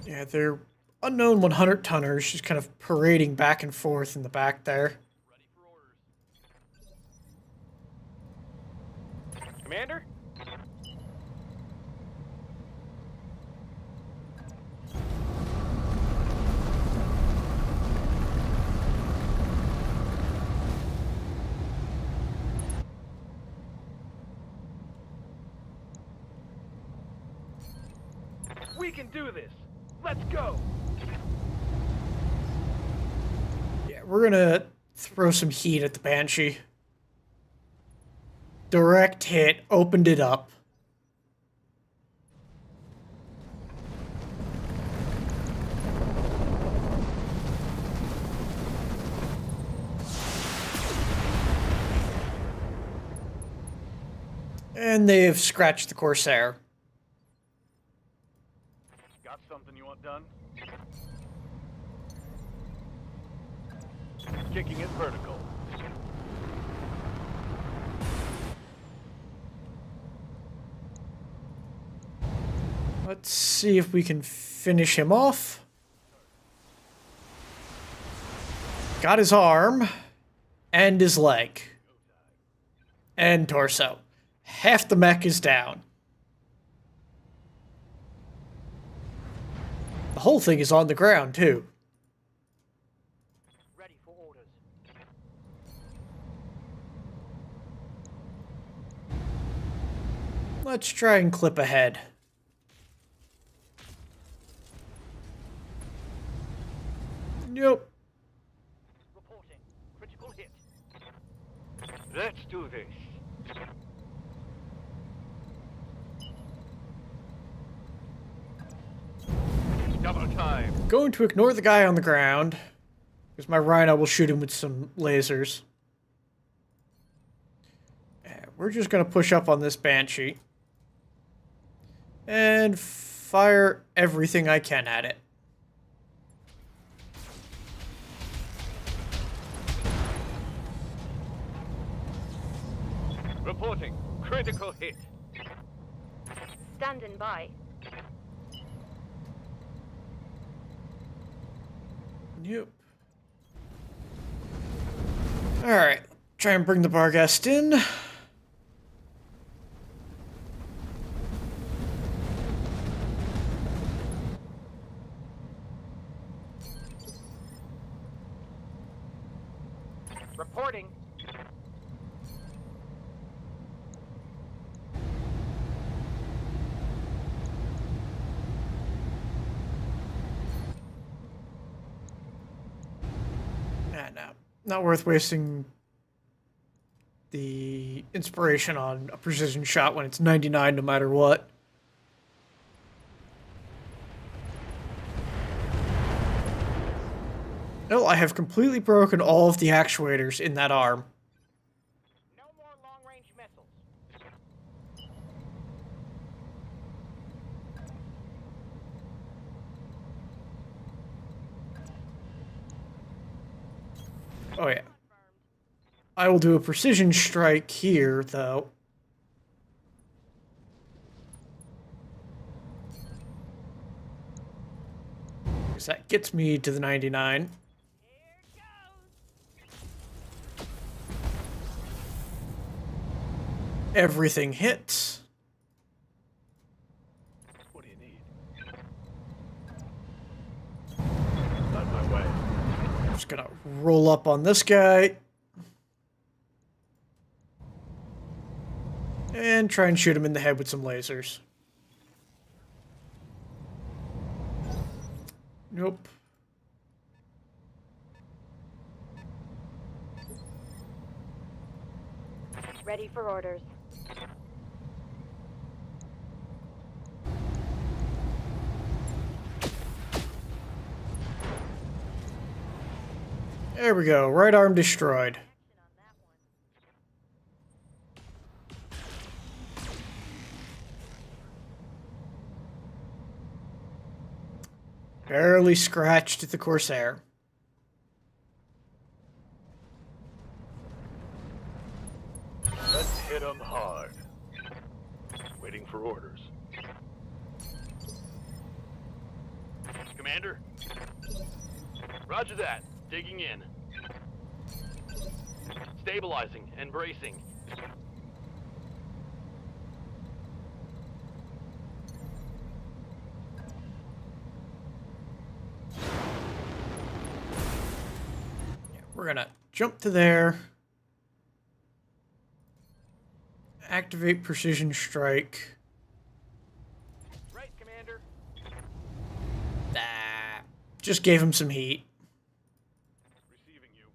Yeah, they're unknown 100-tonners, just kind of parading back and forth in the back there. Ready for orders. Commander? We can do this. Let's go. Yeah, we're gonna throw some heat at the Banshee. Direct hit, opened it up. And they have scratched the Corsair. Got something you want done? Kicking it vertical. Let's see if we can finish him off. Got his arm. And his leg. And torso. Half the mech is down. The whole thing is on the ground, too. Ready for orders. Let's try and clip ahead. Nope. Reporting. Critical hit. Let's do this. Double time. Going to ignore the guy on the ground. Because my Rhino will shoot him with some lasers. And we're just going to push up on this Banshee. And fire everything I can at it. Reporting. Critical hit. Standing by. Yep. Alright. Try and bring the Barghest in. Reporting. No. Not worth wasting the inspiration on a precision shot when it's 99 no matter what. No, I have completely broken all of the actuators in that arm. No more long-range missiles. Oh yeah. I will do a precision strike here, though. Because that gets me to the 99. Everything hits. What do you need? On my way. Just gonna roll up on this guy. And try and shoot him in the head with some lasers. Nope. Ready for orders. There we go. Right arm destroyed. Barely scratched the Corsair. Let's hit 'em hard. Waiting for orders. Commander? Roger that. Digging in. Stabilizing and bracing. We're gonna jump to there. Activate precision strike. Right, Commander. Ah, just gave him some heat. Receiving you.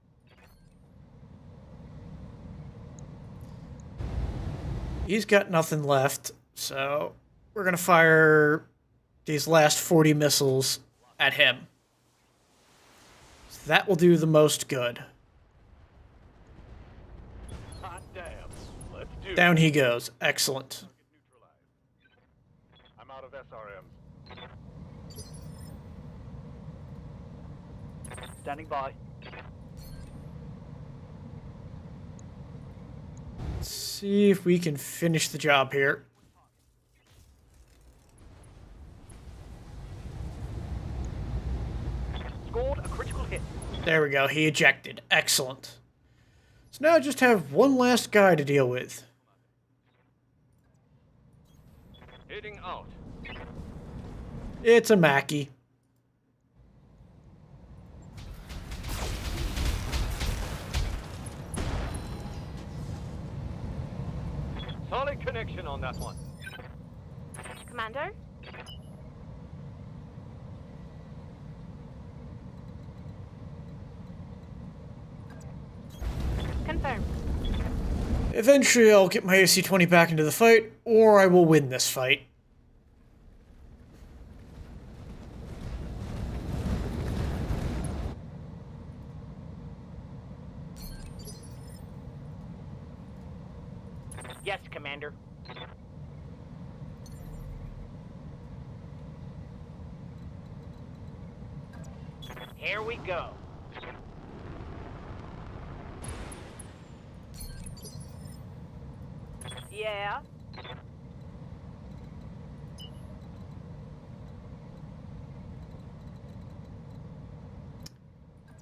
He's got nothing left, so we're gonna fire these last 40 missiles at him. So that will do the most good. Hot damn. Let's do it. Down he goes. Excellent. Neutralized. I'm out of SRMs. Standing by. Let's see if we can finish the job here. Scored a critical hit. There we go. He ejected. Excellent. So now I just have one last guy to deal with. Hitting out. It's a Mackie. Solid connection on that one. Commander? Confirmed. Eventually I'll get my AC-20 back into the fight, or I will win this fight. Yes, Commander. Here we go. Yeah.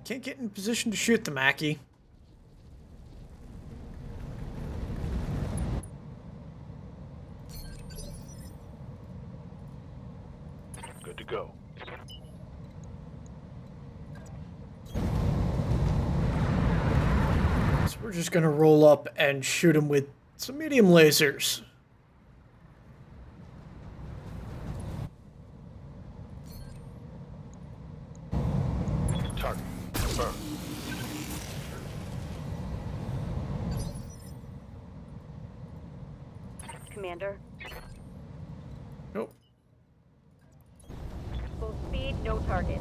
Can't get in position to shoot the Mackie. Good to go. So we're just gonna roll up and shoot him with some medium lasers. Target confirmed. Commander. Nope. Full speed, no target.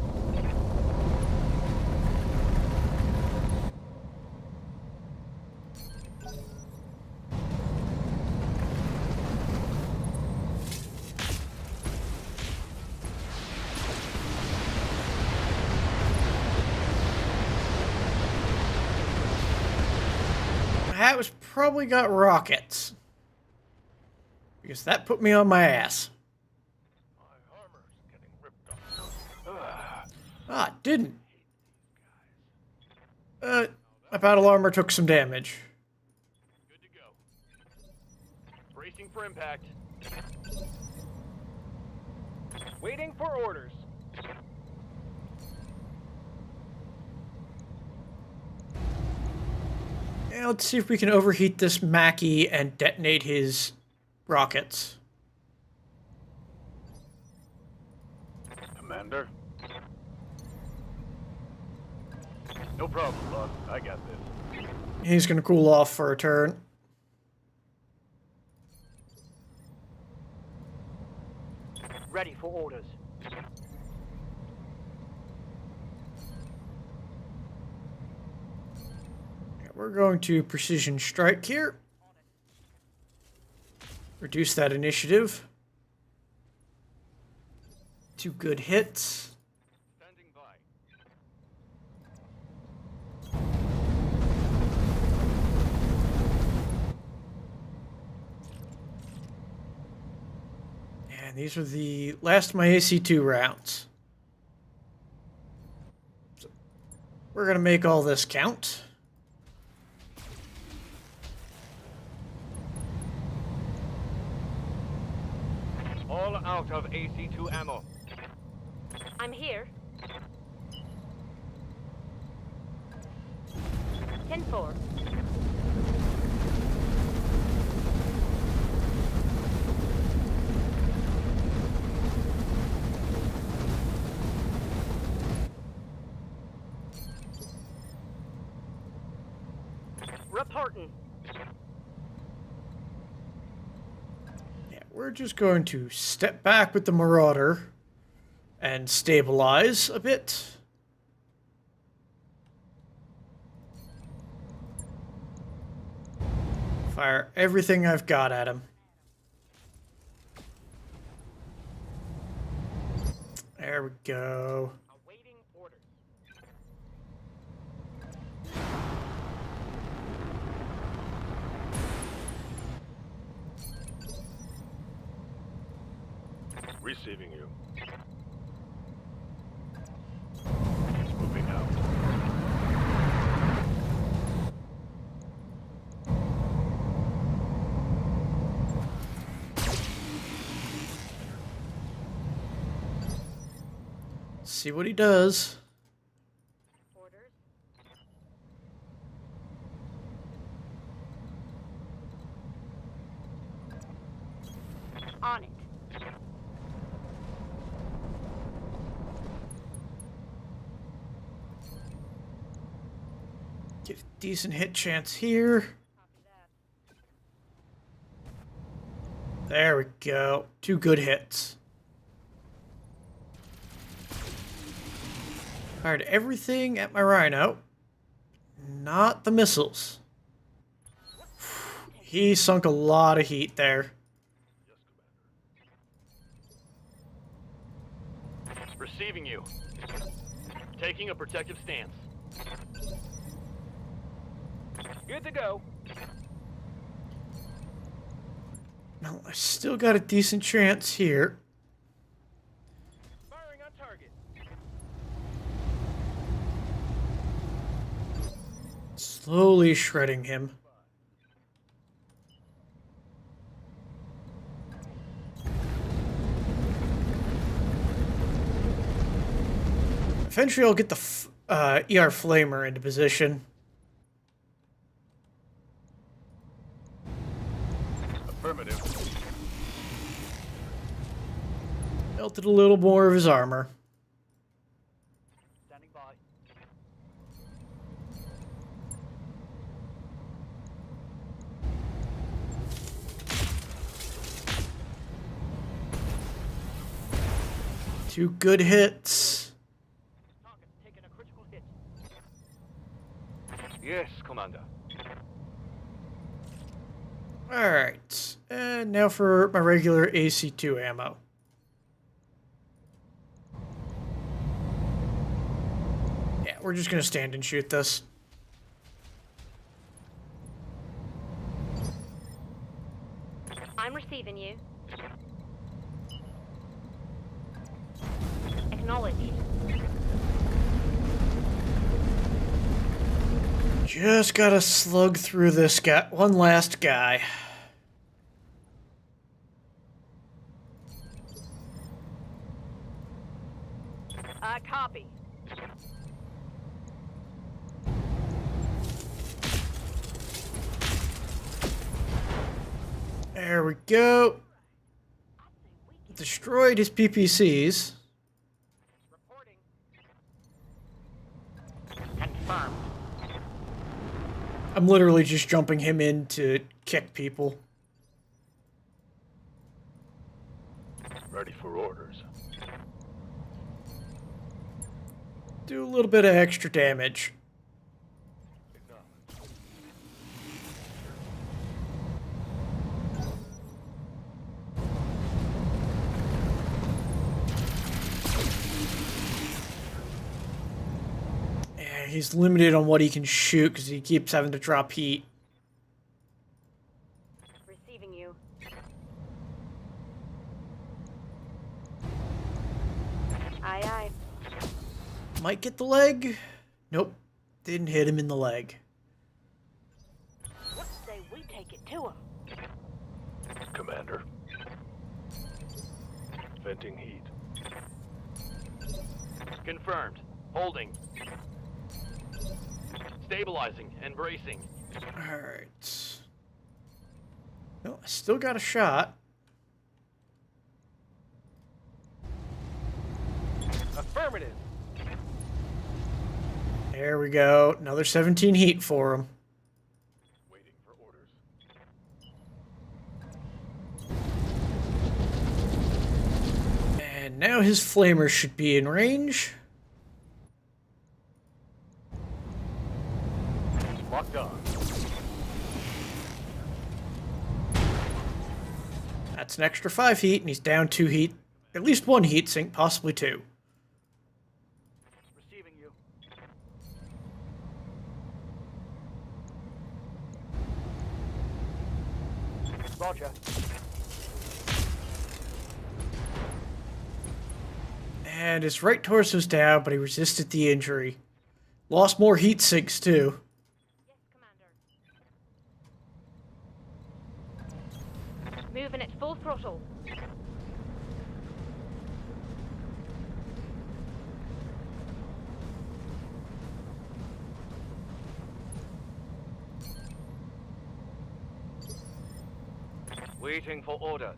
That was probably got rockets. Because that put me on my ass. My armor's getting ripped off. Ah, it didn't. My battle armor took some damage. Good to go. Bracing for impact. Waiting for orders. Yeah, let's see if we can overheat this Mackie and detonate his rockets. Commander? No problem, boss. I got this. He's gonna cool off for a turn. Ready for orders. We're going to precision strike here. Reduce that initiative. 2 good hits. Standing by. And these are the last of my AC2 rounds. So we're going to make all this count. All out of AC2 ammo. I'm here. 10-4. Reporting. Yeah, we're just going to step back with the Marauder and stabilize a bit. Fire everything I've got at him. There we go. Awaiting orders. Receiving you. Moving out. See what he does. Orders. On it. Get a decent hit chance here. Copy that. There we go. 2 good hits. Fired everything at my Rhino. Not the missiles. He sunk a lot of heat there. Receiving you. Taking a protective stance. Good to go. Well, I still got a decent chance here. Firing on target. Slowly shredding him. Eventually I'll get the ER Flamer into position. Affirmative. Melted a little more of his armor. Standing by. Two good hits. Target taking a critical hit. Yes, Commander. Alright. And now for my regular AC2 ammo. Yeah, we're just gonna stand and shoot this. I'm receiving you. Acknowledged. Just gotta slug through this guy. One last guy. Copy. There we go. Destroyed his PPCs. Reporting. Confirmed. I'm literally just jumping him in to kick people. Ready for orders. Do a little bit of extra damage. Yeah, he's limited on what he can shoot because he keeps having to drop heat. Receiving you. Aye, aye. Might get the leg. Nope. Didn't hit him in the leg. What say we take it to him? Commander. Venting heat. Confirmed. Holding. Stabilizing and bracing. Alright. Well, I still got a shot. Affirmative. There we go. Another 17 heat for him. Waiting for orders. And now his flamers should be in range. Locked on. That's an extra 5 heat, and he's down 2 heat. At least 1 heat sink, possibly 2. Receiving you. Roger. And his right torso's down, but he resisted the injury. Lost more heat sinks, too. Yes, Commander. Moving at full throttle. Waiting for orders.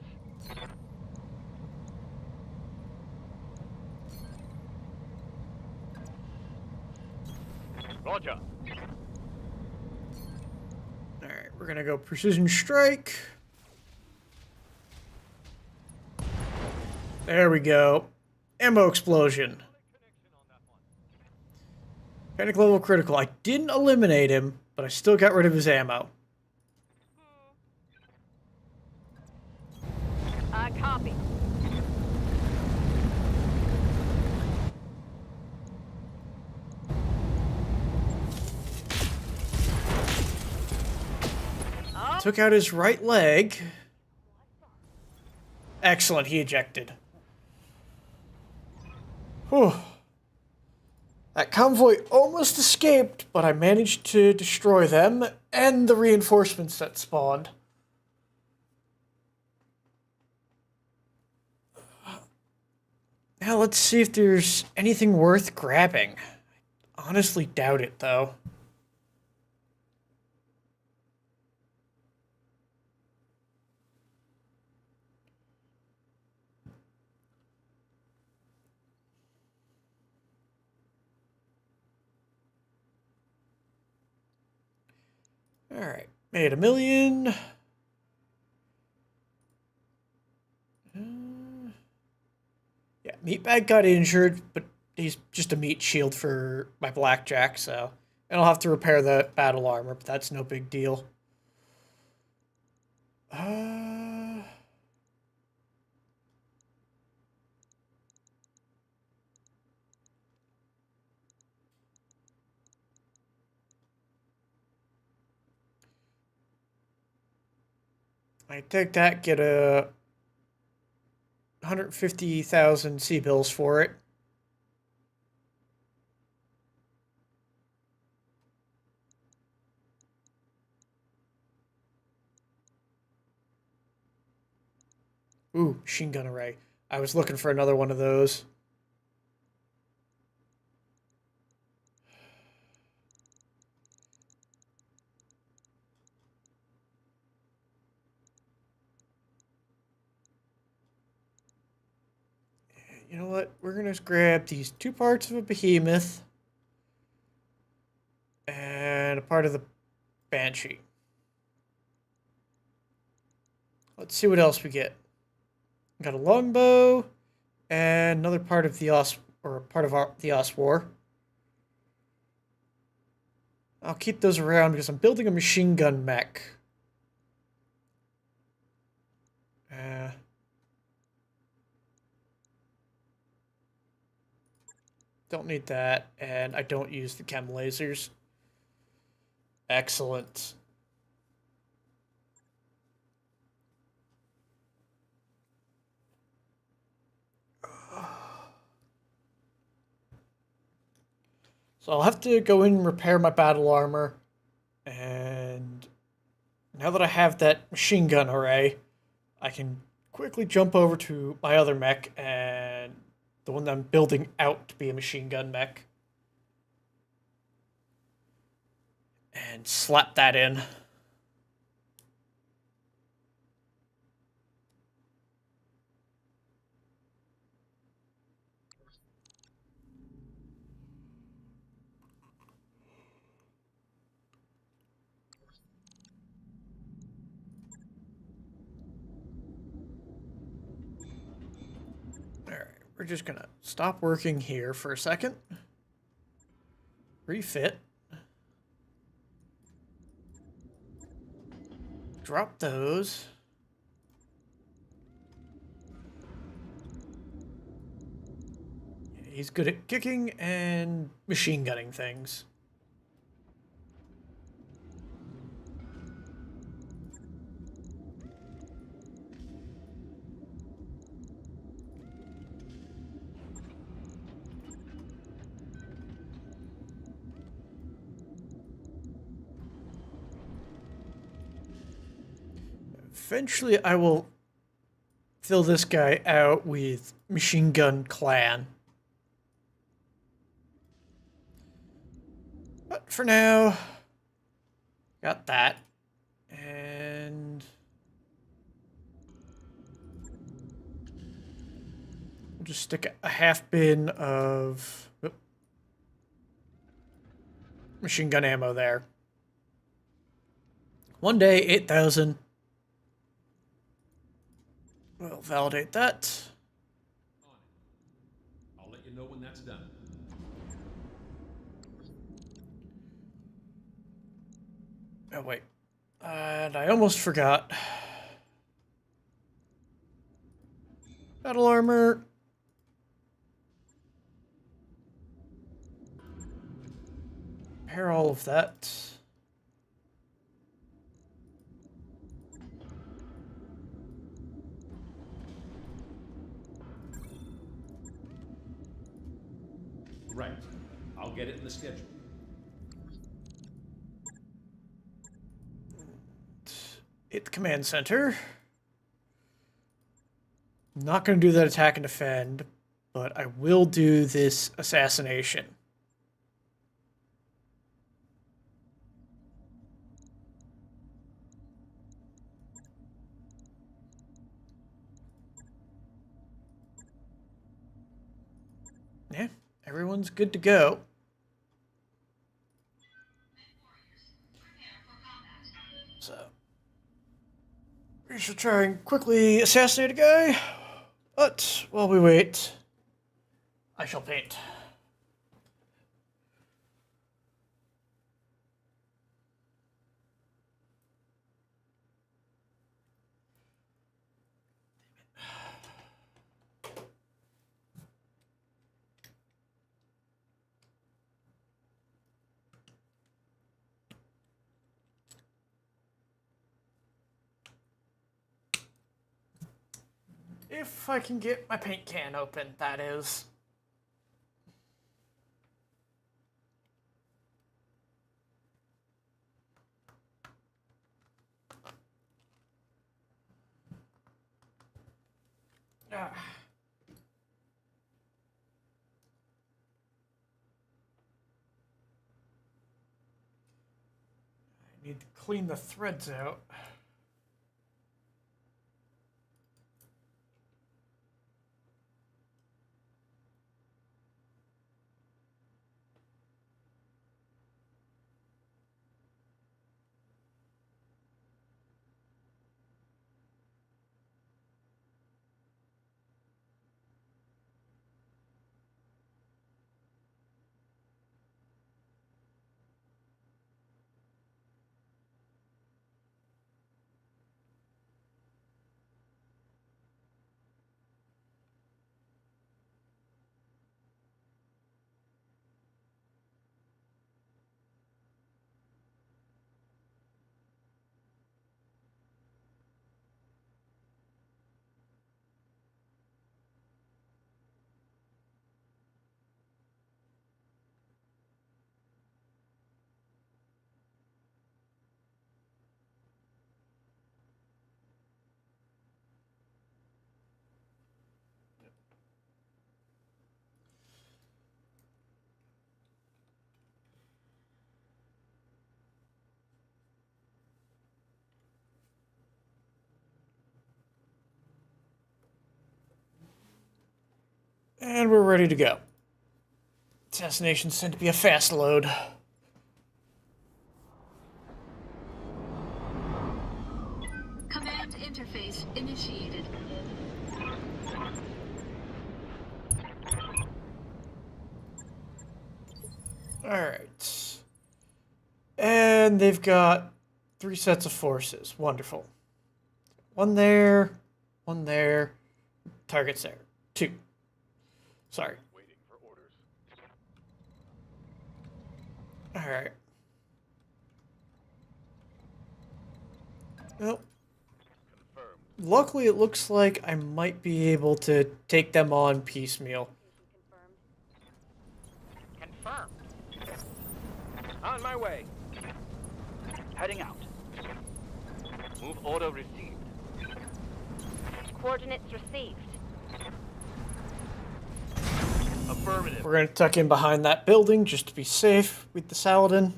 Roger. Alright, we're gonna go precision strike. There we go. Ammo explosion. Panic level critical. I didn't eliminate him, but I still got rid of his ammo. Copy. Took out his right leg. Excellent, he ejected. Whew. That convoy almost escaped, but I managed to destroy them and the reinforcements that spawned. Now let's see if there's anything worth grabbing. Honestly doubt it, though. Alright, made $1 million. Yeah, Meatbag got injured, but he's just a meat shield for my Blackjack, so... And I'll have to repair the battle armor, but that's no big deal. I take that, get a 150,000 C-bills for it. Ooh, machine gun array. I was looking for another one of those. You know what? We're gonna grab these 2 parts of a behemoth and a part of the banshee. Let's see what else we get. Got a longbow and another part of the the Os War. I'll keep those around because I'm building a machine gun mech. Don't need that, and I don't use the chem lasers. Excellent. So I'll have to go in and repair my battle armor, and now that I have that machine gun array, I can quickly jump over to my other mech and the one that I'm building out to be a machine gun mech. And slap that in. Alright, we're just gonna stop working here for a second. Refit. Drop those. He's good at kicking and machine gunning things. Eventually, I will fill this guy out with Machine Gun Clan. But for now, got that. And we'll just stick a half bin of machine gun ammo there. One day, 8,000. We'll validate that. I'll let you know when that's done. Oh, wait. And I almost forgot. Battle armor. Repair all of that. Right. I'll get it in the schedule. Hit the command center. Not going to do that attack and defend, but I will do this assassination. Yeah, everyone's good to go. So, we should try and quickly assassinate a guy. But while we wait, I shall paint. If I can get my paint can open, that is. Ah. I need to clean the threads out. And we're ready to go. Assassinations tend to be a fast load. Command interface initiated. Alright. And they've got 3 sets of forces. Wonderful. One there. Target's there. 2. Sorry. Waiting for orders. Alright. Well, Confirmed. luckily it looks like I might be able to take them on piecemeal. Confirmed. On my way. Heading out. Move order received. Coordinates received. Affirmative. We're going to tuck in behind that building just to be safe with the Saladin.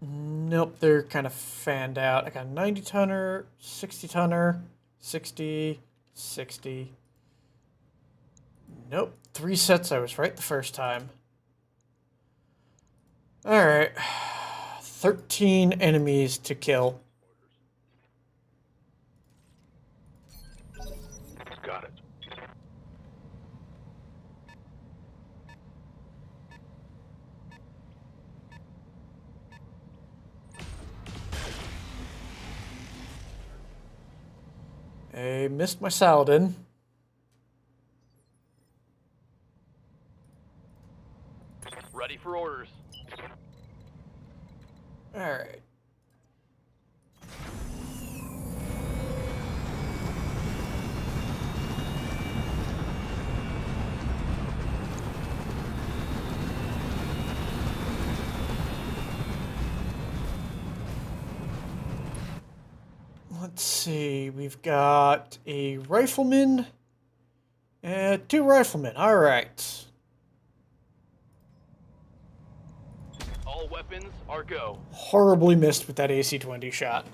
Nope, they're kind of fanned out. I got a 90 tonner, 60 tonner, 60, 60. Nope, 3 sets. I was right the first time. Alright. 13 enemies to kill. Got it. I missed my Saladin. Ready for orders. Alright. Let's see, we've got a rifleman and 2 riflemen. Alright. All weapons are go. Horribly missed with that AC-20 shot.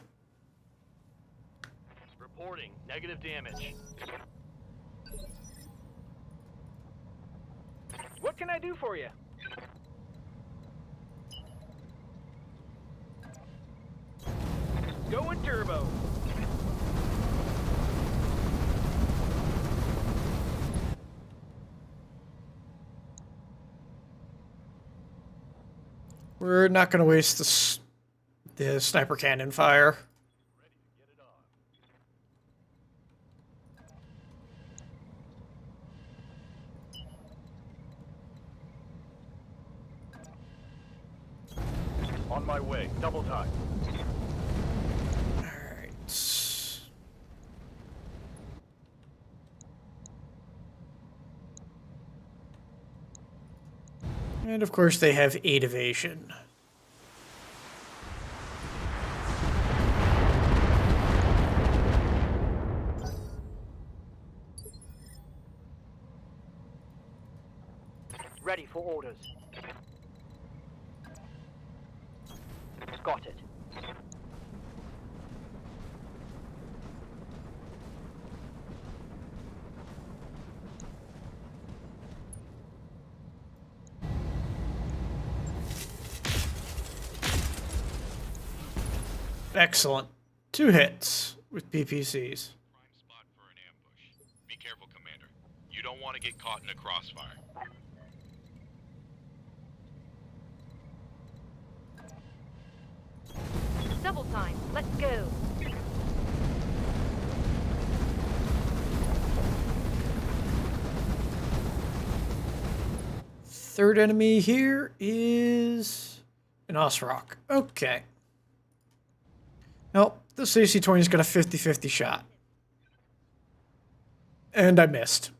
Reporting negative damage. What can I do for you? Going turbo. We're not going to waste the sniper cannon fire. On my way. Double time. Alright. And of course they have 8 evasion. Ready for orders. Got it. Excellent. 2 hits with PPCs. Prime spot for an ambush. Be careful, Commander. You don't want to get caught in a crossfire. Double time. Let's go. Third enemy here is an Osrock. Okay. Nope, this AC-20's got a 50-50 shot. And I missed.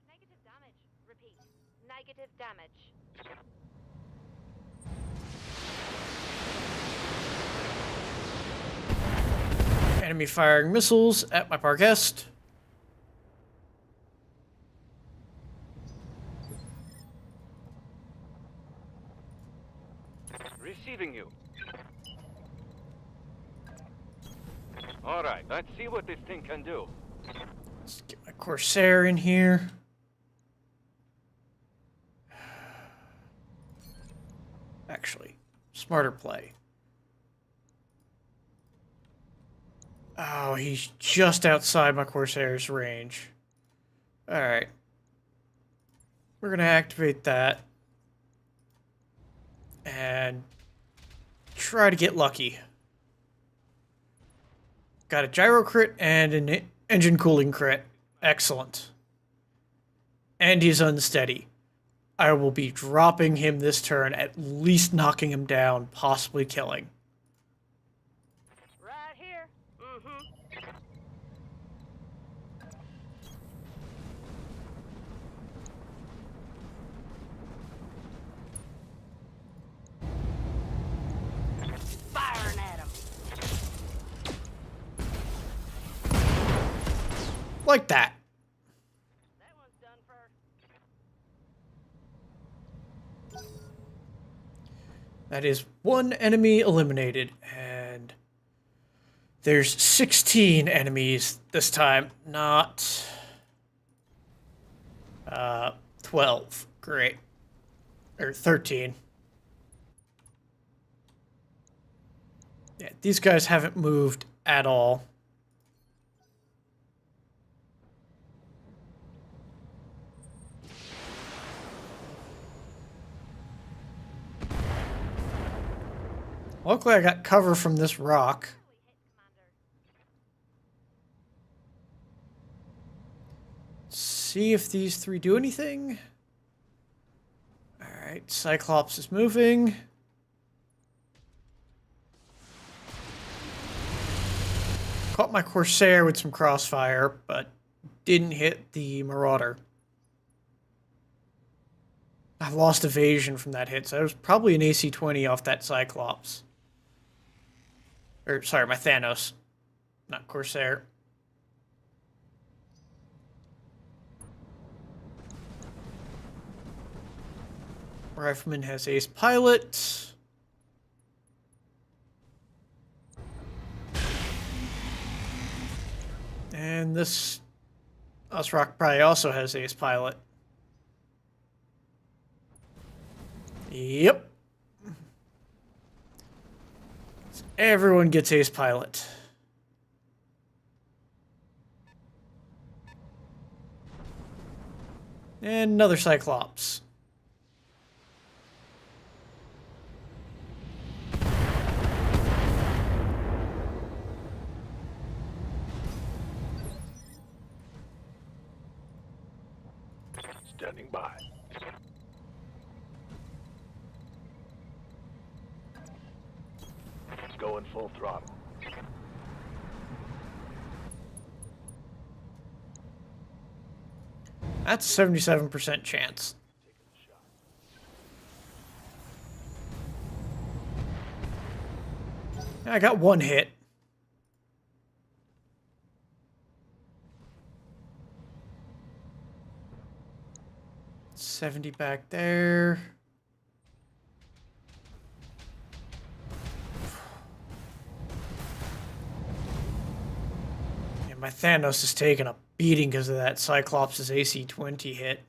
Negative damage. Repeat. Negative damage. Enemy firing missiles at my Parguest. All right, let's see what this thing can do. Let's get my Corsair in here. Actually, smarter play. Oh, he's just outside my Corsair's range. Alright. We're going to activate that. And try to get lucky. Got a gyro crit and an engine cooling crit. Excellent. And he's unsteady. I will be dropping him this turn, at least knocking him down, possibly killing. Right here. Mm-hmm. Firing at him. Like that. That one's done for. That is one enemy eliminated, and there's 16 enemies this time, not 12. Great. Or 13. Yeah, these guys haven't moved at all. Luckily, I got cover from this rock. See if these three do anything. Alright, Cyclops is moving. Caught my Corsair with some crossfire, but didn't hit the Marauder. I lost evasion from that hit, so it was probably an AC-20 off that Cyclops. Or, sorry, my Thanos. Not Corsair. Rifleman has ace pilot. And this Osrock probably also has ace pilot. Yep. Everyone gets ace pilot. And another Cyclops. Standing by. Going full throttle. That's a 77% chance. I got one hit. $70 back there. Yeah, my Thanos is taking a beating because of that Cyclops' AC-20 hit.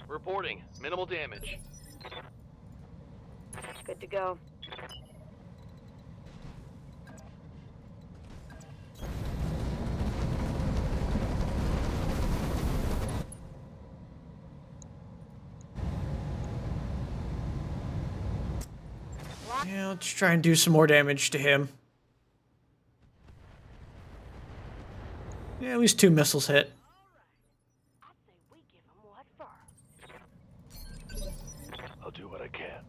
Reporting. Minimal damage. Good to go. Yeah, let's try and do some more damage to him. Yeah, at least 2 missiles hit. I say we give them what for. I'll do what I can.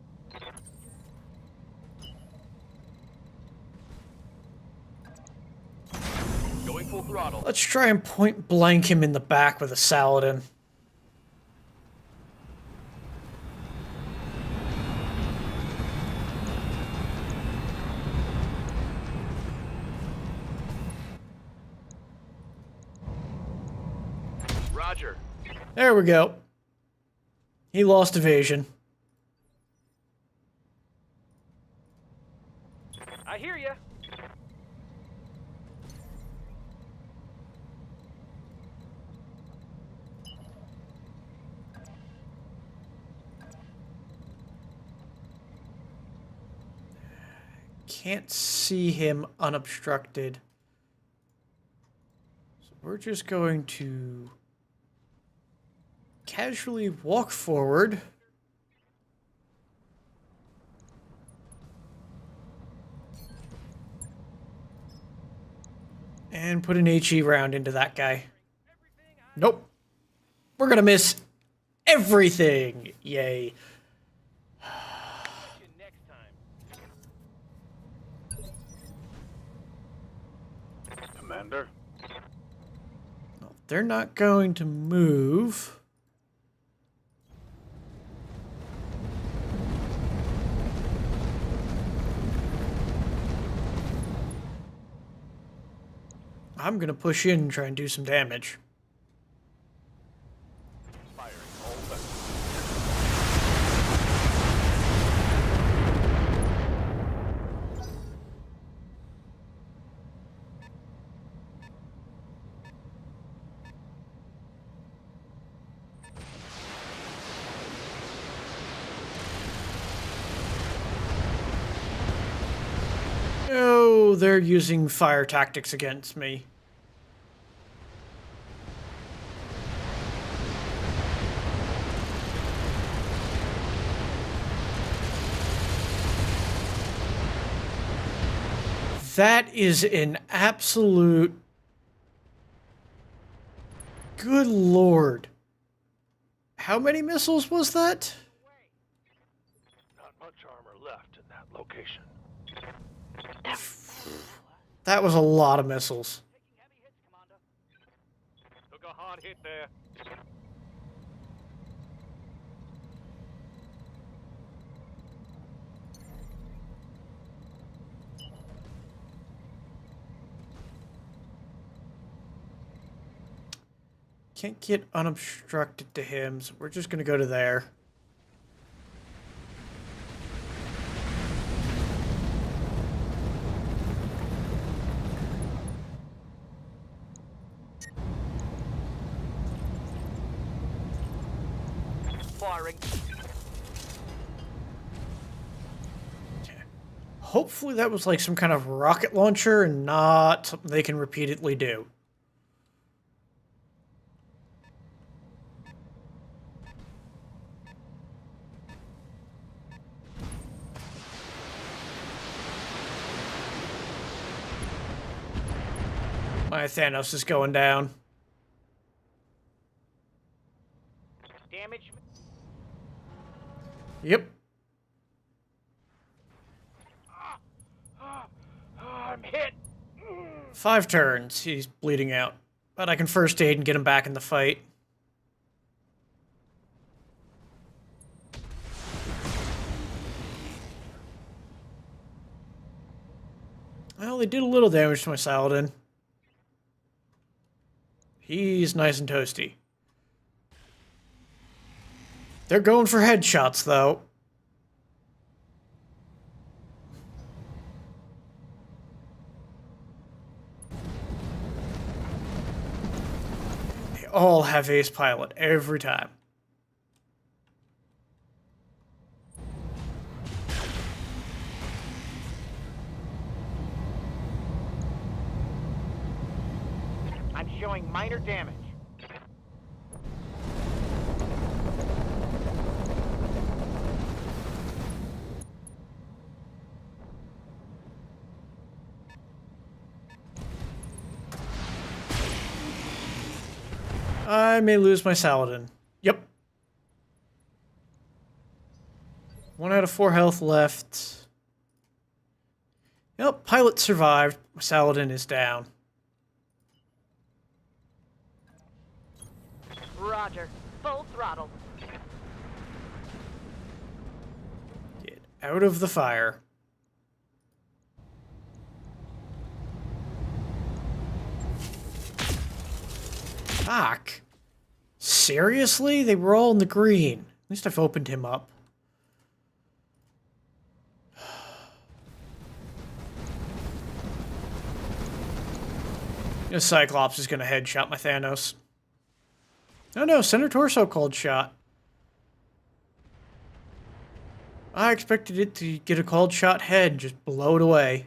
Going full throttle. Let's try and point blank him in the back with a Saladin. Roger. There we go. He lost evasion. I hear ya. Can't see him unobstructed. So we're just going to casually walk forward. And put an HE round into that guy. Nope. We're gonna miss everything. Yay. Next time. Commander? No, they're not going to move. I'm gonna push in and try and do some damage. Firing all weapons. Oh, they're using fire tactics against me. That is an absolute... Good lord. How many missiles was that? Not much armor left in that location. That was a lot of missiles. Took a hard hit there. Can't get unobstructed to him, so we're just gonna go to there. Firing. Hopefully that was like some kind of rocket launcher and not something they can repeatedly do. My Thanos is going down. Damage. Yep. I'm hit. 5 turns. He's bleeding out. But I can first aid and get him back in the fight. Well, they did a little damage to my Saladin. He's nice and toasty. They're going for headshots, though. They all have ace pilot every time. I'm showing minor damage. I may lose my Saladin. Yep. 1 out of 4 health left. Yep, pilot survived. My Saladin is down. Roger. Full throttle. Get out of the fire. Fuck. Seriously? They were all in the green. At least I've opened him up. This Cyclops is going to headshot my Thanos. Oh no, center torso cold shot. I expected it to get a cold shot head, just blow it away.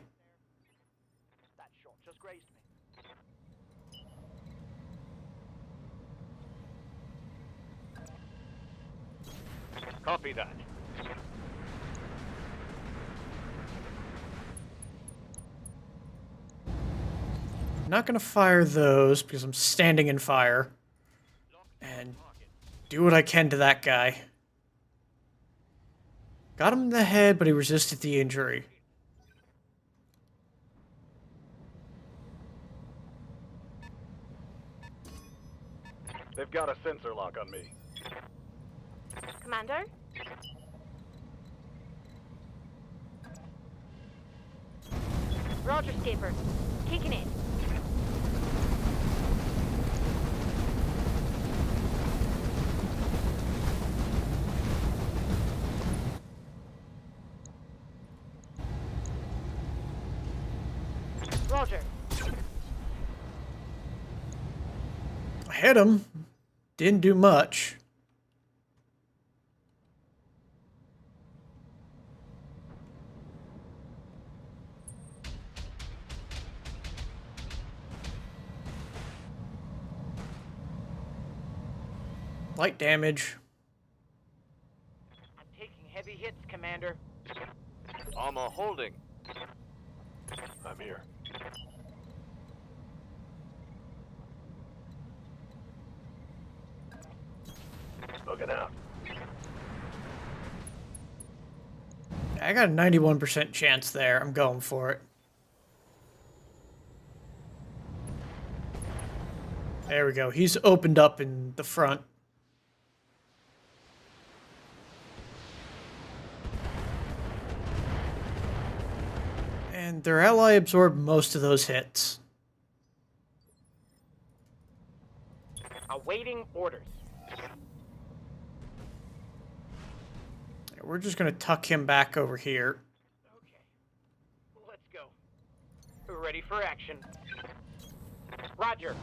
That shot just grazed me. Copy that. I'm not going to fire those because I'm standing in fire. And do what I can to that guy. Got him in the head, but he resisted the injury. They've got a sensor lock on me. Commander? Roger, Skipper. Kicking in. Roger. I hit him. Didn't do much. Light damage. I'm taking heavy hits, Commander. Armor holding. I'm here. Looking out. I got a 91% chance there. I'm going for it. There we go. He's opened up in the front. And their ally absorbed most of those hits. Awaiting orders. We're just going to tuck him back over here. Okay. Let's go. Ready for action. Roger.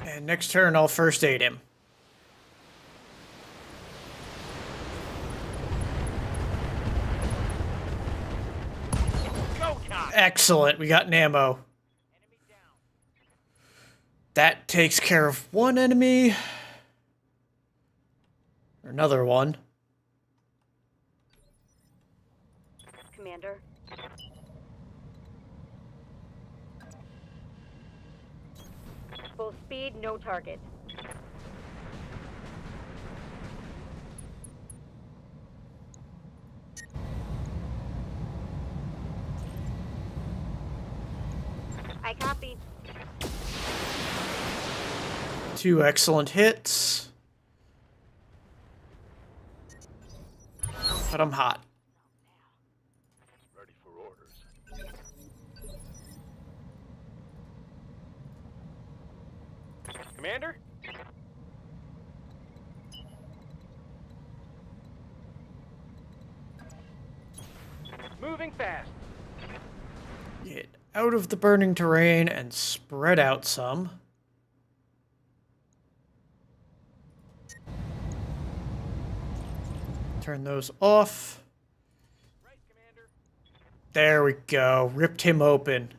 And next turn, I'll first aid him. Go time. Excellent. We got an ammo. Enemy down. That takes care of one enemy. Or another one. Commander. Full speed, no target. I copy. 2 excellent hits. But I'm hot. Ready for orders. Commander? Moving fast. Get out of the burning terrain and spread out some. Turn those off. Right, Commander. There we go. Ripped him open.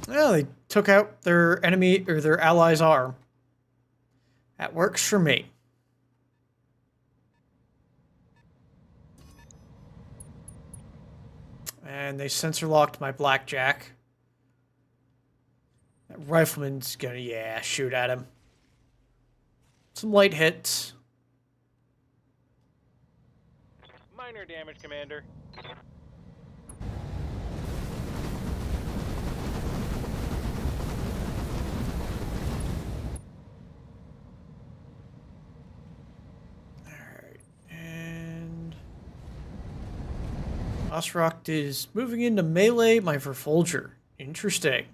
Well, they took out their enemy or their ally's arm. That works for me. And they sensor locked my blackjack. That rifleman's gonna, yeah, shoot at him. Some light hits. Minor damage, Commander. Osrock is moving into melee my Verfolger. Interesting.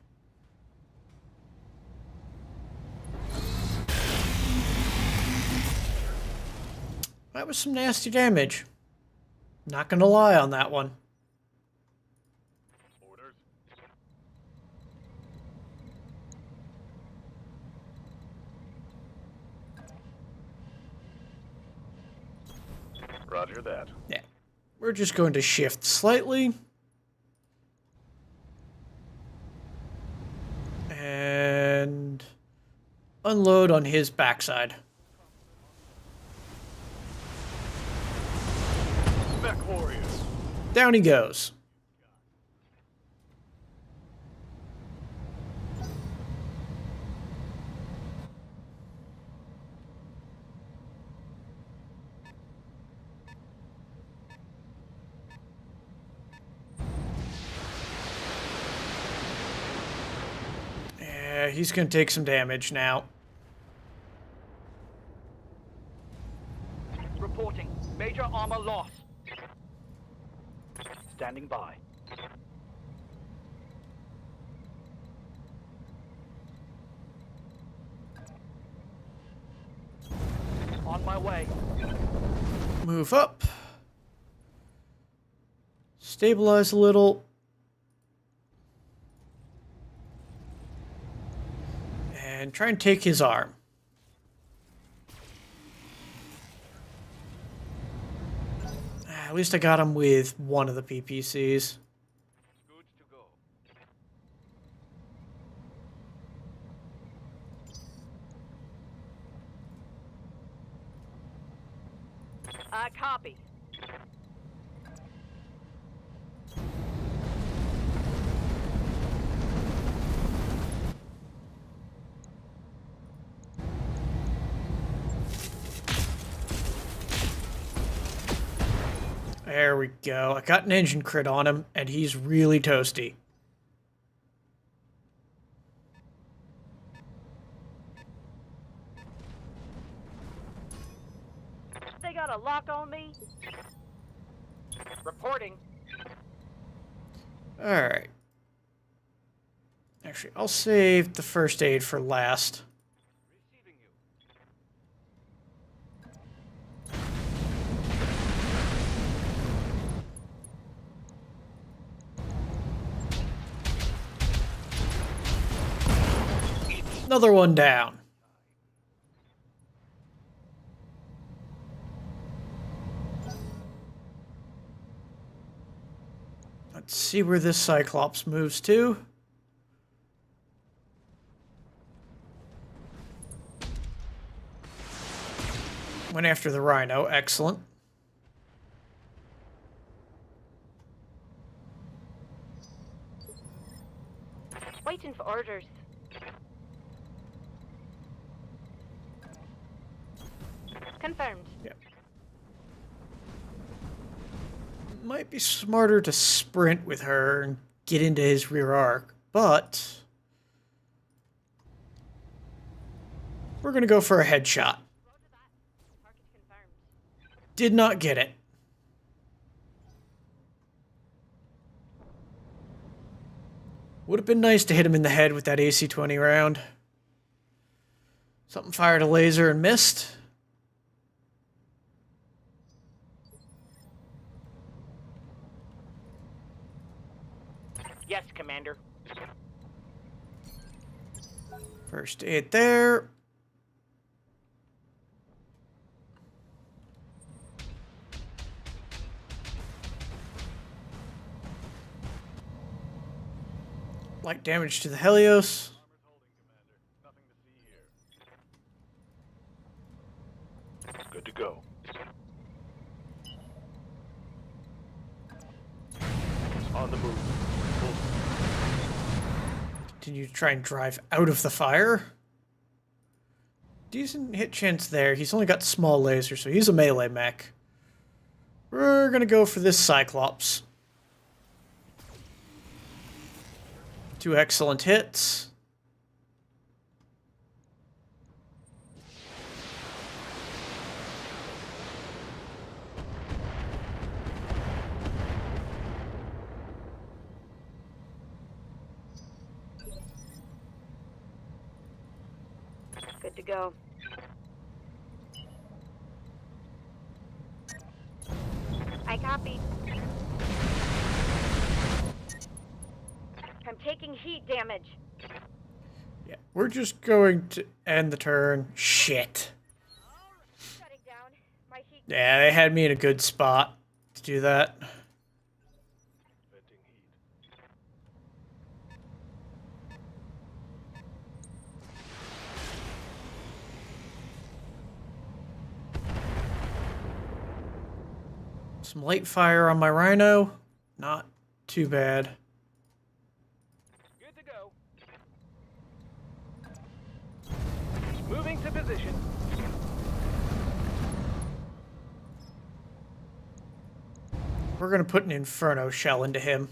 That was some nasty damage. Not gonna lie on that one. Orders. Roger that. Yeah. We're just going to shift slightly. And unload on his backside. Mech warriors. Down he goes. Yeah, he's going to take some damage now. Reporting. Major armor loss. Standing by. On my way. Move up. Stabilize a little. And try and take his arm. At least I got him with one of the PPCs. Good to go. Copy. There we go. I got an engine crit on him, and he's really toasty. They got a lock on me. Reporting. Alright. Actually, I'll save the first aid for last. Receiving you. Another one down. Let's see where this Cyclops moves to. Went after the Rhino. Excellent. Waiting for orders. Confirmed. Yep. Might be smarter to sprint with her and get into his rear arc, but we're going to go for a headshot. Target confirmed. Did not get it. Would have been nice to hit him in the head with that AC-20 round. Something fired a laser and missed. Yes, Commander. First aid there. Light damage to the Helios. Nothing to see here. Good to go. On the move. Continue to try and drive out of the fire. Decent hit chance there. He's only got small lasers, so he's a melee mech. We're gonna go for this Cyclops. 2 excellent hits. Good to go. I copy. I'm taking heat damage. Yeah, we're just going to end the turn. Shit. Shutting down. My heat. Yeah, they had me in a good spot to do that. Venting heat. Some light fire on my rhino. Not too bad. Good to go. Moving to position. We're gonna put an inferno shell into him.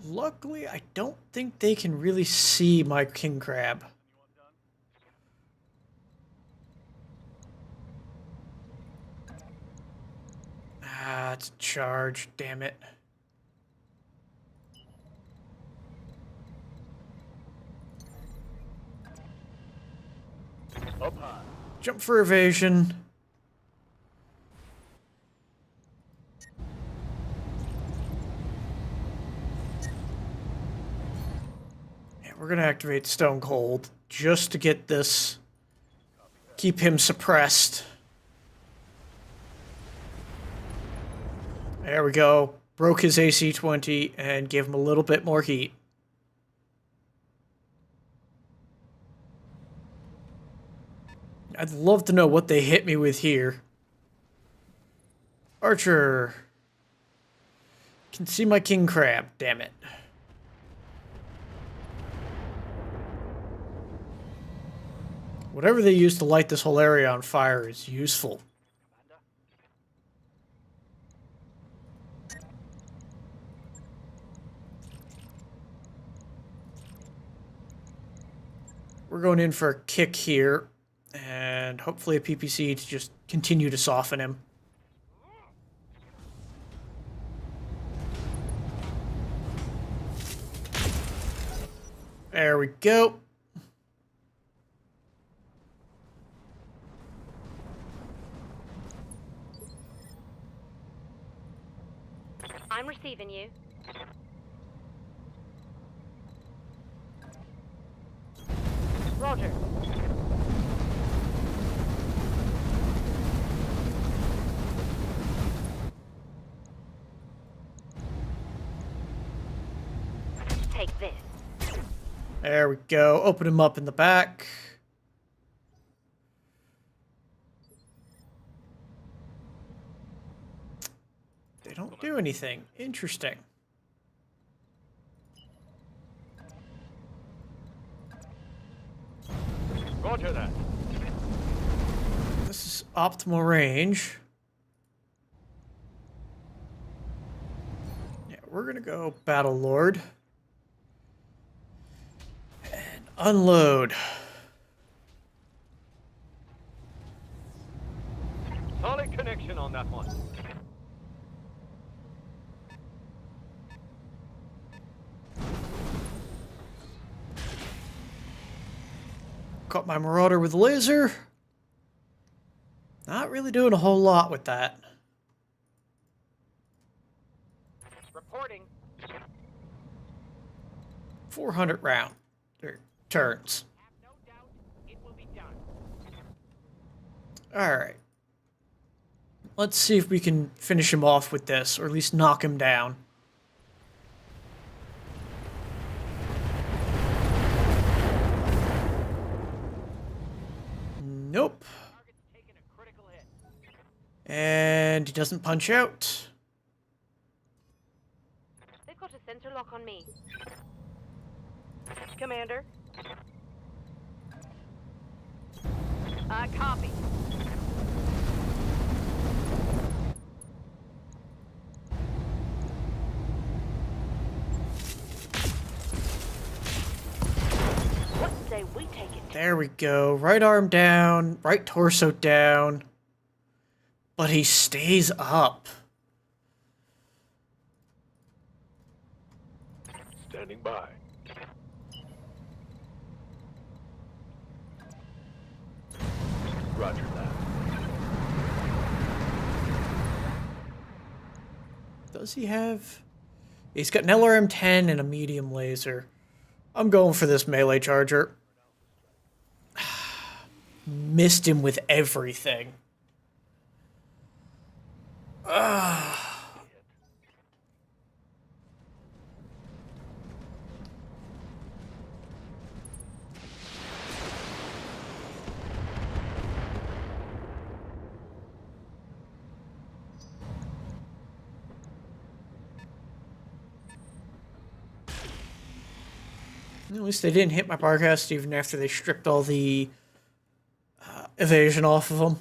Luckily, I don't think they can really see my king crab. Ah, it's a charge. Damn it. Up high. Jump for evasion. Yeah, we're gonna activate Stone Cold just to get this. Keep him suppressed. There we go. Broke his AC 20 and gave him a little bit more heat. I'd love to know what they hit me with here. Archer. Can see my king crab, damn it. Whatever they use to light this whole area on fire is useful. We're going in for a kick here, and hopefully a PPC to just continue to soften him. There we go. I'm receiving you. Roger. Take this. There we go. Open him up in the back. They don't do anything. Interesting. Roger that. This is optimal range. Yeah, we're gonna go Battle Lord. And unload. Solid connection on that one. Caught my Marauder with laser. Not really doing a whole lot with that. Reporting. 400 round. Turns. Have no doubt it will be done. Alright. Let's see if we can finish him off with this, or at least knock him down. Nope. Target's taken a critical hit. And he doesn't punch out. They've got a sensor lock on me. Commander. Copy. What say we take it There we go. Right arm down, right torso down. But he stays up. Standing by. Roger that. Does he have... He's got an LRM-10 and a medium laser. I'm going for this melee charger. Missed him with everything. At least they didn't hit my barcast even after they stripped all the evasion off of them.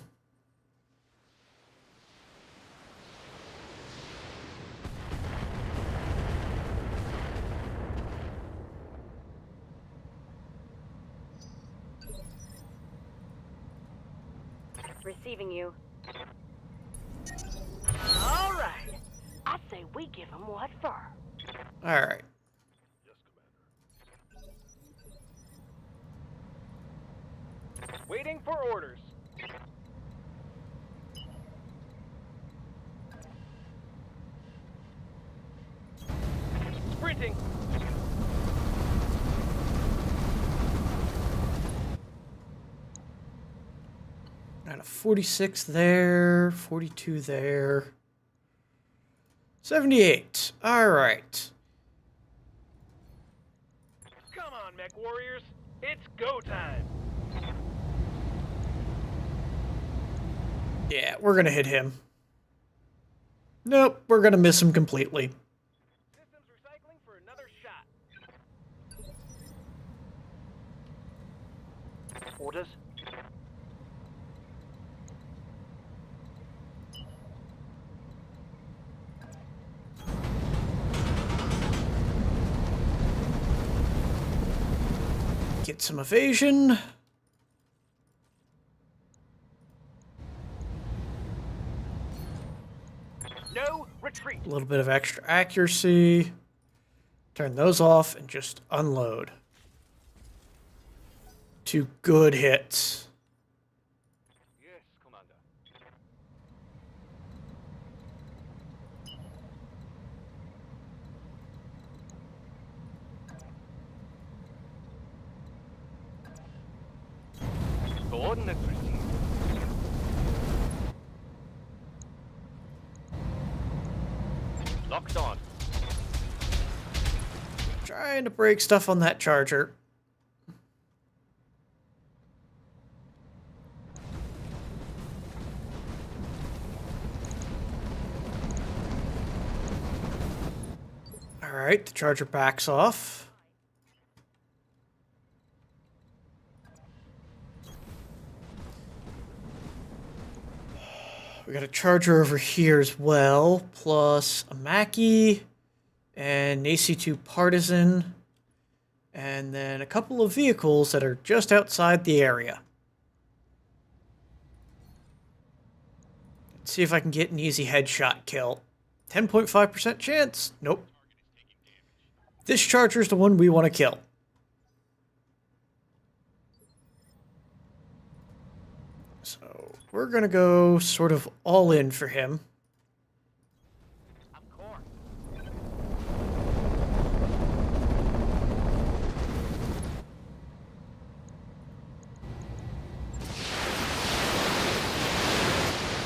Receiving you. All right. I say we give him what for. Alright. Waiting for orders. Sprinting. Got a 46 there, 42 there. 78. Alright. Come on, mech warriors. It's go time. Yeah, we're gonna hit him. Nope, we're gonna miss him completely. Systems recycling for another shot. Orders? Get some evasion. No retreat. A little bit of extra accuracy. Turn those off and just unload. 2 good hits. Yes, Commander. Coordinates received. Locked on. Trying to break stuff on that charger. Alright, the charger backs off. We got a charger over here as well, plus a Mackie and an AC-2 Partisan, and then a couple of vehicles that are just outside the area. Let's see if I can get an easy headshot kill. 10.5% chance? Nope. This charger's the one we want to kill. So we're gonna go sort of all in for him. Of course.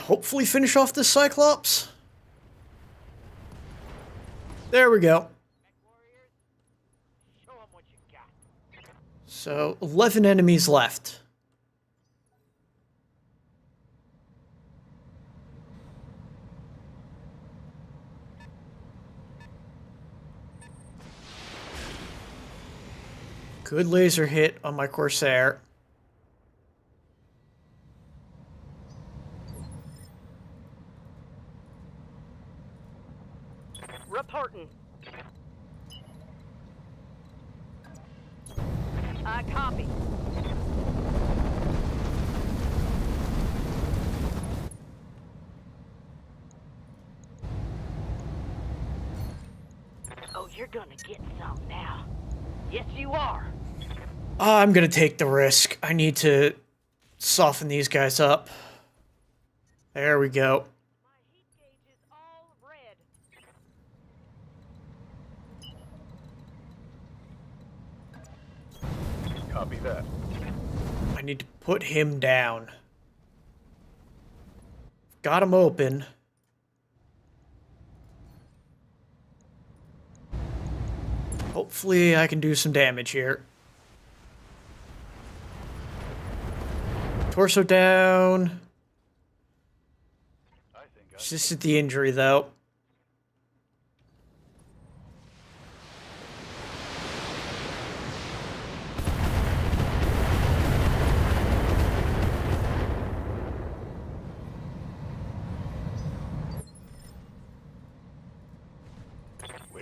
Hopefully finish off this Cyclops. There we go. Show him what you got. So 11 enemies left. Good laser hit on my Corsair. Reporting. Copy. gonna get some now. Yes, you are. I'm gonna take the risk. I need to soften these guys up. There we go. My heat gauge is all red. Copy that. I need to put him down. Got him open. Hopefully I can do some damage here. Torso down. I think I Resisted the injury though.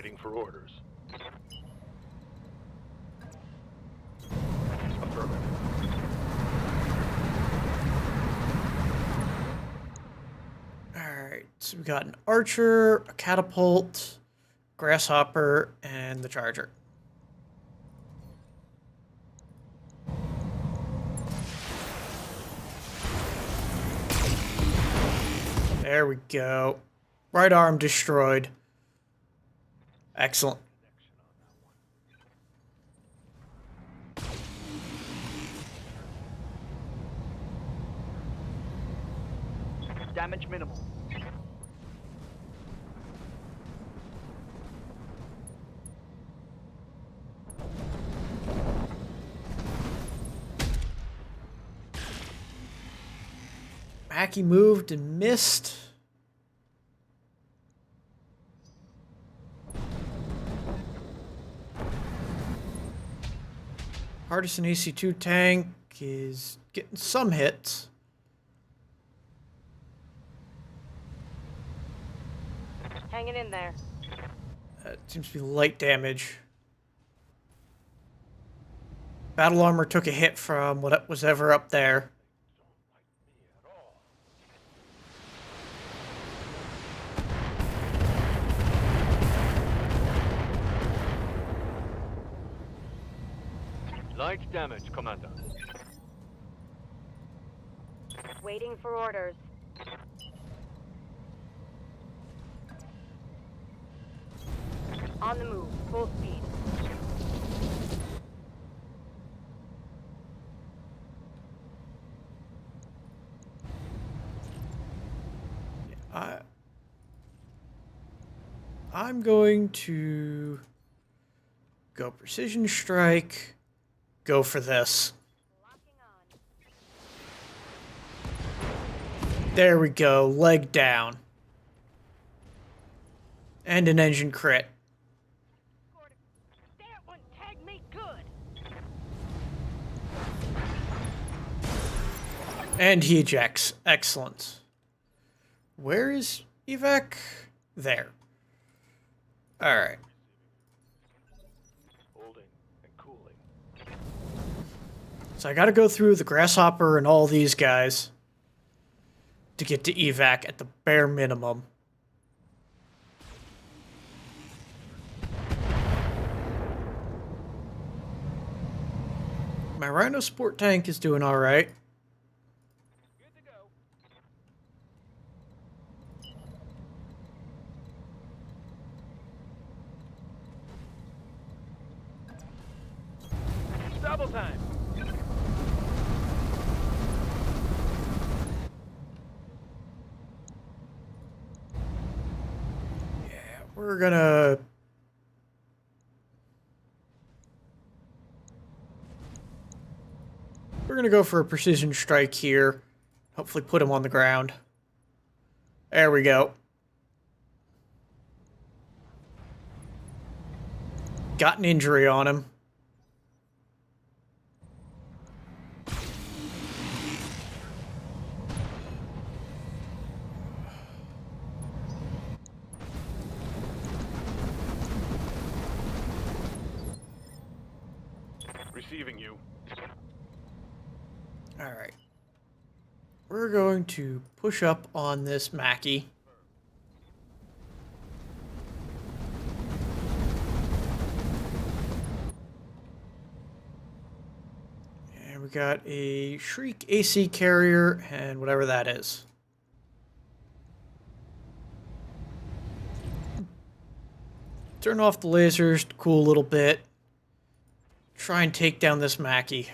waiting for orders. Affirmative. Alright, so we got an archer, a catapult, grasshopper, and the charger. There we go. Right arm destroyed. Excellent. Damage minimal. Mackie moved and missed. Partisan AC2 tank is getting some hits. Hanging in there. That seems to be light damage. Battle armor took a hit from what was ever up there. Light damage, Commander. Waiting for orders. On the move, full speed. I'm going to go precision strike. Go for this. There we go. Leg down. And an engine crit. That one tagged me good. And he ejects. Excellent. Where is evac? There. Alright. Holding and cooling. So I gotta go through the grasshopper and all these guys to get to evac at the bare minimum. My Rhino Sport tank is doing alright. Good to go. Double time. We're gonna... We're gonna go for a precision strike here. Hopefully put him on the ground. There we go. Got an injury on him. Receiving you. Alright. We're going to push up on this Mackie. we got a Shriek AC carrier and whatever that is. Turn off the lasers to cool a little bit. Try and take down this Mackie.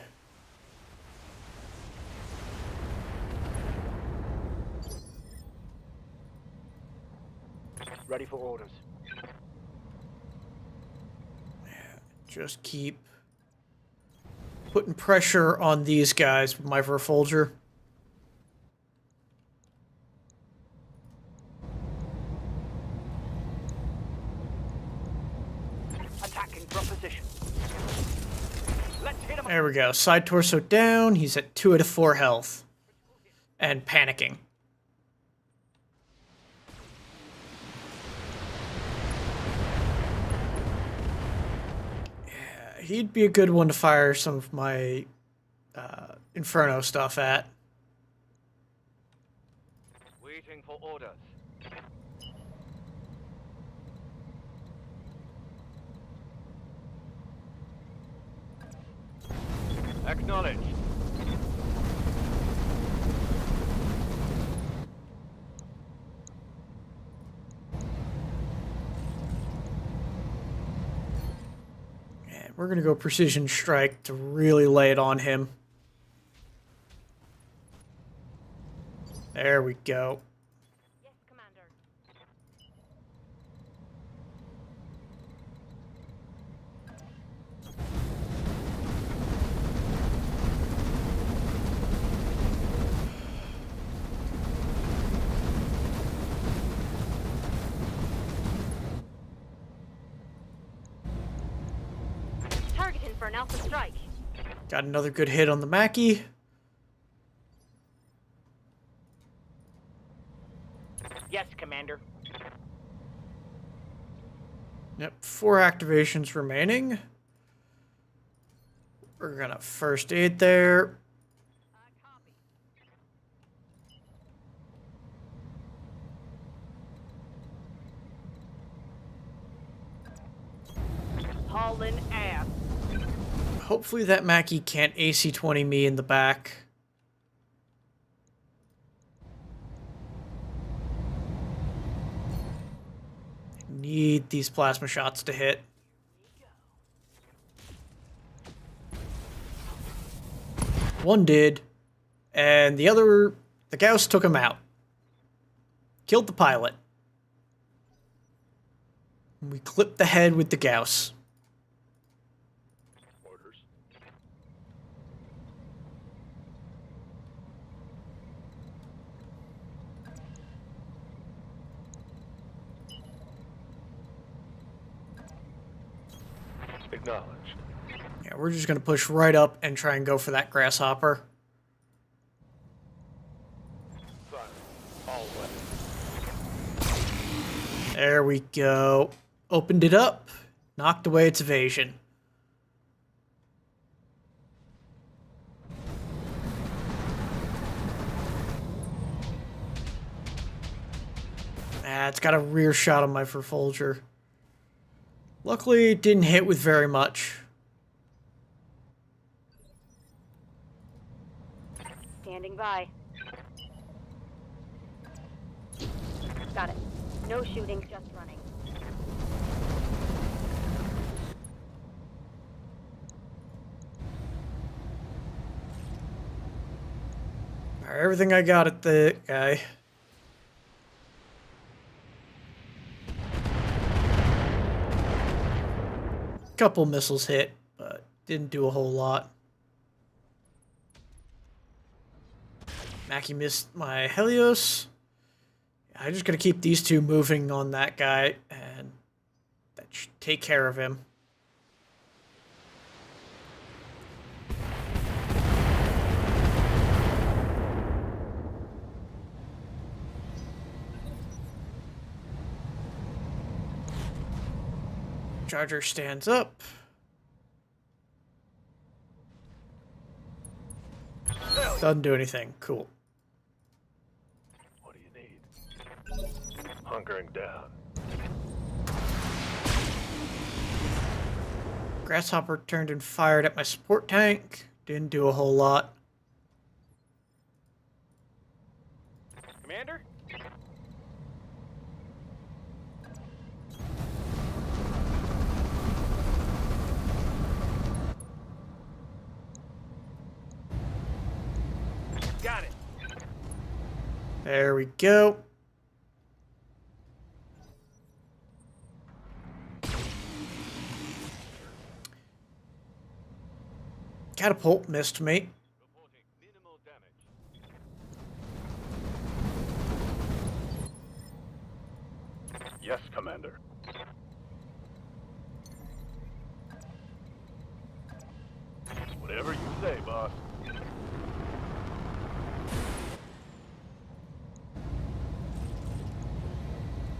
Ready for orders. Just keep putting pressure on these guys with my Verfolger. Attacking from position. Let's hit him. There we go. Side torso down. He's at 2 out of 4 health. And panicking. Yeah, he'd be a good one to fire some of my Inferno stuff at. Waiting for orders. Acknowledged. And we're going to go Precision Strike to really lay it on him. There we go. Yes, Commander. Targeting for an alpha strike. Got another good hit on the Mackie. Yes, Commander. Yep, 4 activations remaining. We're gonna first aid there. Hauling ass. Hopefully that Mackie can't AC-20 me in the back. Need these plasma shots to hit. One did, and the other, the Gauss took him out. Killed the pilot. We clipped the head with the Gauss. Orders. Acknowledged. Yeah, we're just gonna push right up and try and go for that grasshopper. Silence. All weapons. There we go. Opened it up. Knocked away its evasion. Ah, it's got a rear shot on my Verfolger. Luckily, it didn't hit with very much. Standing by. Got it. No shooting, just running. Alright, everything I got at the guy. Couple missiles hit, but didn't do a whole lot. Mackie missed my Helios. I'm just gonna keep these two moving on that guy, and that should take care of him. Charger stands up. Doesn't do anything. Cool. What do you need? Hunkering down. Grasshopper turned and fired at my support tank. Didn't do a whole lot. Commander? Got it. There we go. Catapult missed me. Reporting minimal damage. Yes, Commander. Whatever you say, boss.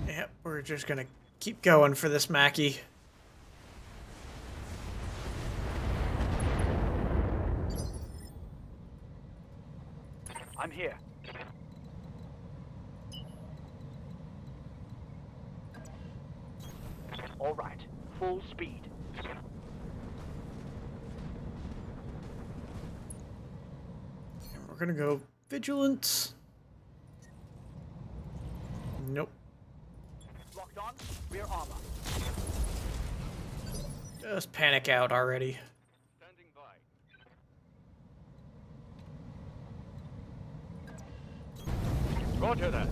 Yep, we're just gonna keep going for this Mackie. I'm here. All right. Full speed. And we're gonna go vigilance. Nope. Locked on. Rear armor. Just panic out already. Standing by. Roger that.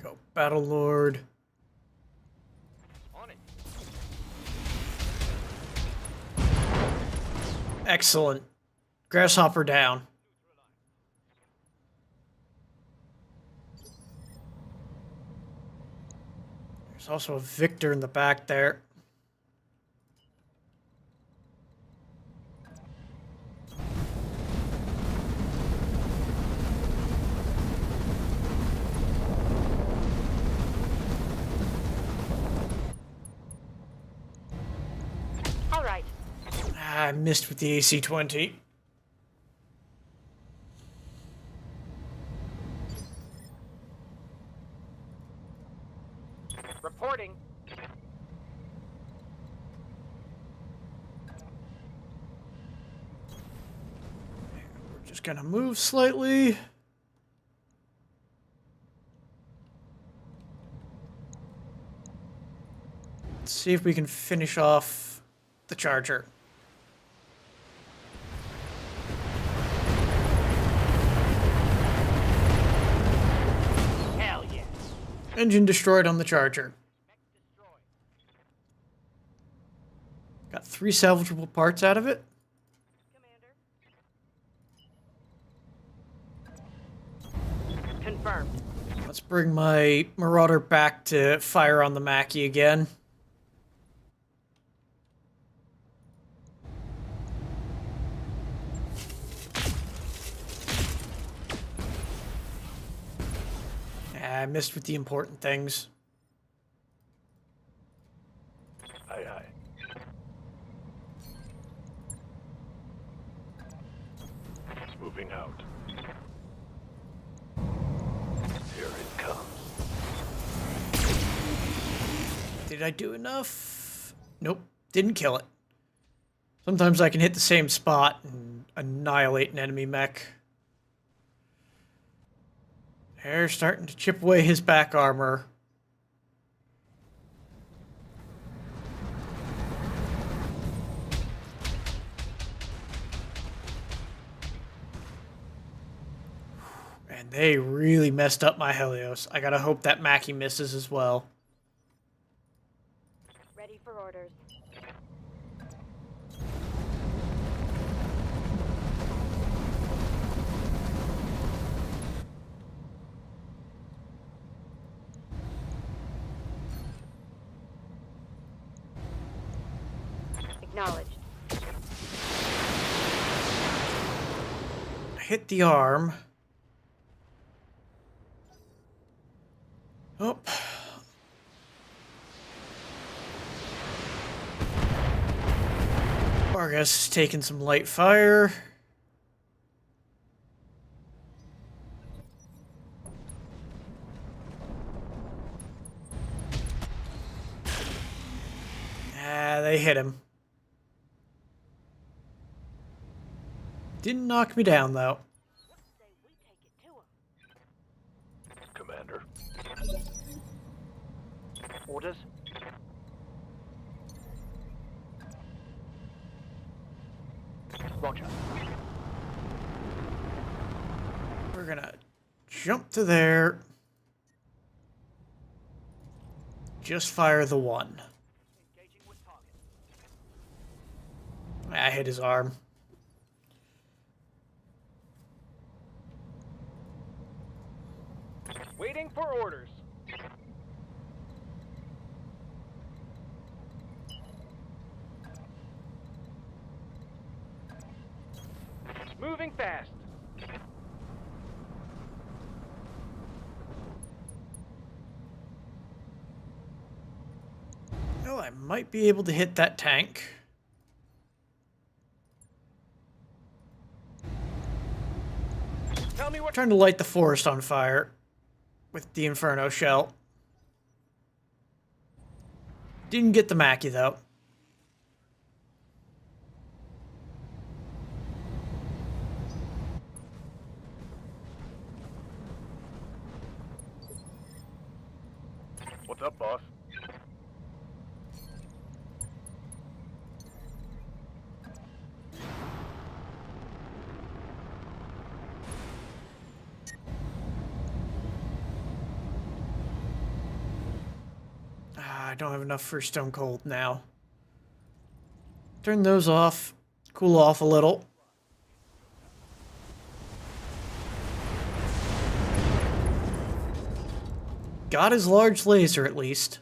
Go, Battle Lord. On it. Excellent. Grasshopper down. There's also a Victor in the back there. All right. Ah, I missed with the AC-20. Reporting. We're just gonna move slightly. Let's see if we can finish off the Charger. Hell yeah. Engine destroyed on the Charger. Got 3 salvageable parts out of it. Confirmed. Let's bring my Marauder back to fire on the Mackie again. I missed with the important things. Aye, aye. Moving out. Here it comes. Did I do enough? Nope, didn't kill it. Sometimes I can hit the same spot and annihilate an enemy mech. They're starting to chip away his back armor. And they really messed up my Helios. I gotta hope that Mackie misses as well. Ready for orders. Acknowledged. I hit the arm. Oh. Vargas is taking some light fire. they hit him. Didn't knock me down, though. Say we take it to him. Commander. Orders? Roger. We're gonna jump to there. Just fire the one. Engaging with target. I hit his arm. Waiting for orders. Moving fast. Oh, I might be able to hit that tank. Tell me what. Trying to light the forest on fire with the Inferno shell. Didn't get the Mackie, though. What's up, boss? I don't have enough for Stone Cold now. Turn those off. Cool off a little. Got his large laser, at least.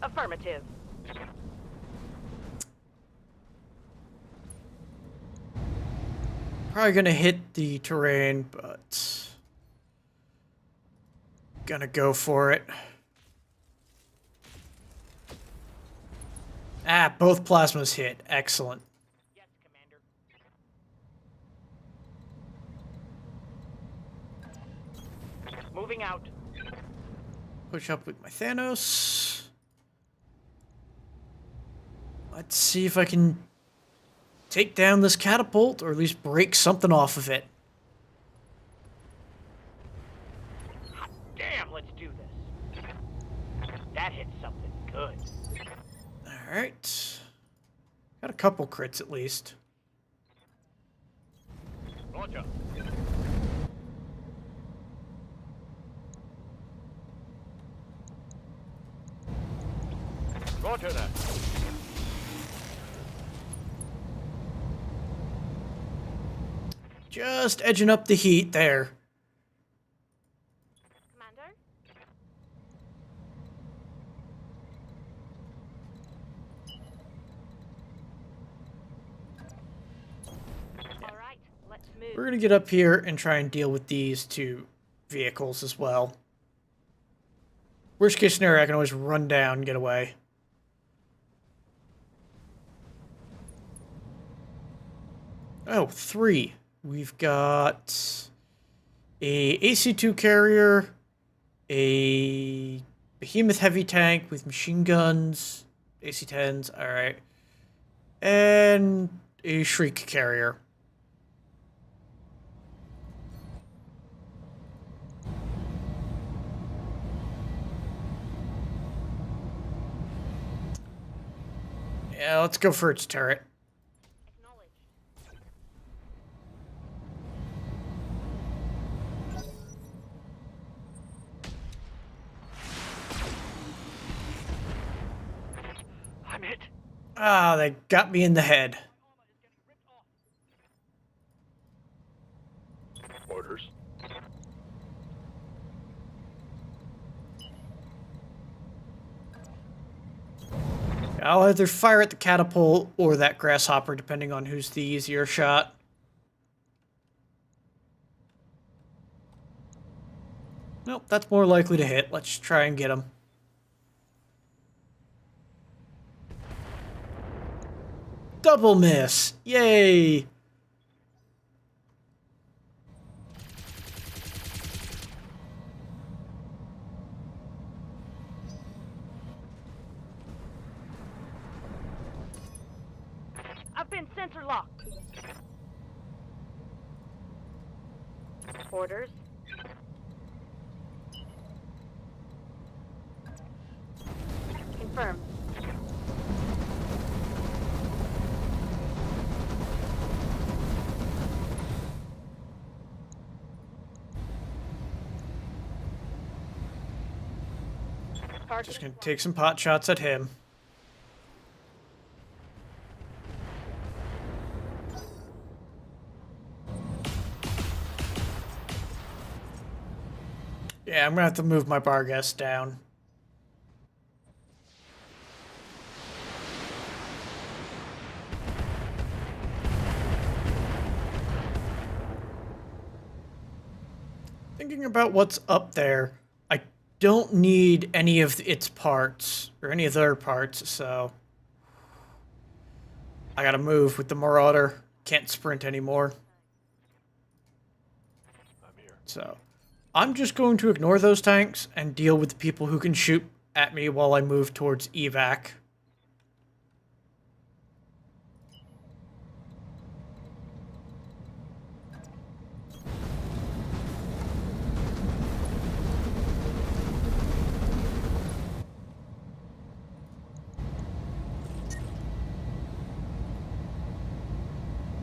Affirmative. Probably gonna hit the terrain, but gonna go for it. Ah, both plasmas hit. Excellent. Yes, Commander. Moving out. Push up with my Thanos. Let's see if I can take down this catapult, or at least break something off of it. Damn, let's do this. That hit something good. Alright. Got a couple crits at least. Roger. Roger that. Just edging up the heat there. Commander? All right, let's move. We're gonna get up here and try and deal with these two vehicles as well. Worst case scenario, I can always run down and get away. Oh, 3. We've got a AC-2 carrier, a behemoth heavy tank with machine guns, AC-10s, alright, and a shriek carrier. Yeah, let's go for its turret. Acknowledged. I'm hit. Ah, they got me in the head. Orders. I'll either fire at the catapult or that grasshopper, depending on who's the easier shot. Nope, that's more likely to hit. Let's try and get him. Double miss. Yay. I've been sensor locked. Orders. Confirmed. Just gonna take some pot shots at him. Yeah, I'm gonna have to move my bar guest down. Thinking about what's up there, I don't need any of its parts, or any of their parts, so... I gotta move with the Marauder. Can't sprint anymore. I'm here. So, I'm just going to ignore those tanks and deal with the people who can shoot at me while I move towards evac.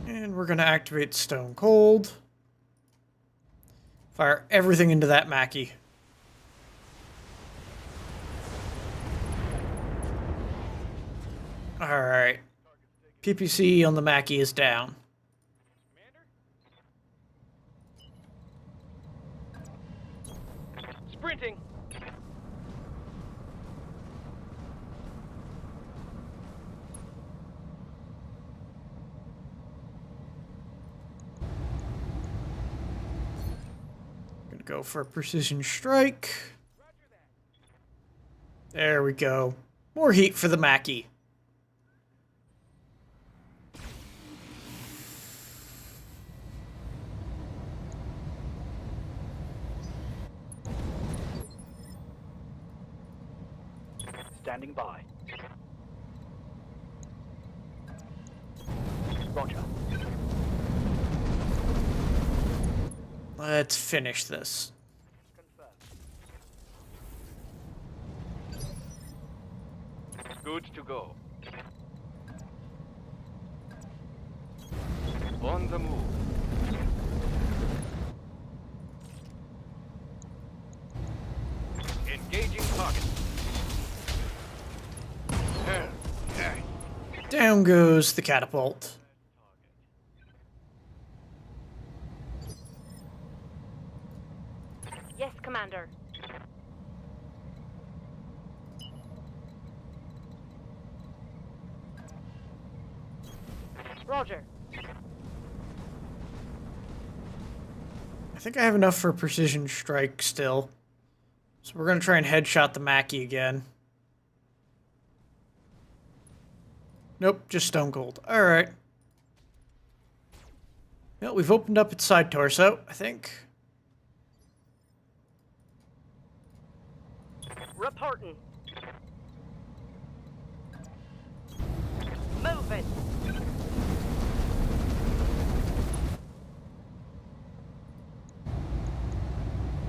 And we're going to activate Stone Cold. Fire everything into that Mackie. Alright. PPC on the Mackie is down. Sprinting. Gonna go for a precision strike. There we go. More heat for the Mackie. Standing by. Roger. Let's finish this. Good to go. On the move. Engaging target. Down goes the catapult. Yes, Commander. Roger. I think I have enough for a precision strike still. So we're going to try and headshot the Mackie again. Nope, just Stone Cold. Alright. Well, we've opened up its side torso, I think. Reporting. Moving.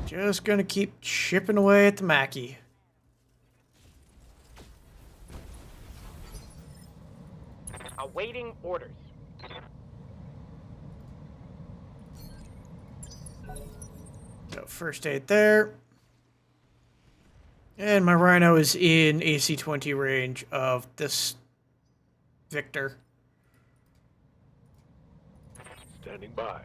Just gonna keep chipping away at the Mackie. Awaiting orders. So first aid there. And my Rhino is in AC-20 range of this Victor. Standing by.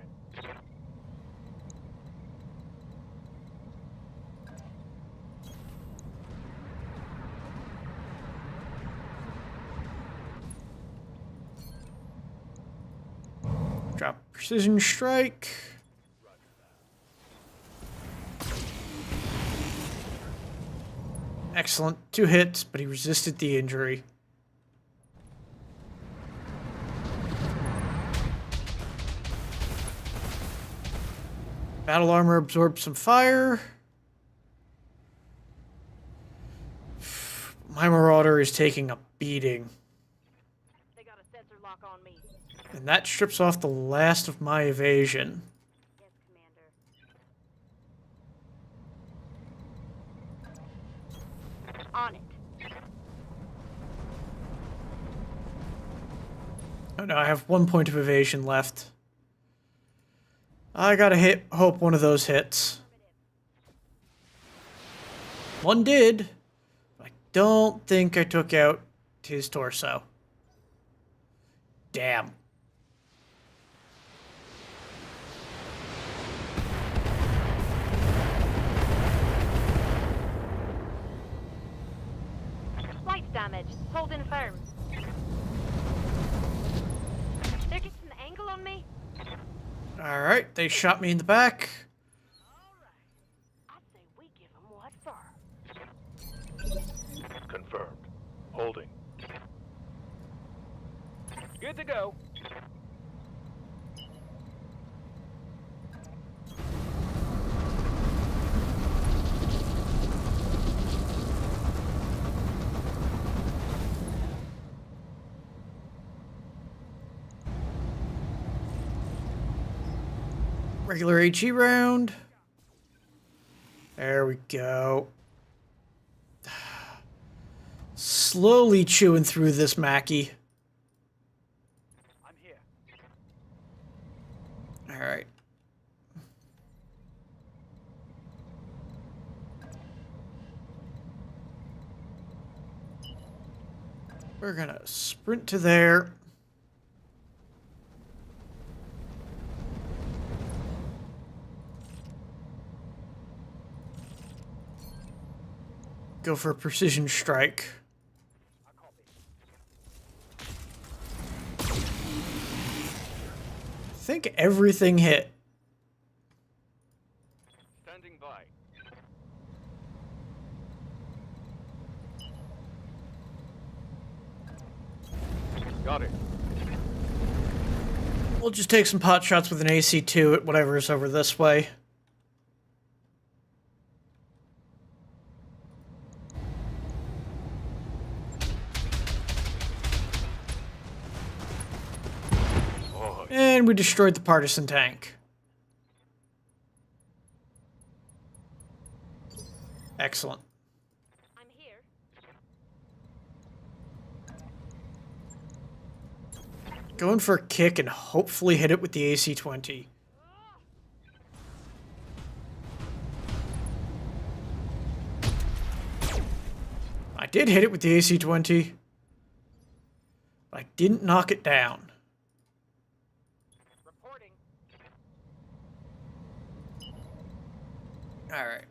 Drop precision strike. Excellent. 2 hits, but he resisted the injury. Battle armor absorbs some fire. My Marauder is taking a beating. They got a sensor lock on me. And that strips off the last of my evasion. Yes, Commander. On it. Oh no, I have 1 point of evasion left. I gotta hope one of those hits. One did. I don't think I took out his torso. Damn. Flight damage. Holding firm. They're getting an angle on me. Alright, they shot me in the back. I say we give them what for. Confirmed. Holding. Good to go. Regular HE round. There we go. Slowly chewing through this Mackie. I'm here. Alright. We're gonna sprint to there. Go for a precision strike. I think everything hit. Standing by. Got it. We'll just take some pot shots with an AC2 at whatever is over this way. Oh, And we destroyed the partisan tank. Excellent. I'm here. Going for a kick and hopefully hit it with the AC-20. I did hit it with the AC-20. But I didn't knock it down. Reporting. Alright.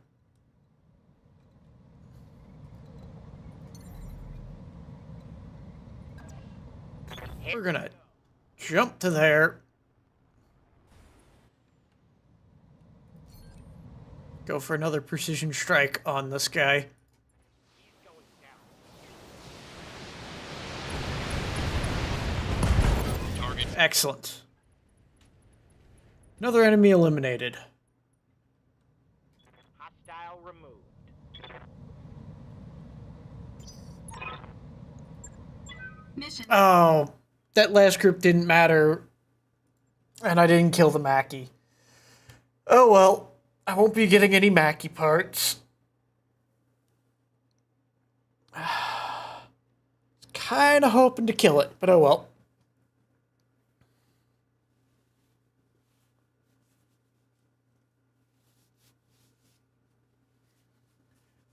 We're gonna jump to there. Go for another precision strike on this guy. Excellent. Another enemy eliminated. Hostile removed. Mission. Oh, that last group didn't matter. And I didn't kill the Mackie. Oh well, I won't be getting any Mackie parts. Kinda hoping to kill it, but oh well.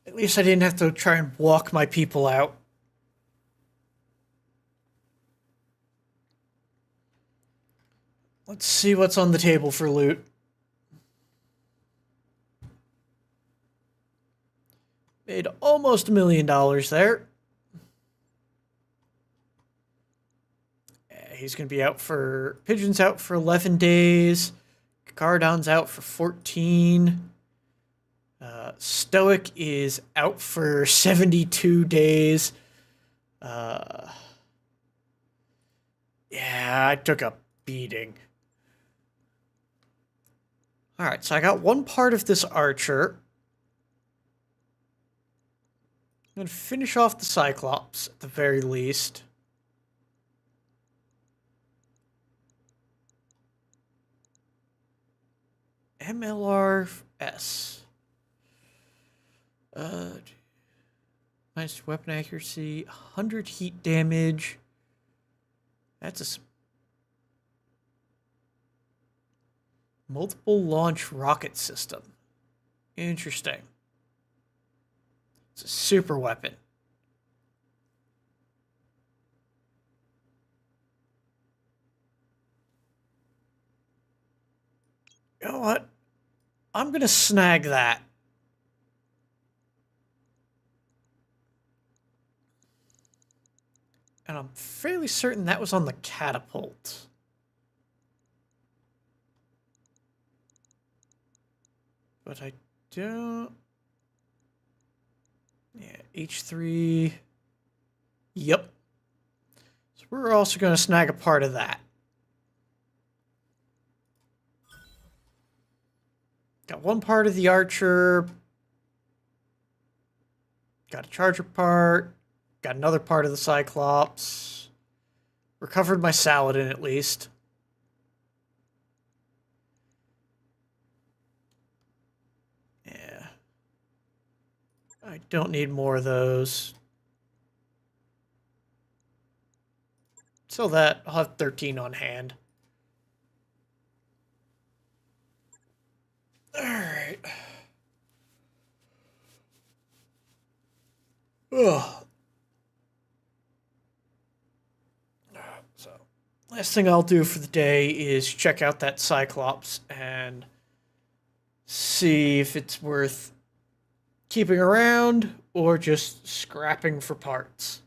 At least I didn't have to try and walk my people out. Let's see what's on the table for loot. Made almost $1 million there. He's going to be out for... Pigeon's out for 11 days. Cardon's out for 14. Stoic is out for 72 days. Yeah, I took a beating. Alright, so I got one part of this archer. I'm going to finish off the Cyclops at the very least. MLRS. Minus weapon accuracy, 100 heat damage. That's a multiple launch rocket system. Interesting. It's a super weapon. You know what? I'm gonna snag that. And I'm fairly certain that was on the catapult. But I don't... Yeah, H3... Yep. So we're also going to snag a part of that. Got one part of the archer. Got a charger part. Got another part of the Cyclops. Recovered my Saladin at least. Yeah. I don't need more of those. So that I'll have 13 on hand. Alright. Ugh. So, last thing I'll do for the day is check out that Cyclops and see if it's worth keeping around or just scrapping for parts.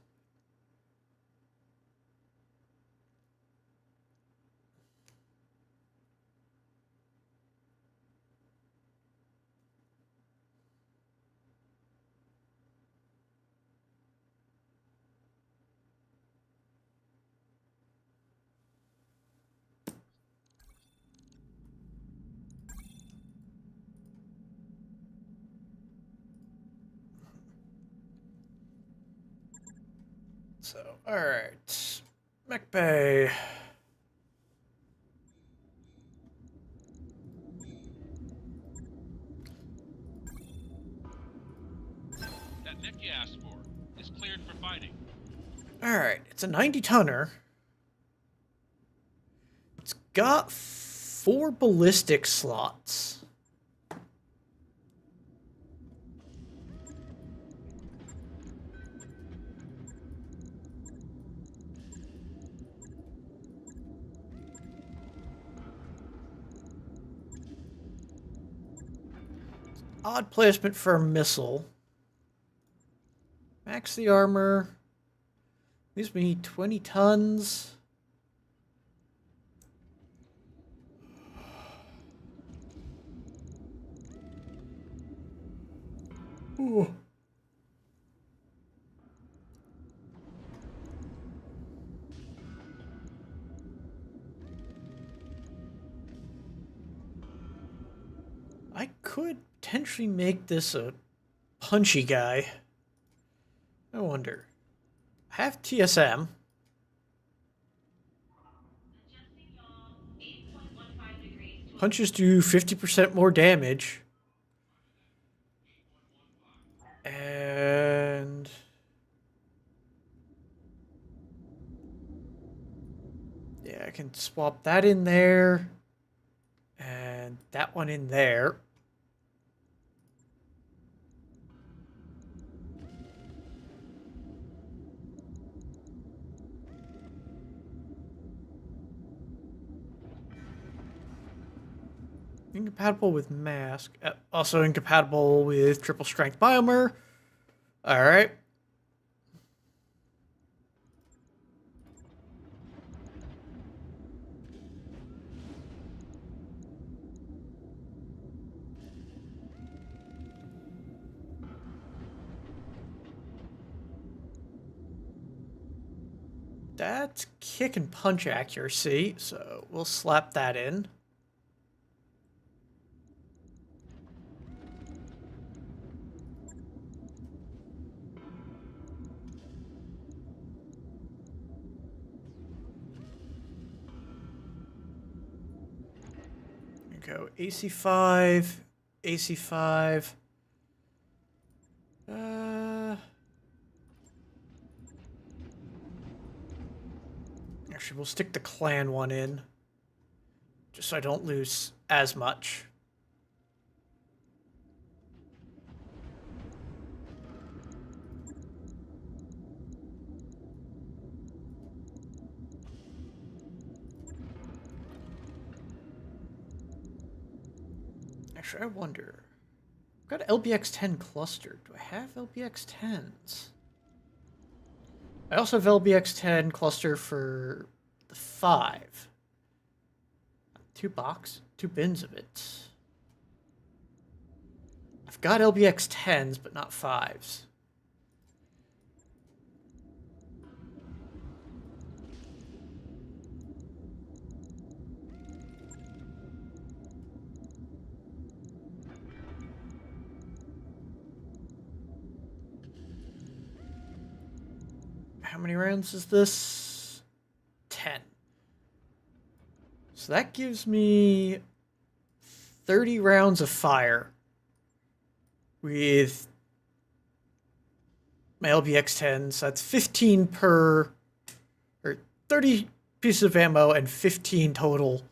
So, alright. Mech Bay. That mech you asked for is cleared for fighting. Alright, it's a 90-tonner. It's got 4 ballistic slots. Odd placement for a missile. Max the armor. Leaves me 20 tons. Ooh. I could potentially make this a punchy guy. I wonder. I have TSM. Punches do 50% more damage. And... yeah, I can swap that in there. And that one in there. Incompatible with mask. Also incompatible with triple strength biomer. Alright. That's kick and punch accuracy, so we'll slap that in. go AC5, AC5. Actually, we'll stick the clan one in, just so I don't lose as much. Actually, I wonder. I've got LBX-10 cluster. Do I have LBX-10s? I also have LBX-10 cluster for the 5. 2 bins of it. I've got LBX-10s, but not 5s. How many rounds is this? 10. So that gives me 30 rounds of fire with my LBX-10s. That's 15 per, or 30 pieces of ammo and 15 total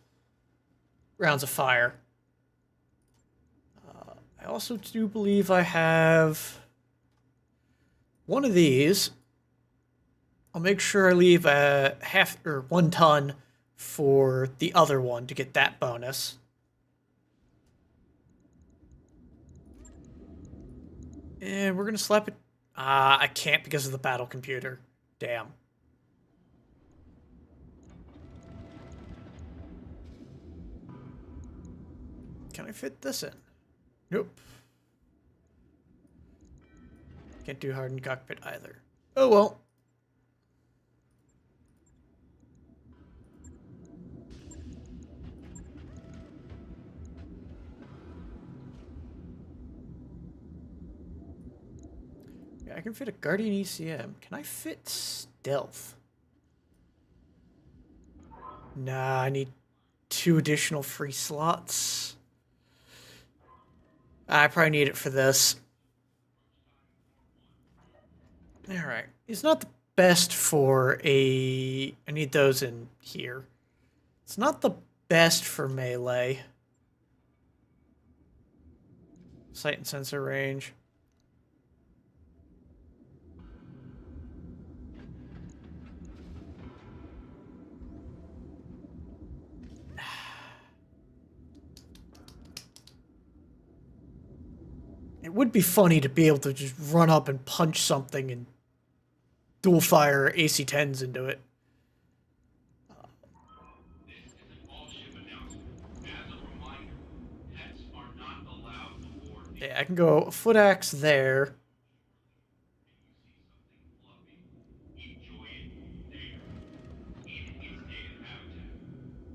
rounds of fire. I also do believe I have one of these. I'll make sure I leave a 1 ton for the other one to get that bonus. And we're gonna slap it. I can't because of the battle computer. Damn. Can I fit this in? Nope. Can't do hardened cockpit either. Oh well. Yeah, I can fit a Guardian ECM. Can I fit stealth? Nah, I need 2 additional free slots. I probably need it for this. Alright. It's not the best for a... I need those in here. It's not the best for melee. Sight and sensor range. It would be funny to be able to just run up and punch something and dual fire AC-10s into it. This is an all-ship announcement. As a reminder, pets are not allowed aboard the Yeah, I can go foot axe there. enjoy it there. In its native habitat.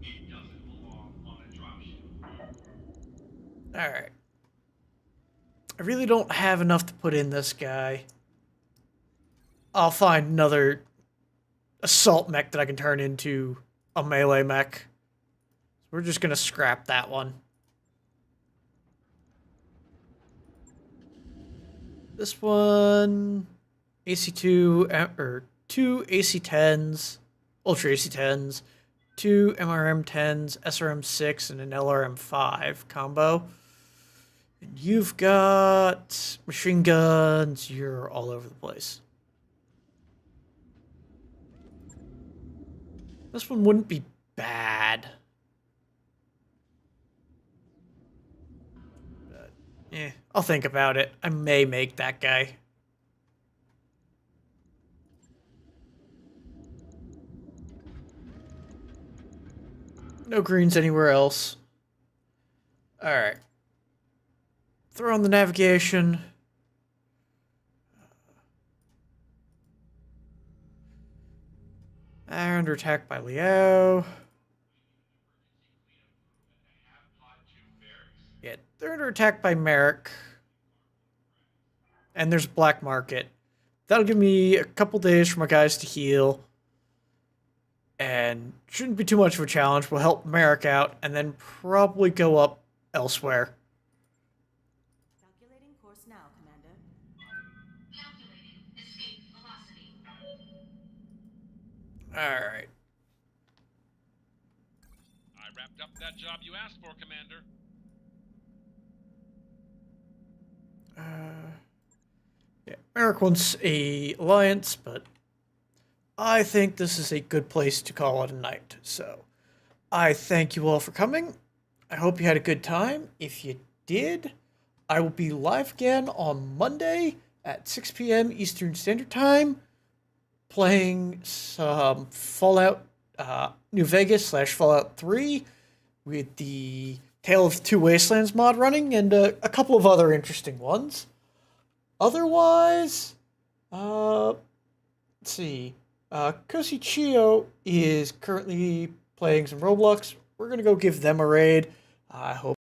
It doesn't belong on a dropship. Alright. I really don't have enough to put in this guy. I'll find another assault mech that I can turn into a melee mech. We're just gonna scrap that one. This one... AC2, or 2 AC-10s, Ultra AC-10s, 2 MRM-10s, SRM-6, and an LRM-5 combo. And you've got machine guns. You're all over the place. This one wouldn't be bad. But, I'll think about it. I may make that guy. No greens anywhere else. Alright. Throw on the navigation. They're under attack by Liao. Yeah, they're under attack by Merrick. And there's Black Market. That'll give me a couple days for my guys to heal. and shouldn't be too much of a challenge. We'll help Merrick out, and then probably go up elsewhere. Calculating course now, Commander. Calculating escape velocity. Alright. I wrapped up that job you asked for, Commander. Yeah, Merrick wants a alliance, but I think this is a good place to call it a night. So, I thank you all for coming. I hope you had a good time. If you did, I will be live again on Monday at 6 p.m. Eastern Standard Time, playing some Fallout New Vegas / Fallout 3 with the Tale of Two Wastelands mod running, and a couple of other interesting ones. Otherwise, let's see. Kosi Chio is currently playing some Roblox. We're going to go give them a raid. I hope